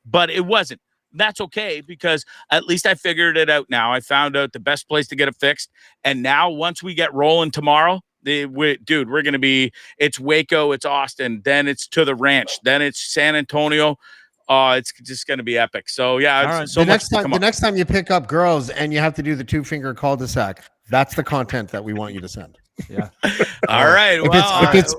but it wasn't. That's okay because at least I figured it out now. I found out the best place to get it fixed, and now once we get rolling tomorrow, we're going to be. It's Waco, it's Austin, then it's to the ranch, then it's San Antonio. It's just going to be epic. So yeah, the next time you pick up girls and you have to do the 2-finger cul-de-sac, that's the content that we want you to send. Yeah. All right.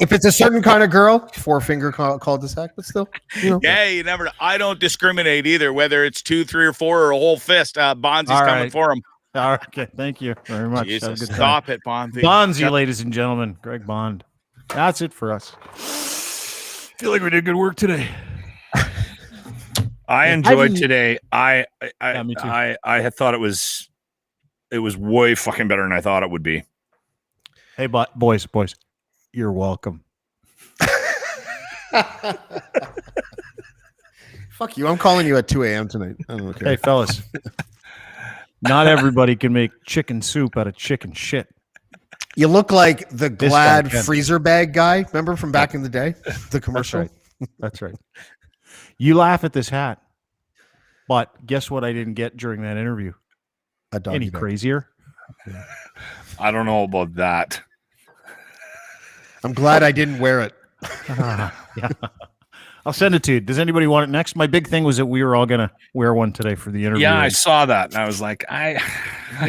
If it's a certain kind of girl, 4-finger cul-de-sac, but still. Yeah, you never. I don't discriminate either, whether it's 2, 3, or 4, or a whole fist. Bonzi's coming for him. All right. Okay. Thank you very much. Jesus, stop it, Bonzi. Bonzi, ladies and gentlemen. Greg Bond. That's it for us. Feel like we did good work today. I enjoyed today. I had thought it was way fucking better than I thought it would be. Hey, boys, you're welcome. Fuck you. I'm calling you at 2 a.m. tonight. I don't care. Hey, fellas. Not everybody can make chicken soup out of chicken shit. You look like the Glad freezer bag guy. Remember from back in the day? The commercial? That's right. You laugh at this hat, but guess what I didn't get during that interview? Any crazier? Yeah. I don't know about that. I'm glad I didn't wear it. Yeah. I'll send it to you. Does anybody want it next? My big thing was that we were all going to wear one today for the interview. Yeah, I saw that. And I was like, I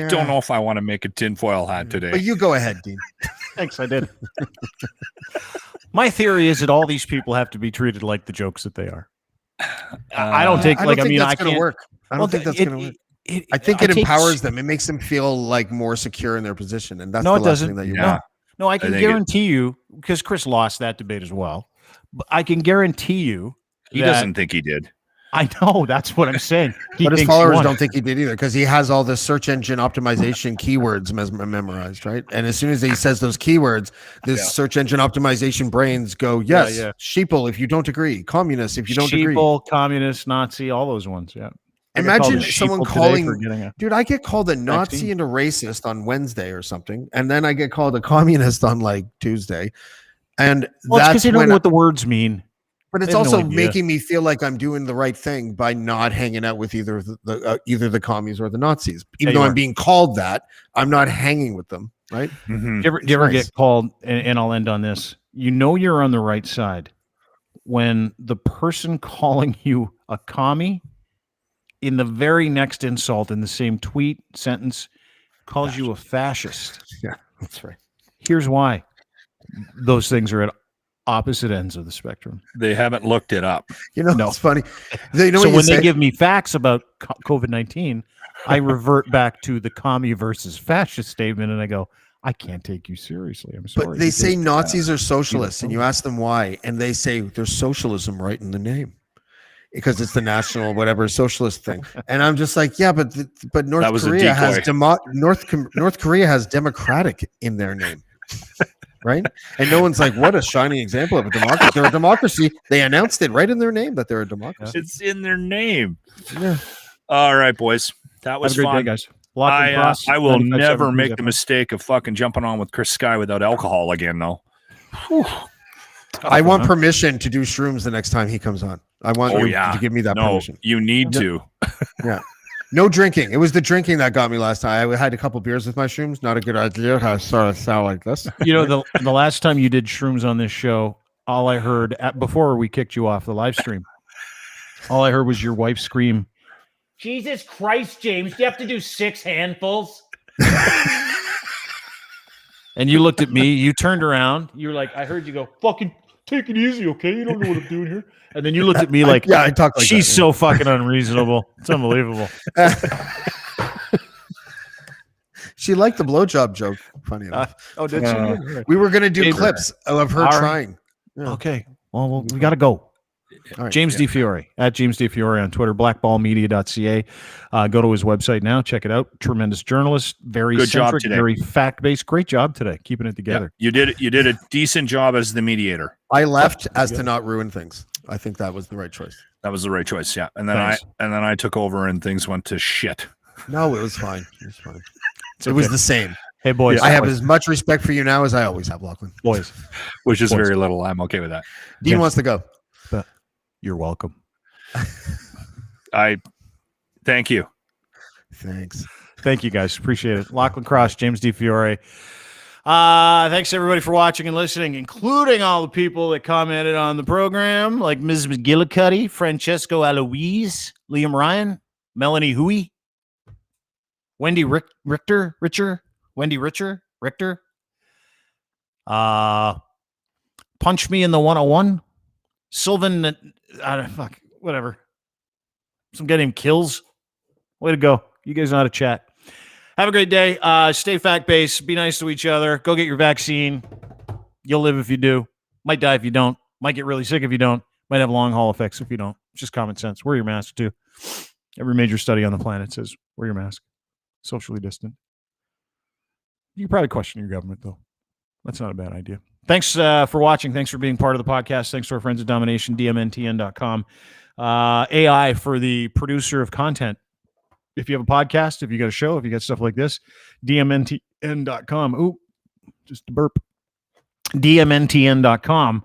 don't know if I want to make a tinfoil hat today. But you go ahead, Dean. Thanks, I did. My theory is that all these people have to be treated like the jokes that they are. I don't think that's going to work. I don't think that's going to work. I think it empowers them. It makes them feel like more secure in their position, and that's the last thing that you want. No, I can guarantee you, because Chris lost that debate as well. But I can guarantee you he doesn't think he did. I know, that's what I'm saying. But his followers don't think he did either, because he has all the search engine optimization keywords memorized, right? And as soon as he says those keywords, the search engine optimization brains go, yes, sheeple if you don't agree, communist if you don't agree. Sheeple, communist, Nazi, all those ones, yeah. Imagine someone calling, dude, I get called a Nazi and a racist on Wednesday or something, and then I get called a communist on like Tuesday. And that's because you don't know what the words mean. But it's also making me feel like I'm doing the right thing by not hanging out with either the commies or the Nazis. Even though I'm being called that, I'm not hanging with them, right? Mm-hmm. Do you ever get called, and I'll end on this, you're on the right side when the person calling you a commie in the very next insult in the same tweet sentence calls you a fascist. Yeah, that's right. Here's why. Those things are at opposite ends of the spectrum. They haven't looked it up. It's funny. They give me facts about COVID-19, I revert back to the commie versus fascist statement, and I go, I can't take you seriously. I'm sorry. But they say Nazis are socialists, and you ask them why, and they say there's socialism right in the name because it's the national whatever socialist thing. And I'm just like, yeah, but North Korea has North Korea has democratic in their name. Right? And no one's like, what a shining example of a democracy. They're a democracy. They announced it right in their name that they're a democracy. It's in their name. Yeah. All right, boys. That was fun. Day, guys. I will never make the mistake of fucking jumping on with Chris Sky without alcohol again, though. I want permission to do shrooms the next time he comes on. I want you to give me that permission. You need to. Yeah. No drinking. It was the drinking that got me last time. I had a couple beers with my shrooms. Not a good idea. How I sound like this. The last time you did shrooms on this show, all I heard before we kicked you off the live stream, all I heard was your wife scream, Jesus Christ, James, do you have to do 6 handfuls? And you looked at me, you turned around, you were like, I heard you go, fucking take it easy, okay? You don't know what I'm doing here. And then you looked at me like, I talk like she's so fucking unreasonable. It's unbelievable. She liked the blowjob joke. Funny enough. Did she? We were going to do clips of her trying. Yeah. Okay. Well, we got to go. All right, James Difiore, at James Difiore on Twitter, blackballmedia.ca. Go to his website now. Check it out. Tremendous journalist. Very good job today. Very fact-based. Great job today. Keeping it together. Yeah, you did a decent job as the mediator. I left as to not ruin things. I think that was the right choice. That was the right choice. Yeah. And then I took over and things went to shit. No, it was fine. It was fine. It was the same. Hey, boys. I have as much respect for you now as I always have, Lachlan. Boys. Which is very little. I'm okay with that. Dean wants to go. You're welcome. Thank you. Thanks. Thank you, guys. Appreciate it. Lachlan Cross, James Difiore. Thanks, everybody, for watching and listening, including all the people that commented on the program, like Ms. McGillicuddy, Francesco Aloise, Liam Ryan, Melanie Huey, Wendy Richter, Punch Me in the 101, Sylvan, whatever. Some guy named Kills. Way to go. You guys know how to chat. Have a great day. Stay fact-based. Be nice to each other. Go get your vaccine. You'll live if you do. Might die if you don't. Might get really sick if you don't. Might have long-haul effects if you don't. It's just common sense. Wear your mask, too. Every major study on the planet says wear your mask. Socially distant. You can probably question your government, though. That's not a bad idea. Thanks for watching. Thanks for being part of the podcast. Thanks to our friends at Domination, DMNTN.com. AI for the producer of content. If you have a podcast, if you got a show, if you got stuff like this, DMNTN.com. Ooh, just a burp. DMNTN.com.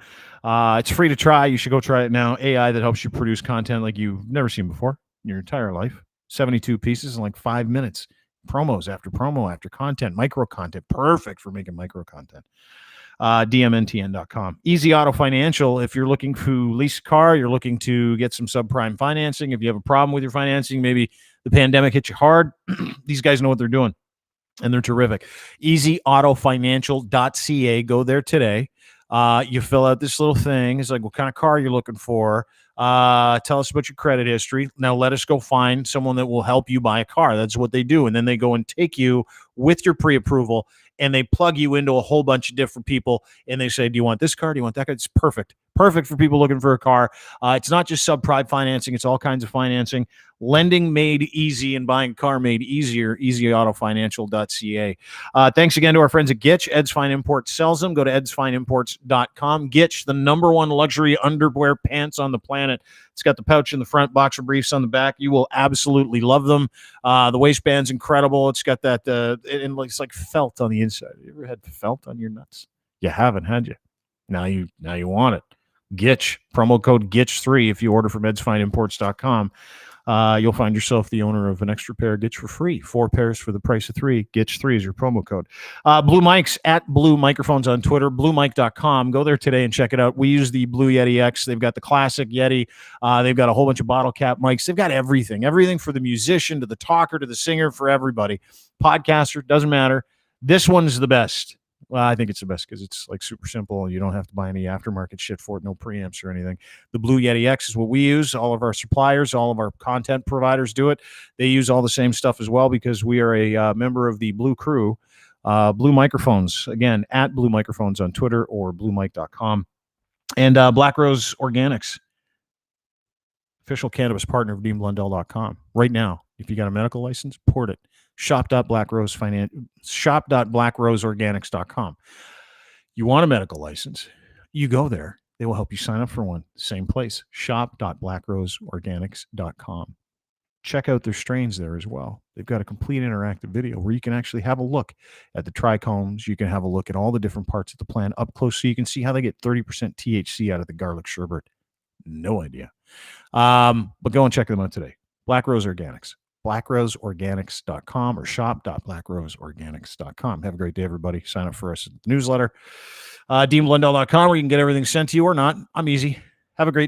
It's free to try. You should go try it now. AI that helps you produce content like you've never seen before in your entire life. 72 pieces in like 5 minutes. Promos after promo after content, micro content. Perfect for making micro content. DMNTN.com. Easy Auto Financial. If you're looking to lease a car, you're looking to get some subprime financing. If you have a problem with your financing, maybe the pandemic hit you hard. These guys know what they're doing, and they're terrific. EasyAutoFinancial.ca. Go there today. You fill out this little thing. It's like, what kind of car you're looking for. Tell us about your credit history. Now let us go find someone that will help you buy a car. That's what they do. And then they go and take you with your pre-approval and they plug you into a whole bunch of different people, and they say, do you want this car? Do you want that car? It's perfect for people looking for a car. It's not just subprime financing. It's all kinds of financing. Lending made easy and buying a car made easier. EasyAutoFinancial.ca. Thanks again to our friends at Gitch. Ed's Fine Imports sells them. Go to edsfineimports.com. Gitch, the #1 luxury underwear pants on the planet. It's got the pouch in the front, boxer briefs on the back. You will absolutely love them. The waistband's incredible. It's got that, it's like felt on the inside. You ever had felt on your nuts? You haven't, had you? Now you want it. Gitch, promo code GITCH3 if you order from edsfineimports.com. You'll find yourself the owner of an extra pair of Gitch for free. 4 pairs for the price of 3. Gitch3 is your promo code. Blue Mics at Blue Microphones on Twitter, bluemic.com. Go there today and check it out. We use the Blue Yeti X. They've got the classic Yeti. They've got a whole bunch of bottle cap mics. They've got everything for the musician, to the talker, to the singer, for everybody. Podcaster, doesn't matter. This one's the best. Well, I think it's the best because it's like super simple. You don't have to buy any aftermarket shit for it, no preamps or anything. The Blue Yeti X is what we use. All of our suppliers, all of our content providers do it. They use all the same stuff as well because we are a member of the Blue Crew. Blue Microphones, again, at Blue Microphones on Twitter or bluemic.com. And Black Rose Organics, official cannabis partner of DeanBlundell.com. Right now, if you got a medical license, port it. Shop.blackroseorganics.com. You want a medical license, you go there. They will help you sign up for one. Same place. Shop.blackroseorganics.com. Check out their strains there as well. They've got a complete interactive video where you can actually have a look at the trichomes. You can have a look at all the different parts of the plant up close so you can see how they get 30% THC out of the garlic sherbet. No idea. But go and check them out today. Black Rose Organics. blackroseorganics.com or shop.blackroseorganics.com. Have a great day, everybody. Sign up for us at the newsletter. DeanBlundell.com, where you can get everything sent to you or not. I'm easy. Have a great